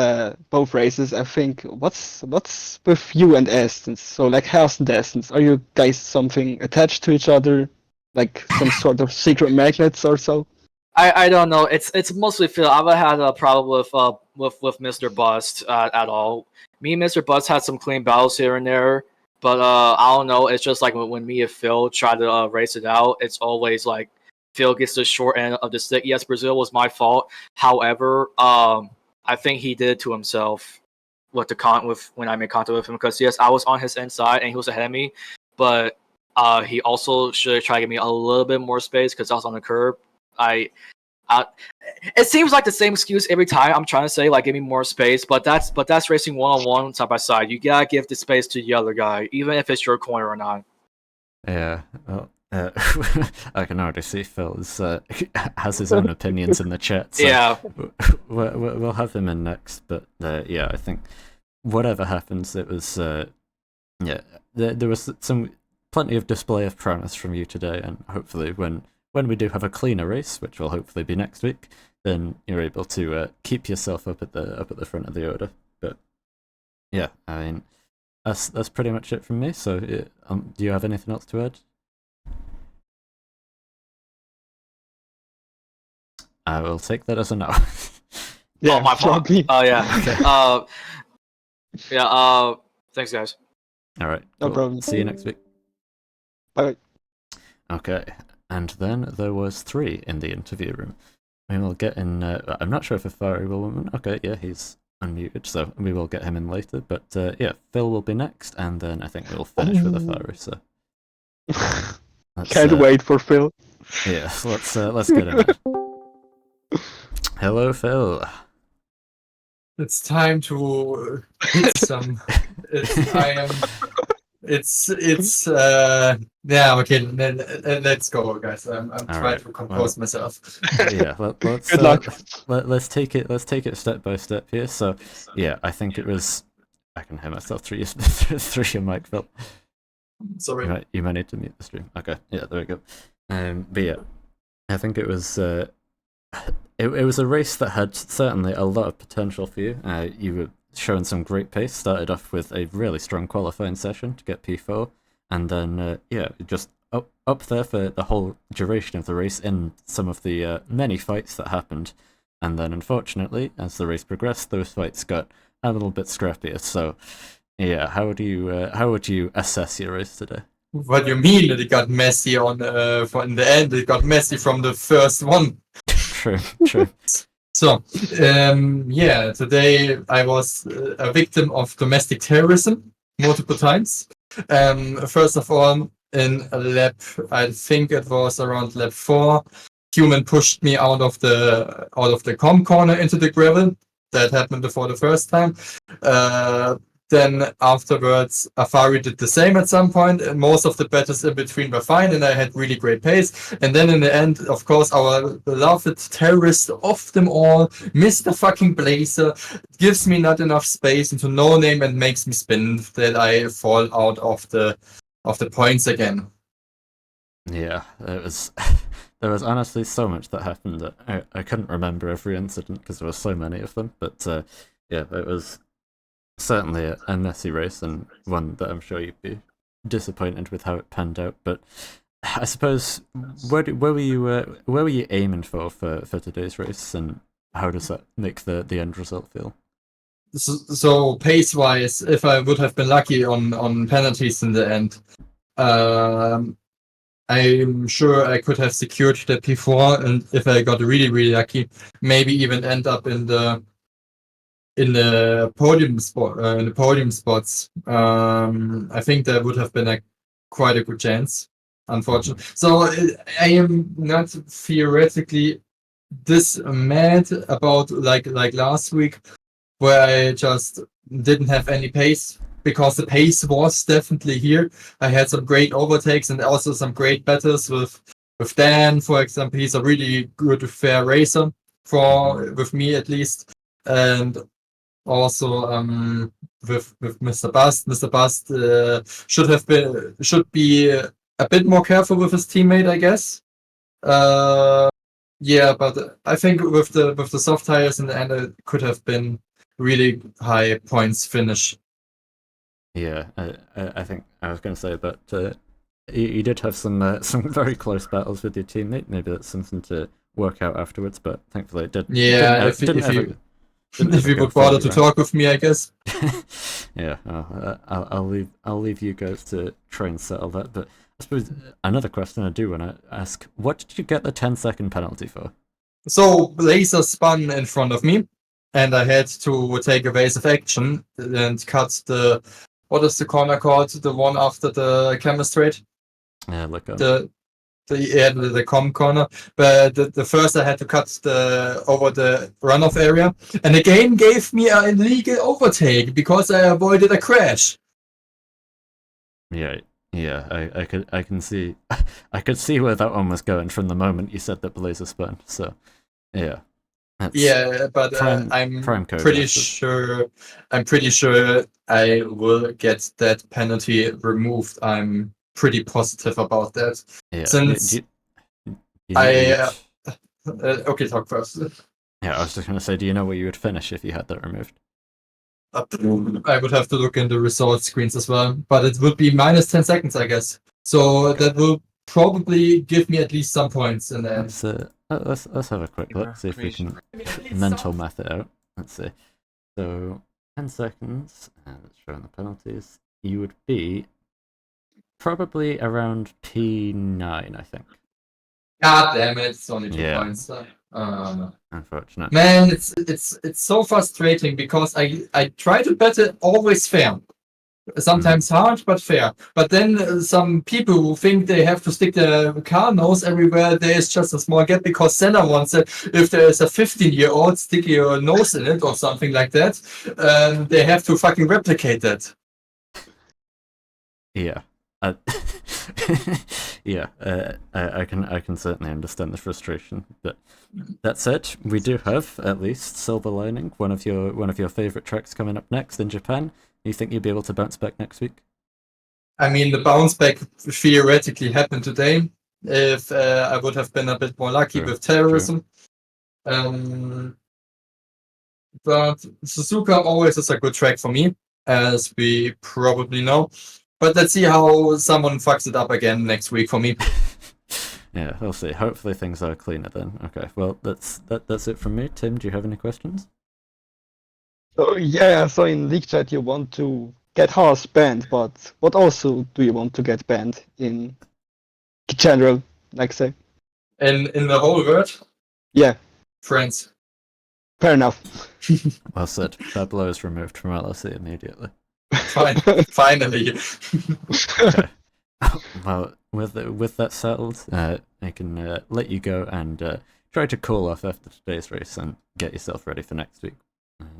both races, I think what's with you and Estons? So like House and Estons, are you guys something attached to each other, like some sort of secret magnets or so? I don't know. It's mostly Phil. I haven't had a problem with Mr. Bust at all. Me and Mr. Bust had some clean battles here and there, but I don't know. It's just like when me and Phil try to race it out, it's always like Phil gets the short end of the stick. Yes, Brazil was my fault. However, I think he did it to himself with when I made contact with him, because yes, I was on his inside and he was ahead of me, but he also should try to give me a little bit more space because I was on the curb. It seems like the same excuse every time. I'm trying to say like give me more space, but that's racing 1-on-1 side by side. You gotta give the space to the other guy, even if it's your corner or not. Yeah, well, I can already see Phil has his own opinions in the chat. So Yeah, we'll have him in next. But yeah, I think whatever happens, it was there was plenty of display of promise from you today, and hopefully when we do have a cleaner race, which will hopefully be next week, then you're able to keep yourself up at the front of the order. But yeah, I mean that's pretty much it from me. So do you have anything else to add? I will take that as a no. Yeah, my fault. probably. Oh yeah. Thanks guys. All right. No Cool. problem. See you next week. Bye. Okay. And then there was 3 in the interview room. We will get in. I'm not sure if Afari will. Okay, yeah, he's unmuted, so we will get him in later. But yeah, Phil will be next, and then I think we'll finish with Afari. So Can't wait for Phil. Yeah, let's get him in. Hello, Phil. It's time to hit some. Yeah, okay, let's go, guys. I'm trying to compose myself. Yeah, let's Good luck. Let's take it step by step here. So yeah, I think it was. I can hear myself through your mic, Phil. Sorry. You might need to mute the stream. Okay, yeah, there we go. But yeah, I think it was it was a race that had certainly a lot of potential for you. You were showing some great pace. Started off with a really strong qualifying session to get P4, and then just up there for the whole duration of the race in some of the many fights that happened. And then unfortunately, as the race progressed, those fights got a little bit scrappier. So yeah, how would you assess your race today? What do you mean that it got messy in the end? It got messy from the first one. True. So, yeah, today I was a victim of domestic terrorism multiple times. First of all, in a lap, I think it was around lap 4, human pushed me out of the com corner into the gravel. That happened before the first time. Then afterwards, Afari did the same at some point, and most of the battles in between were fine, and I had really great pace. And then in the end, of course, our beloved terrorist of them all, Mr. fucking Blazer, gives me not enough space into no name and makes me spin that I fall out of the points again. Yeah, it was. There was honestly so much that happened that I couldn't remember every incident because there were so many of them. But yeah, it was certainly a messy race and one that I'm sure you'd be disappointed with how it panned out. But I suppose where were you aiming for today's race, and how does that make the end result feel? So pace-wise, if I would have been lucky on penalties in the end, I'm sure I could have secured the P4, and if I got really, really lucky, maybe even end up in the podium spots. I think that would have been quite a good chance, unfortunately. So I am not theoretically this mad about like last week, where I just didn't have any pace, because the pace was definitely here. I had some great overtakes and also some great battles with Dan, for example. He's a really good, fair racer with me at least, and also with Mr. Bast. Mr. Bast should be a bit more careful with his teammate, I guess. Yeah, but I think with the soft tires in the end, it could have been really high points finish. Yeah, I think I was going to say, but you did have some very close battles with your teammate. Maybe that's something to work out afterwards, but thankfully it didn't. Yeah, if you would bother to talk with me, I guess. Yeah, I'll leave you guys to try and settle that. But I suppose another question I do want to ask: what did you get the 10-second penalty for? So Blazer spun in front of me, and I had to take evasive action and cut the, what is the corner called? The one after the camera straight? Yeah, look up. The com corner. But the first I had to cut over the runoff area, and the game gave me an illegal overtake because I avoided a crash. Yeah, I can see, I could see where that one was going from the moment you said that Blazer spun. So, yeah. Yeah, but I'm pretty sure I will get that penalty removed. I'm pretty positive about that. Yeah. Since okay, talk first. Yeah, I was just gonna say, do you know where you would finish if you had that removed? I would have to look in the result screens as well, but it would be minus 10 seconds, I guess. So okay. That will probably give me at least some points in the end. Let's have a quick look, see if we can mental math it out. Let's see. So 10 seconds, and it's showing the penalties. You would be probably around P9, I think. God damn it! It's only 2 points. Unfortunate. Man, it's so frustrating because I try to bet it always fair. Sometimes hard, but fair. But then some people who think they have to stick their car nose everywhere, there is just a small gap because Senna wants it. If there is a 15-year-old stick your nose in it or something like that, they have to fucking replicate that. Yeah. Yeah, I can certainly understand the frustration, but that said, we do have at least silver lining. One of your favorite tracks coming up next in Japan. You think you'll be able to bounce back next week? I mean, the bounce back theoretically happened today. If I would have been a bit more lucky with terrorism, but Suzuka always is a good track for me, as we probably know. But let's see how someone fucks it up again next week for me. Yeah, we'll see. Hopefully things are cleaner then. Okay, well that's it from me. Tim, do you have any questions? Oh yeah, so in League Chat you want to get Haas banned, but what also do you want to get banned in general, like say? In the whole world? Yeah. France. Fair enough. Well said. That blow is removed from LRC immediately. Finally. Okay. Well, with that settled, I can let you go and try to call off after today's race and get yourself ready for next week.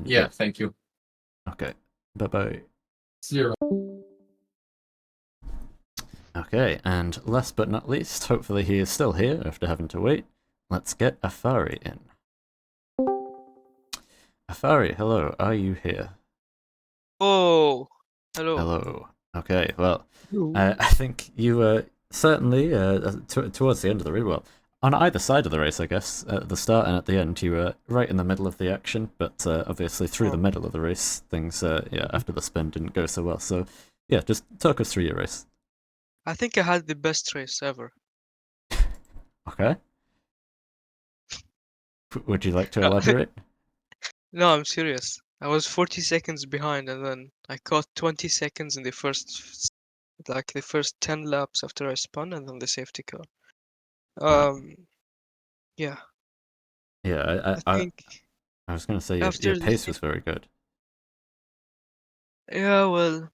Yeah, thank you. Okay. Bye bye. 0. Okay, and last but not least, hopefully he is still here after having to wait. Let's get Afari in. Afari, hello. Are you here? Oh, hello. Hello. Okay. Well, I think you were certainly towards the end of the race. Well, on either side of the race, I guess, at the start and at the end, you were right in the middle of the action. But obviously, through the middle of the race, things after the spin didn't go so well. So yeah, just talk us through your race. I think I had the best race ever. Okay. Would you like to elaborate? No, I'm serious. I was 40 seconds behind, and then I caught 20 seconds in the first 10 laps after I spun, and then the safety car. Yeah, Yeah, I think I was going to say your after the pace was very good. yeah, well,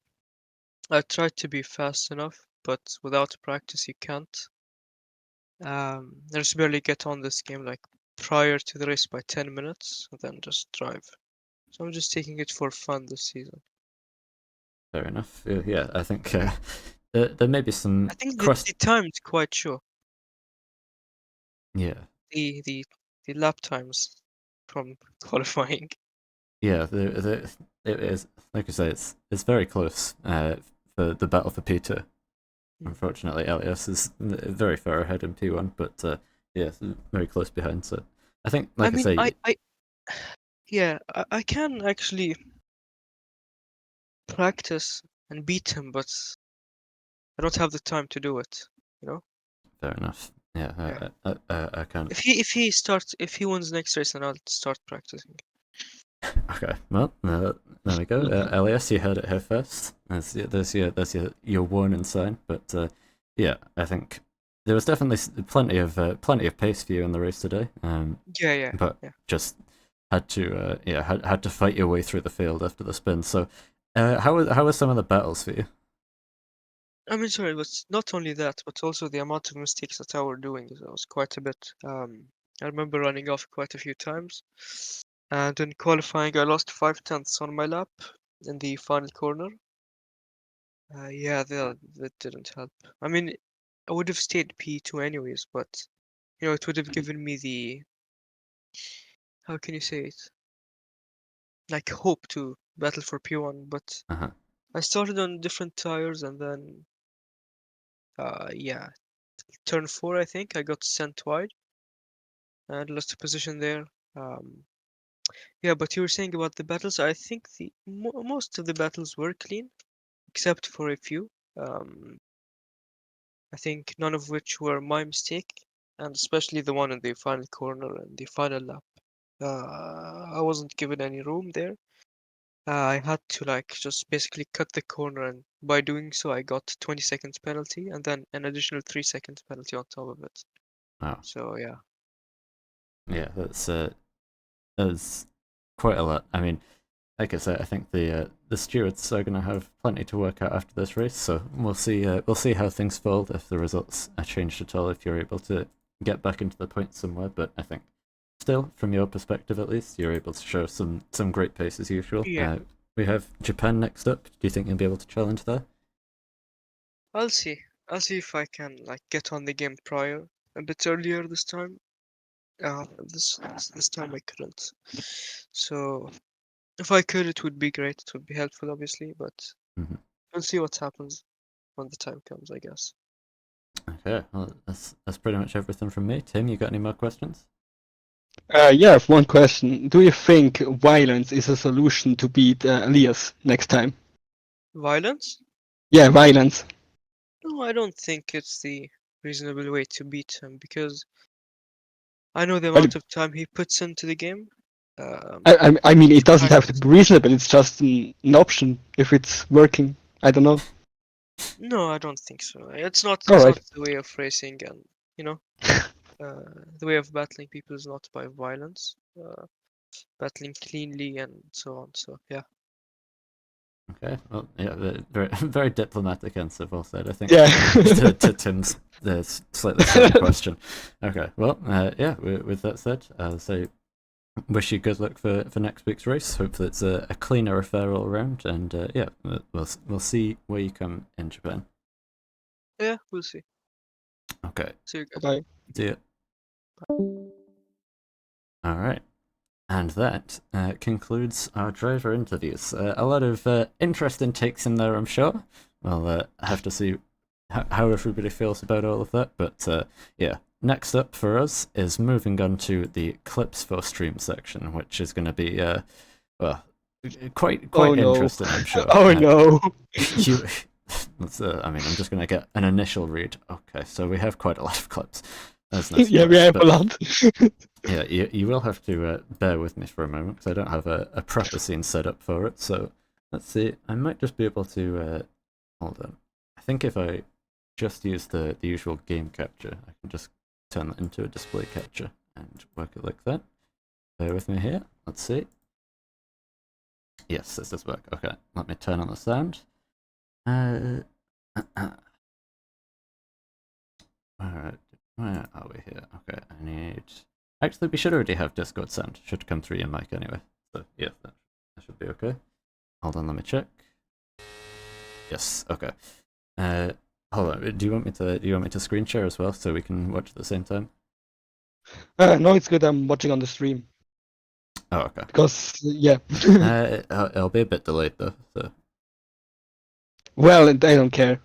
I tried to be fast enough, but without practice, you can't. I just barely get on this game like prior to the race by 10 minutes, and then just drive. So I'm just taking it for fun this season. Fair enough. Yeah, I think there may be some I think cross. the time is quite sure. Yeah, The lap times from qualifying. yeah. It is, like I say, it's very close. For the battle for P2. Unfortunately, Lrc is very far ahead in P1, but yeah, very close behind. So I think, like I say, Yeah, I can actually practice and beat him, but I don't have the time to do it. You know? fair enough. Yeah, Yeah. I can't. If he wins next race, then I'll start practicing. Okay, well, there we go. Elias, you heard it here first. There's your warning sign. But yeah, I think there was definitely plenty of pace for you in the race today. Yeah. But just had to had to fight your way through the field after the spin. So, how were some of the battles for you? I mean, sorry, it was not only that, but also the amount of mistakes that I were doing was quite a bit. I remember running off quite a few times, and in qualifying, I lost 5/10 on my lap in the final corner. Yeah, that didn't help. I mean, I would have stayed P2 anyways, but it would have given me the, how can you say it? Like hope to battle for P1, but I started on different tires, and then yeah, turn 4 I think I got sent wide and lost a position there. Yeah, but you were saying about the battles. I think the most of the battles were clean, except for a few. I think none of which were my mistake, and especially the one in the final corner and the final lap. I wasn't given any room there. I had to like just basically cut the corner, and by doing so, I got 20 seconds penalty and then an additional 3 seconds penalty on top of it. Wow. So yeah. Yeah, that's quite a lot. I mean, like I said, I think the stewards are going to have plenty to work out after this race. So we'll see how things fold, if the results are changed at all, if you're able to get back into the points somewhere. But I think still, from your perspective at least, you're able to show some great pace as usual. Yeah. We have Japan next up. Do you think you'll be able to challenge there? I'll see. I'll see if I can like get on the game prior a bit earlier this time. This time I couldn't. So if I could, it would be great. It would be helpful, obviously, but we'll see what happens when the time comes, I guess. Okay, well, that's pretty much everything from me. Tim, you got any more questions? Yeah, I have one question. Do you think violence is a solution to beat Elias next time? Violence? Yeah, violence. No, I don't think it's the reasonable way to beat him because I know the amount of time he puts into the game. I mean, He's it doesn't have to practiced. be reasonable. It's just an option if it's working. I don't know. No, I don't think so. It's not Alright. the way of racing, and the way of battling people is not by violence. Battling cleanly and so on. So yeah. Okay, well, yeah, very, very diplomatic answer, well said, I think. Yeah. to Tim's slightly silly question. Okay, well, yeah, with that said, I'll say wish you good luck for next week's race. Hopefully it's a cleaner affair all around, and yeah, we'll see where you come in Japan. Yeah, we'll see. Okay, See you guys. Bye. see ya. Alright, and that concludes our driver interviews. A lot of interesting takes in there, I'm sure. We'll have to see how everybody feels about all of that, but yeah. Next up for us is moving on to the clips for stream section, which is going to be, well, quite Oh, no. interesting, I'm sure. Oh no. I mean, I'm just going to get an initial read. Okay, so we have quite a lot of clips. There's no Yeah, we surprise, have but a lot. yeah, you will have to bear with me for a moment because I don't have a proper scene set up for it. So let's see. I might just be able to hold on. I think if I just use the usual game capture, I can just turn that into a display capture and work it like that. Bear with me here. Let's see. Yes, this does work. Okay, let me turn on the sound. Alright, where are we here? Okay, I need... Actually, we should already have Discord sound. Should come through your mic anyway. So, yeah, that should be okay. Hold on, let me check. Yes, okay. Hold on, do you want me to screen share as well so we can watch at the same time? No, it's good. I'm watching on the stream Oh, okay. because yeah. It'll be a bit delayed though, so... Well, I don't care.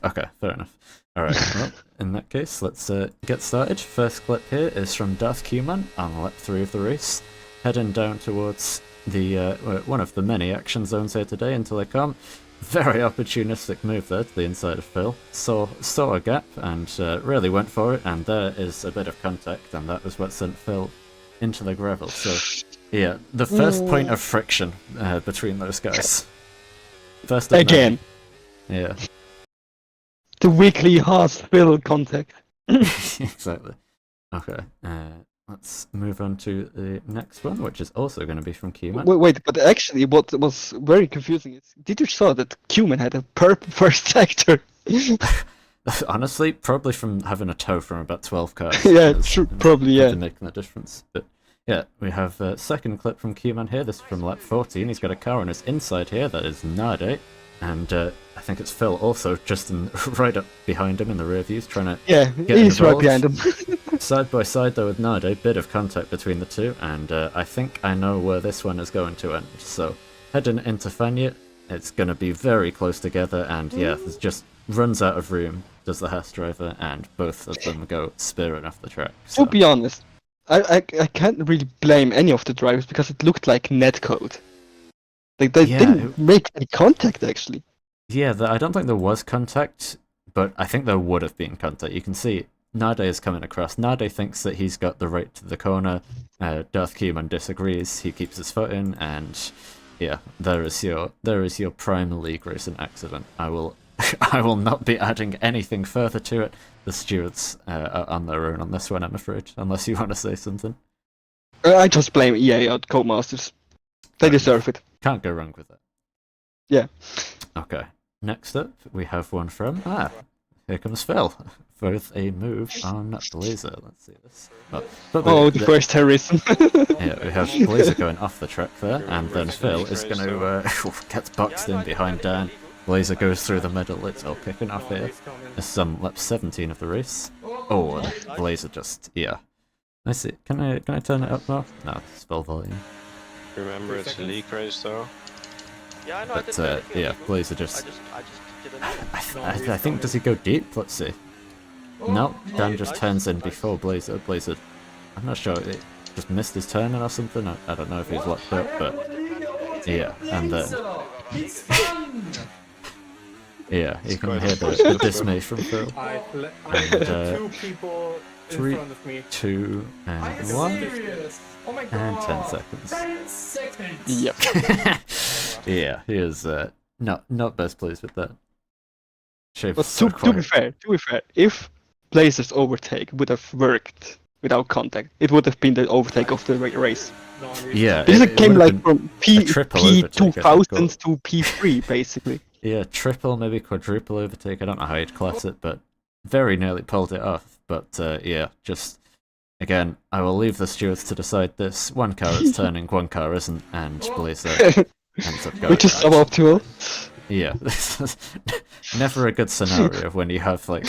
Okay, fair enough. Alright, well, in that case, let's get started. First clip here is from Darth Q-Man on lap 3 of the race, heading down towards the one of the many action zones here today until they come. Very opportunistic move there to the inside of Phil. Saw a gap and really went for it, and there is a bit of contact, and that was what sent Phil into the gravel. So, yeah, the first point of friction between those guys. First Again. Yeah. The weekly hospital contact. Exactly. Okay. Let's move on to the next one, which is also going to be from Q-Man. Wait, but actually, what was very confusing is, did you saw that Q-Man had a purple first sector? Honestly, probably from having a tow from about 12 cars. Yeah, true, probably, yeah. Making that difference. But yeah, we have a second clip from Q-Man here. This is from lap 14. He's got a car on his inside here. That is Nade. And I think it's Phil also just right up behind him in the rear views, trying to get he's involved. right behind him. Side by side though with Nade, bit of contact between the two, and I think I know where this one is going to end. So heading into Fanya, it's going to be very close together, and yeah, it just runs out of room, does the Haas driver, and both of them go spearing off the track. So. To be honest, I can't really blame any of the drivers because it looked like netcode. Like they didn't make any contact actually. Yeah, I don't think there was contact, but I think there would have been contact. You can see Nade is coming across. Nade thinks that he's got the right to the corner. Darth Q-Man disagrees. He keeps his foot in, and yeah, there is your prime league racing accident. I will not be adding anything further to it. The stewards are on their own on this one, I'm afraid, unless you want to say something. I just blame EA or Codemasters. They deserve it. Can't go wrong with that. Yeah. Okay. Next up, we have one from here comes Phil with a move on Blazer. Let's see this. The first terrorism. Yeah, we have Blazer going off the track there, and then Phil is going to get boxed in behind Dan. Blazer goes through the middle. It's all kicking off here. This is on lap 17 of the race. Oh, and Blazer just I see. Can I turn it up now? No, it's full volume. Remember, it's a league race though. Yeah, I know. But yeah, Blazer just. I think, does he go deep? Let's see. No, Dan just turns in before Blazer. Blazer, I'm not sure. It just missed his turn or something. I don't know if he's locked up, but yeah, and then. Yeah, you can hear the dismay from Phil. And 3, 2, and 1. Oh my And god. 10 seconds. 10 seconds. Yep. Yeah, he is not best pleased with that. Shape But is so to be fair, if Blazer's overtake would have worked without contact. It would have been the overtake of the race. Yeah, Because it came would have like been from P triple overtake, I think, 2000 or- to P3 basically. Yeah, triple, maybe quadruple overtake. I don't know how you'd class it, but very nearly pulled it off. But yeah, just again, I will leave the stewards to decide this. One car is turning, one car isn't, and Blazer ends up going. Which is suboptimal. Yeah, this is never a good scenario when you have like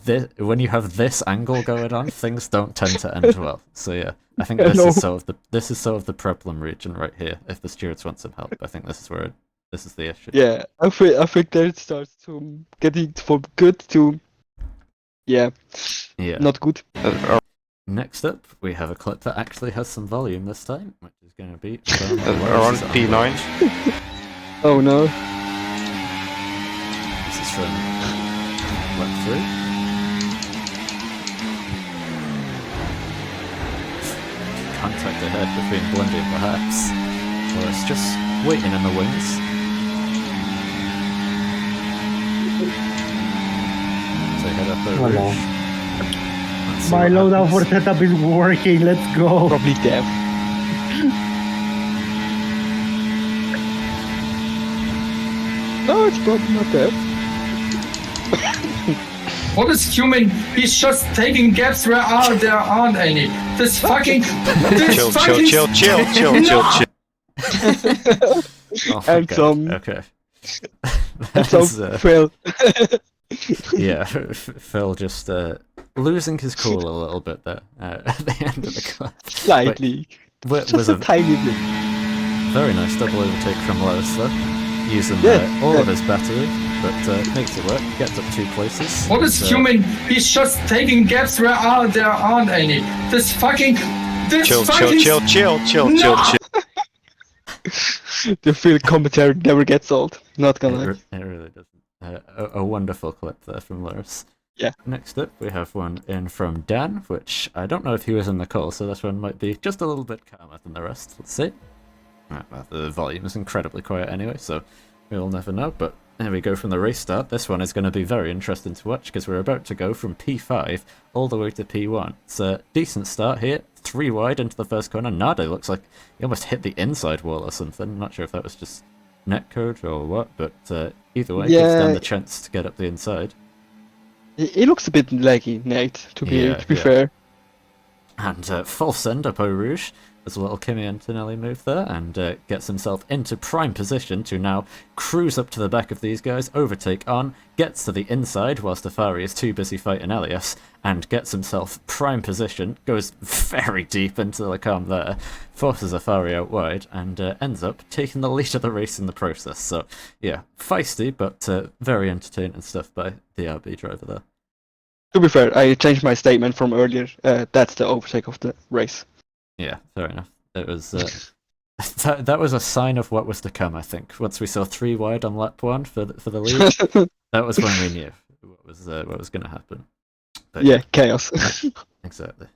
this. When you have this angle going on, things don't tend to end well. So yeah, I think this is sort of the problem region right here. If the stewards want some help, I think this is where this is the issue. Yeah, I think that it starts to getting from good to Yeah. not good. Next up, we have a clip that actually has some volume this time, which is going to be from Around P9. Oh no. This is from lap 3. Contact ahead between Blindy and perhaps. Or it's just waiting in the wings. So head up over. Hello. Let's see My what loadout for happens. setup is working. Let's go. Probably deaf. No, it's probably not deaf. What is human? He's just taking gaps where there aren't any. This fucking. This Chill, fucking. chill, chill, chill, chill, chill, chill. Oh my And God, some- okay. And so Phil. Yeah, Phil just losing his cool a little bit there at the end of the clip. Slightly. Was Just a tiny bit. very nice double overtake from Lrc though, using all of his battery, but makes it work. Gets up 2 places. What is and, human? He's just taking gaps where there aren't any. This fucking. This Chill, fucking. chill, chill, chill, chill, No! chill. The Phil commentary never gets old. Not It, gonna lie. it really doesn't. A wonderful clip there from Lrc. Yeah. Next up, we have one in from Dan, which I don't know if he was in the call, so this one might be just a little bit calmer than the rest. Let's see. Well, the volume is incredibly quiet anyway, so we'll never know. But there we go from the race start. This one is going to be very interesting to watch because we're about to go from P5 all the way to P1. It's a decent start here. 3 wide into the first corner. Nade looks like he almost hit the inside wall or something. I'm not sure if that was just netcode or what, but either way, gives them the chance to get up the inside. He looks a bit laggy, Nate, to be fair. And full send up Eau Rouge. There's a little Kimi Antonelli move there, and gets himself into prime position to now cruise up to the back of these guys, overtake on, gets to the inside whilst Afari is too busy fighting Elias, and gets himself prime position, goes very deep into the calm there, forces Afari out wide, and ends up taking the lead of the race in the process. So, yeah, feisty, but very entertaining stuff by the RB driver there. To be fair, I changed my statement from earlier. That's the overtake of the race. Yeah, fair enough. It was that was a sign of what was to come. I think once we saw 3 wide on lap 1 for the lead, that was when we knew what was going to happen. But yeah, chaos. Exactly.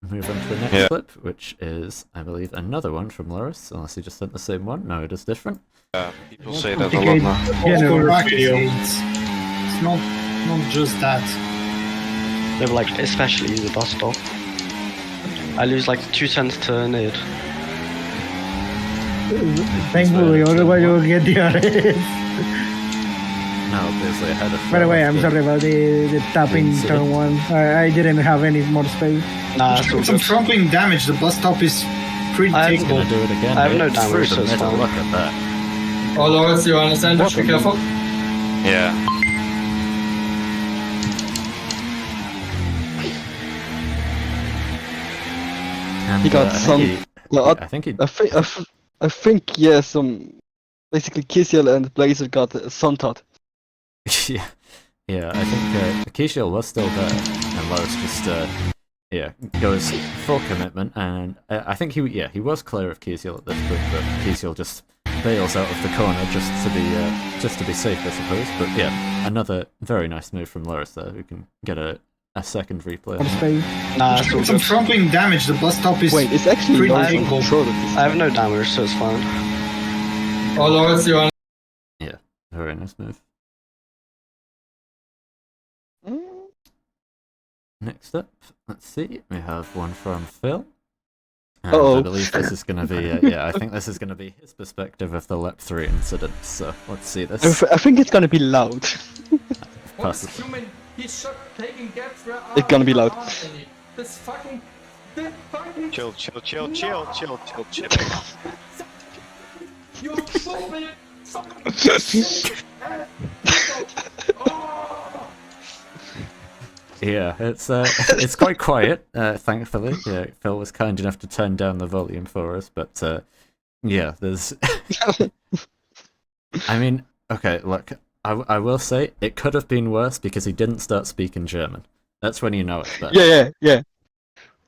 Move on to the next clip, which is, I believe, another one from Lrc, unless he just sent the same one. No, it is different. People say that a lot now. It's not just that. They were like, especially the bus stop. I lose like 2 cents to nade. Thankfully, otherwise you will get the RS. No, obviously I had a. By the way, I'm sorry about the tapping turn 1. I didn't have any more space. Nah, Some front-wing damage. The bus stop is pretty I'm takeable. Gonna do it again. I have no It's through damage, the so it's middle. fine. Look at that. Oh, Lawrence, you understand? Be careful. Yeah. And, He got I some. think I think he. I think yeah, some. Basically, Kisiel and Blazer got sun tot. Yeah, I think Kishiel was still there, and Lrc just goes full commitment, and I think he was clear of Kisiel at this point, but Kisiel just bails out of the corner just to be safe, I suppose. But yeah, another very nice move from Lrc there, who can get a second replay. More space. Nah, it's all Some good. front-wing damage. The bus stop is. Wait, it's actually pretty not takeable. control of this. I have no damage, so it's fine. Oh, Lawrence, you understand? Yeah, very nice move. next up, let's see, we have one from Phil. And Uh-oh. I believe this is going to be, yeah, I think this is going to be his perspective of the Lap 3 incident, so let's see this. I think it's gonna be loud. Possibly. It's gonna be loud. Chill. Yeah, it's quite quiet, thankfully. Yeah, Phil was kind enough to turn down the volume for us, but yeah, there's... I mean, okay, look, I will say, it could have been worse because he didn't start speaking German. That's when you know it's bad. Yeah.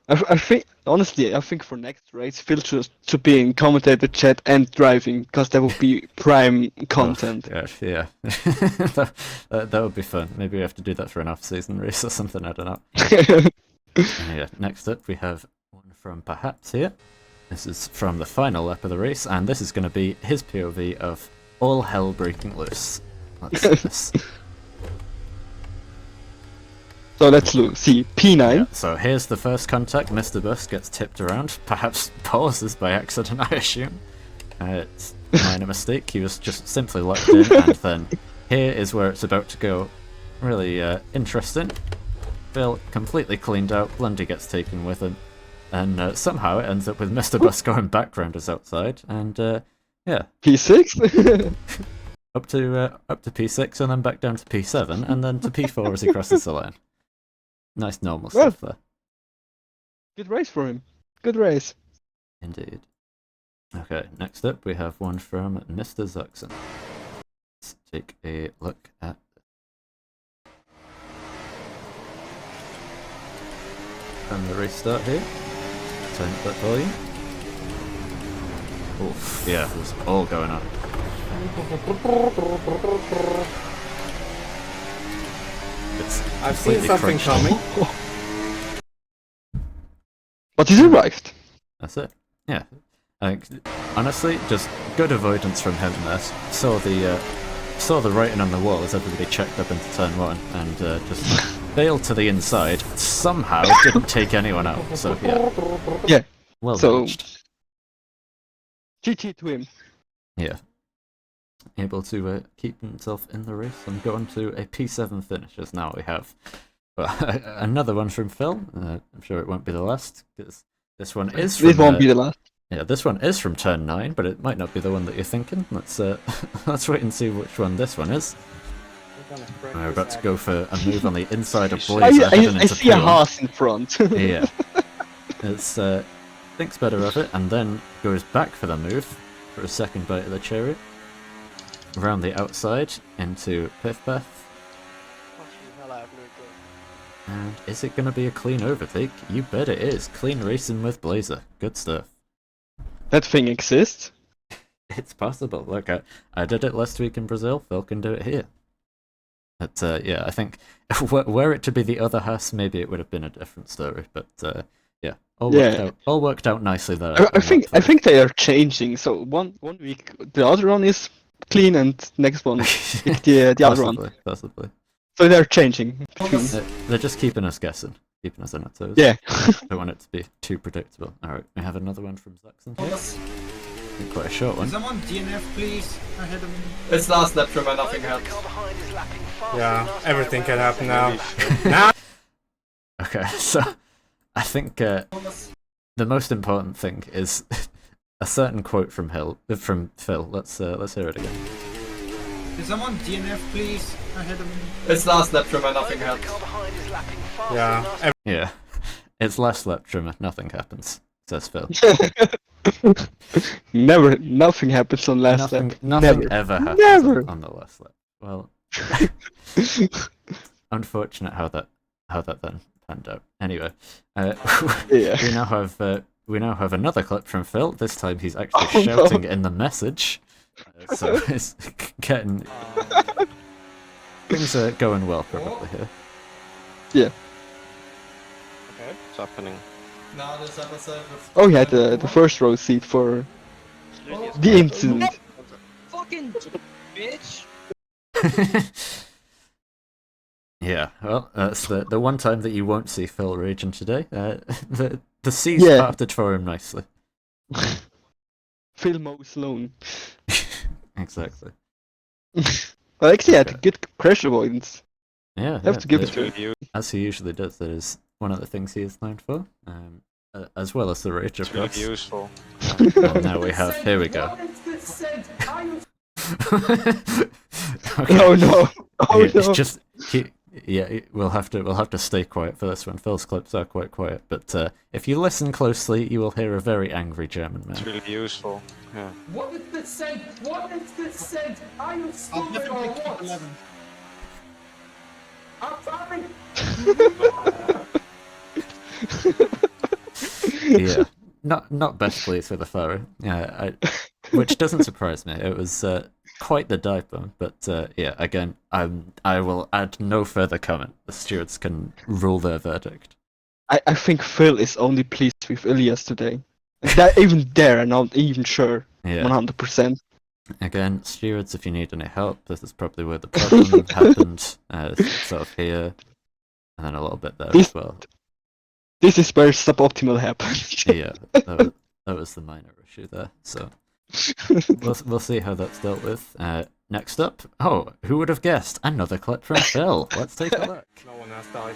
I think, honestly, I think for next race, Phil should be in commentator chat and driving, because that would be prime content. Oh, gosh, yeah. that would be fun. Maybe we have to do that for an off-season race or something, I don't know. Yeah, next up we have one from Perhaps here. This is from the final lap of the race, and this is going to be his POV of all hell breaking loose. Let's see this. So let's see, P9. Yeah, so here's the first contact. Mr. Bus gets tipped around, perhaps pauses by accident, I assume. It's a minor mistake, he was just simply locked in, and then here is where it's about to go really interesting. Phil completely cleaned out, Blundy gets taken with him, and somehow it ends up with Mr. Bus going back round us outside, and yeah. P6? up to P6 and then back down to P7 and then to P4 as he crosses the line. Nice normal stuff there. Good race for him. Good race. Indeed. Okay, next up we have one from Mr. Zuxon. Let's take a look at and the restart here. Turn up that volume. Oof, yeah, there's all going on. I've seen something coming. But he's arrived. That's it. Yeah. I think, honestly, just good avoidance from him there. Saw the writing on the wall as everybody checked up into turn 1 and just bailed to the inside. Somehow didn't take anyone out. So yeah. Yeah. Well so managed. GG to him. Yeah. Able to keep himself in the race and go on to a P7 finish, as now we have another one from Phil. I'm sure it won't be the last, because this one is from... This won't be the last. Yeah, this one is from turn 9, but it might not be the one that you're thinking. Let's let's wait and see which one this one is. We're about to go for a move on the inside of Blazer. I see a Haas in front. Yeah. It's thinks better of it, and then goes back for the move for a second bite of the cherry. Around the outside into Piffpath. And is it going to be a clean overtake? You bet it is. Clean racing with Blazer. Good stuff. That thing exists? It's possible. Look, I did it last week in Brazil. Phil can do it here. But yeah, I think were it to be the other Haas, maybe it would have been a different story. But yeah, all worked out nicely there. I think they are changing. So one week the other one is clean, and next one the other one. Possibly. So they're changing. They're just keeping us guessing, keeping us on our toes. Yeah. Don't want it to be too predictable. All right, we have another one from Zuxon here. Quite a short one. Someone DNF, please. Ahead of me. It's last lap trimmer, nothing happens. Yeah, everything can happen now. Now. Okay, so I think the most important thing is a certain quote from Phil. Let's hear it again. Is someone DNF, please? Ahead of me. It's last lap trimmer, nothing happens. Yeah. Yeah, it's last lap trimmer, nothing happens, says Phil. Nothing happens on last lap. Nothing ever happens on the last lap. Well, unfortunate how that then panned out. Anyway, we now have another clip from Phil. This time he's actually shouting in the message. So it's getting... Things are going well probably here. Yeah. Okay, what's happening? Now this episode Oh, he had the first row seat for the incident. Fucking bitch! Yeah, well, that's the one time that you won't see Phil raging today. The seas Yeah. parted for him nicely. Phil mows alone. Exactly. Well, actually, he had Okay. good crash avoidance. Yeah, I have to give it that- to him. Really useful. as he usually does. That is one of the things he is known for, as well as the rage, of It's really course. useful. And now we have. Here we go. Okay. Oh no! Oh Yeah, no! just we'll have to stay quiet for this one. Phil's clips are quite quiet, but if you listen closely, you will hear a very angry German It's man. really useful. Yeah. What is this said? What is this said? Are you I'll stupid or definitely keep what? 11. I'm sorry. Yeah, not best pleased with the Ferrari. Yeah, which doesn't surprise me. It was quite the dive bomb, but yeah, again, I will add no further comment. The stewards can rule their verdict. I think Phil is only pleased with Ilias today. That even there, I'm not even sure. Yeah. 100%. Again, stewards, if you need any help, this is probably where the problem happened. Sort of here, and then a little bit there This- as well. This is where suboptimal happened. Yeah, that was the minor issue there. So we'll see how that's dealt with. Next up, who would have guessed? Another clip from Phil. Let's take a look. No one has died.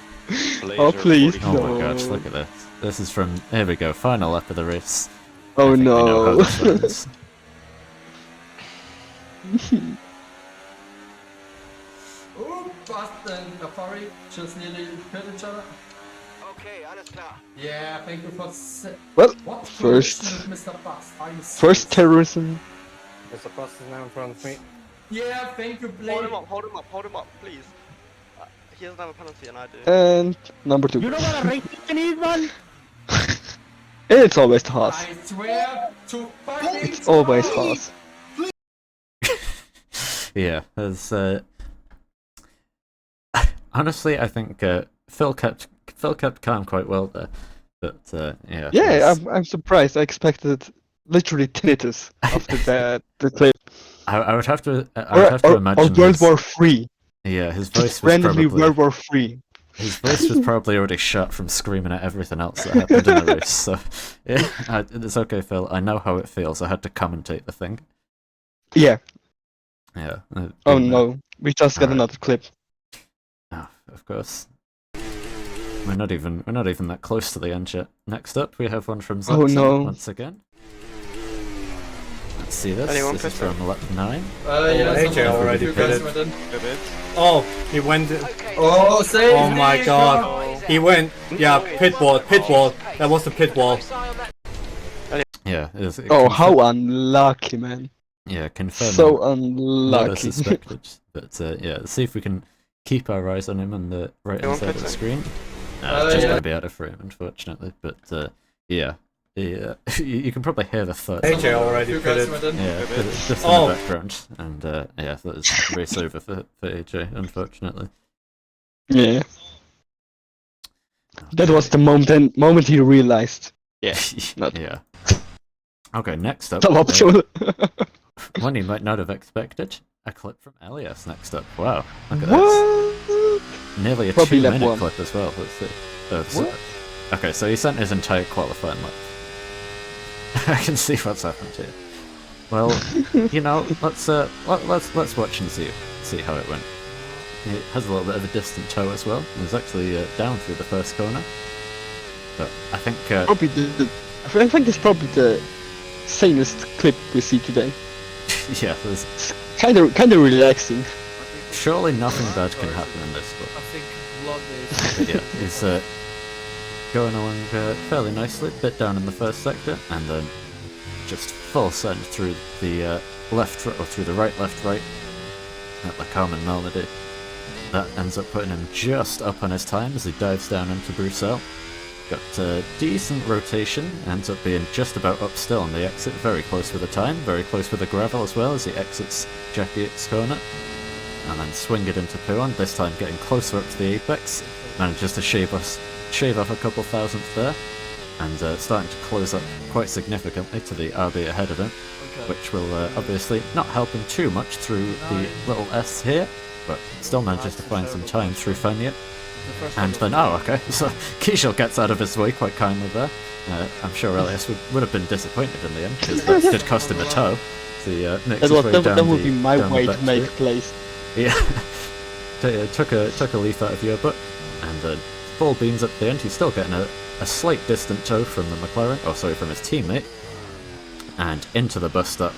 Oh, please, Oh no. my gosh, look at this. This is from, here we go, final lap of the race. Oh I think we know how no. this ends. Oh, Boston, Lafari just nearly hit each other. Okay, alles klar. Yeah, thank you for. Well, What first- collision with Mr. Bust? Are you First serious? terrorism. Mr. Bus is now in front of me. Yeah, thank you, Hold Blade. him up, please. He doesn't have a penalty and I do. And number 2. You know what a race you need, man? It's always Haas. I swear to fucking It's always God. Haas. Yeah, there's, honestly, I think Phil kept calm quite well there. But, yeah. Yeah, there's- I'm surprised. I expected literally tinnitus after the clip. I would have to, imagine or World his- War 3. Yeah, his voice Just was randomly probably... World War 3. His voice was probably already shot from screaming at everything else that happened in the race, so yeah, it's okay, Phil. I know how it feels. I had to commentate the thing. Yeah. Yeah. Oh been, no. We just got Alright. another clip. Oh, of course. We're not even that close to the end yet. Next up, we have one from Oh, Zepson no. once again. Let's see this. Anyone This is fit? from lap 9. Yeah, AJ some of already you guys pitted. went in. Oh, he went. Oh, save Oh my me, god. He went. Yeah, pit wall. That was the pit wall. Yeah. Oh, how unlucky, man. Yeah, confirming So what I unlucky. suspected. But yeah, let's see if we can keep our eyes on him on the right hand Anyone side of the pitting? screen. It's just yeah. going to be out of frame, unfortunately. But yeah, you can probably hear the thud. AJ already You guys pitted. went in. Yeah, but it's just in Oh. the background. And yeah, that was race over for AJ, unfortunately. Yeah. That was the moment he realized. Yeah. Not Yeah. Okay, next up. suboptimal. One you might not have expected. A clip from Elias next up. Wow, look at this. What? Nearly a Probably lap 2-minute one. clip as well. Let's see. What? Okay, so he sent his entire qualifying lap. I can see what's happened here. Well, you know, let's watch and see how it went. It has a little bit of a distant toe as well. It was actually down through the first corner. But I think Probably I think it's probably the sanest clip we see today. yeah, there's It's kind of relaxing. surely nothing bad can happen in this one. I think blood is. But yeah, he's going along fairly nicely, bit down in the first sector, and then just full send through the left or through the right, left, right at the common melody. That ends up putting him just up on his time as he dives down into Bruxelles. Got a decent rotation, ends up being just about up still on the exit, very close with the time, very close with the gravel as well as he exits Jackie X corner. And then swing it into Puan, this time getting closer up to the apex, manages to shave off a couple thousandths there, and starting to close up quite significantly to the RB ahead of him, which will obviously not help him too much through the little S here, but still manages to find some time through Fenrir. And then, oh, okay, so Kishel gets out of his way quite kindly there. I'm sure Elias would have been disappointed in the end, because that did cost him a toe. So he makes his way down that would the- be my down the way back to make straight. place. Yeah, took a leaf out of your butt, and full beans at the end. He's still getting a slight distant toe from the McLaren, from his teammate, and into the bus stop.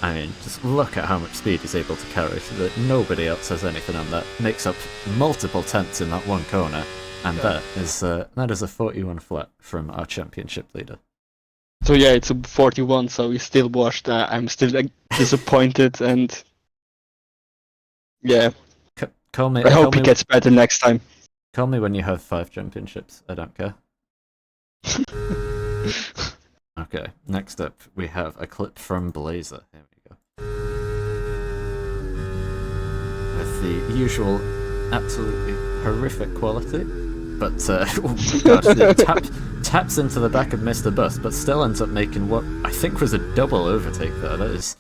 I mean, just look at how much speed he's able to carry, so that nobody else has anything on that. Makes up multiple tenths in that one corner, and that is a 41 flat from our championship leader. So yeah, it's a 41, so we still washed. I'm still disappointed, and yeah, Call me. I hope call he me, gets better next time. Call me when you have 5 championships. I don't care. Okay, next up we have a clip from Blazer. Here we go. With the usual absolutely horrific quality, but oh god, taps into the back of Mr. Bus, but still ends up making what I think was a double overtake there. That is,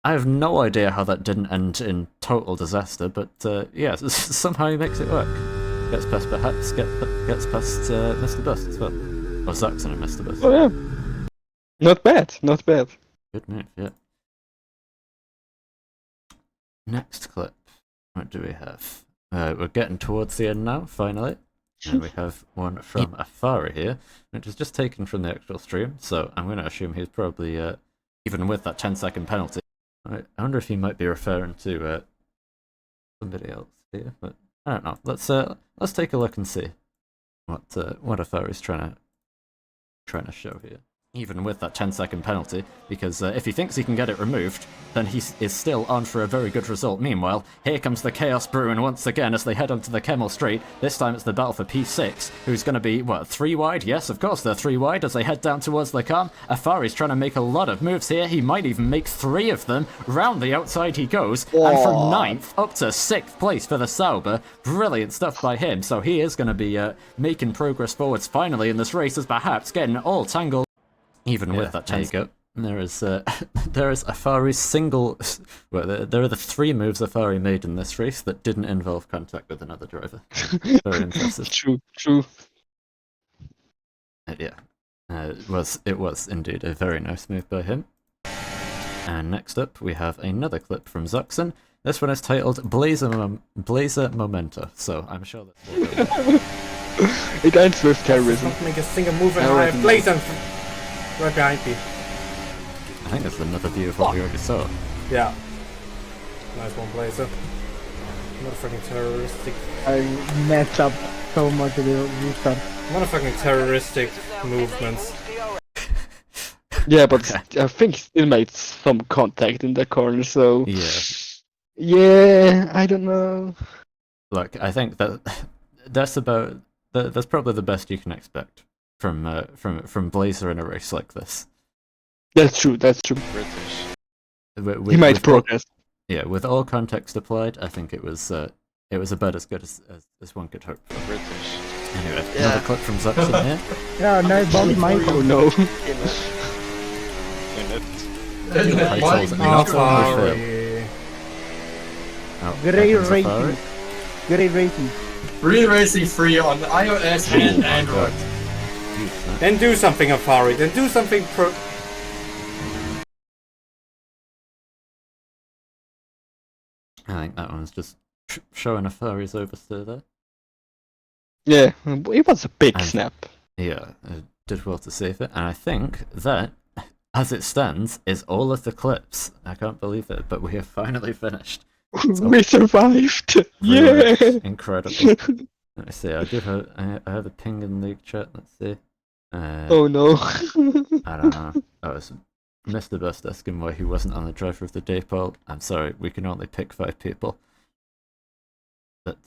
I have no idea how that didn't end in total disaster, but yeah, somehow he makes it work. Gets past Mr. Bus as well. Or Zaxxon and Mr. Bus. Oh yeah, not bad, not bad. Good move, yeah. Next clip. What do we have? We're getting towards the end now, finally. And we have one from Afari here, which is just taken from the actual stream, so I'm going to assume he's probably, even with that 10-second penalty. I wonder if he might be referring to somebody else here, but I don't know. Let's take a look and see what Afari's trying to show here. Even with that 10-second penalty, because if he thinks he can get it removed, then he is still on for a very good result. Meanwhile, here comes the Chaos Brewing once again as they head onto the Kemmel Straight. This time it's the battle for P6, who's going to be, 3 wide? Yes, of course they're 3 wide as they head down towards the Calm. Afari's trying to make a lot of moves here. He might even make 3 of them. Round the outside he goes, and from 9th up to 6th place for the Sauber. Brilliant stuff by him, so he is going to be making progress forwards finally in this race, as perhaps getting all tangled. Even with that chance, there is Afari's single. Well, there are the 3 moves Afari made in this race that didn't involve contact with another driver. Very impressive. True. Yeah, it was indeed a very nice move by him. And next up, we have another clip from Zaxxon. This one is titled Blazer Momento. So I'm sure that's. It ends with terrorism. Don't make a single move and I blaze them right behind me. I think that's another view of what we already saw. Yeah. Nice one, Blazer. Motherfucking terroristic. I messed up so much of the restart. Motherfucking terroristic movements. Yeah, but I think he still made some contact in the corner, so. Yeah, I don't know. Look, I think that's probably the best you can expect from Blazer in a race like this. That's true. British. He made progress. Yeah, with all context applied, I think it was about as good as one could hope for. British. Anyway, another clip from Zaxxon here. Yeah, no, Bobby Michael. Oh no. Titles not only fail. Oh, Great racing. Great racing. Real Racing 3 on iOS and Android. Then do something, Afari. Then do something I think that one's just showing Afari's oversteer there. Yeah, it was a big snap. Yeah, did well to save it, and I think that, as it stands, is all of the clips. I can't believe it, but we have finally finished. We survived! Yeah! Incredible. Let me see, I have a ping in the league chat, let's see. Oh no. I don't know. Oh, it's Mr. Best asking why he wasn't on the driver of the day poll. I'm sorry, we can only pick 5 people. But,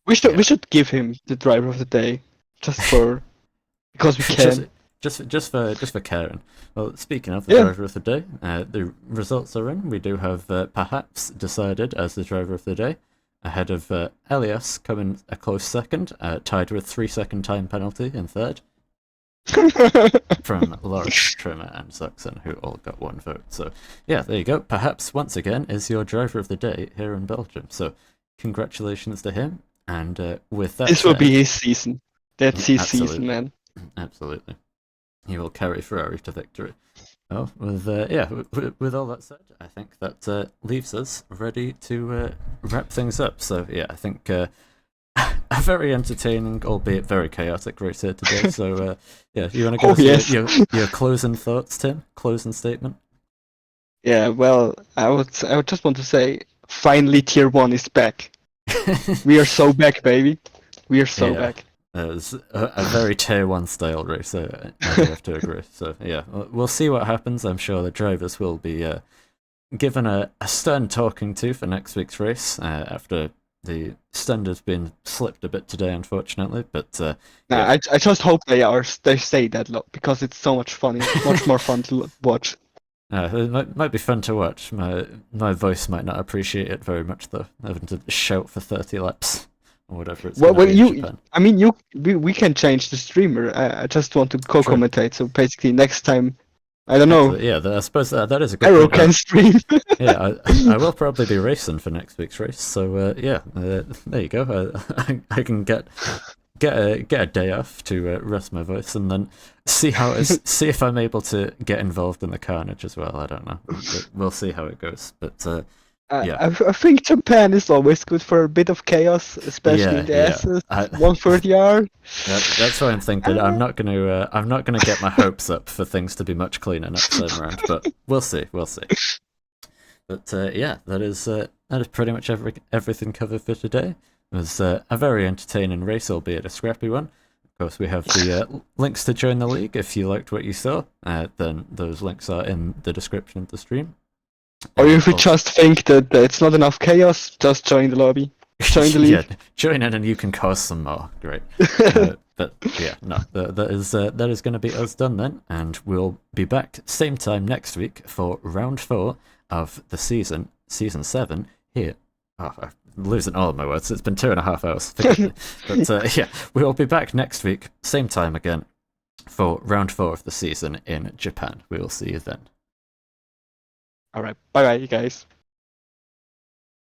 we should give him the driver of the day. Just for... because we can. Just for Karen. Well, speaking of the driver of the day, the results are in. We do have perhaps decided as the driver of the day, ahead of Elias coming a close second, tied with 3-second time penalty in third. from Lrc, Trimmer, and Zuxon, who all got 1 vote. So, yeah, there you go. Perhaps once again is your driver of the day here in Belgium. So, congratulations to him. And with that, This will be his season. That's his absolutely. season, man. Absolutely, he will carry Ferrari to victory. Well, with with all that said, I think that leaves us ready to wrap things up. So, yeah, I think. A very entertaining, albeit very chaotic race here today. So, yeah, you want to give us your closing thoughts, Tim? Closing statement? Yeah, well, I would just want to say, finally Tier 1 is back. We are so back, baby. We are so back. It was a very Tier 1 style race, I do have to agree. So, yeah, we'll see what happens. I'm sure the drivers will be given a stern talking to for next week's race after the standard's been slipped a bit today, unfortunately. But I just hope they stay that low, because it's so much fun. It's much more fun to watch. It might be fun to watch. My voice might not appreciate it very much, though, having to shout for 30 laps or whatever it's going to be in Japan. I mean, we can change the streamer. I just want to co-commentate. So basically, next time, I don't know. Yeah, I suppose that is a good Arrow point. can stream. Yeah, I will probably be racing for next week's race. So yeah, there you go. I can get a day off to rest my voice, and then see if I'm able to get involved in the carnage as well. I don't know. We'll see how it goes. But yeah, I think Japan is always good for a bit of chaos, especially in the S's 130R. That's why I'm thinking I'm not gonna get my hopes up for things to be much cleaner next time around. But we'll see. But yeah, that is pretty much everything covered for today. It was a very entertaining race, albeit a scrappy one. Of course, we have the links to join the league. If you liked what you saw, then those links are in the description of the stream. Or if you just think that it's not enough chaos, just join the lobby. Join the league. Yeah, join in and you can cause some more. Great. But yeah, no, that is going to be us done then, and we'll be back same time next week for round 4 of the season 7 here. Oh, I'm losing all of my words. It's been 2.5 hours. But yeah, we'll be back next week, same time again, for round 4 of the season in Japan. We will see you then. All right, bye, you guys.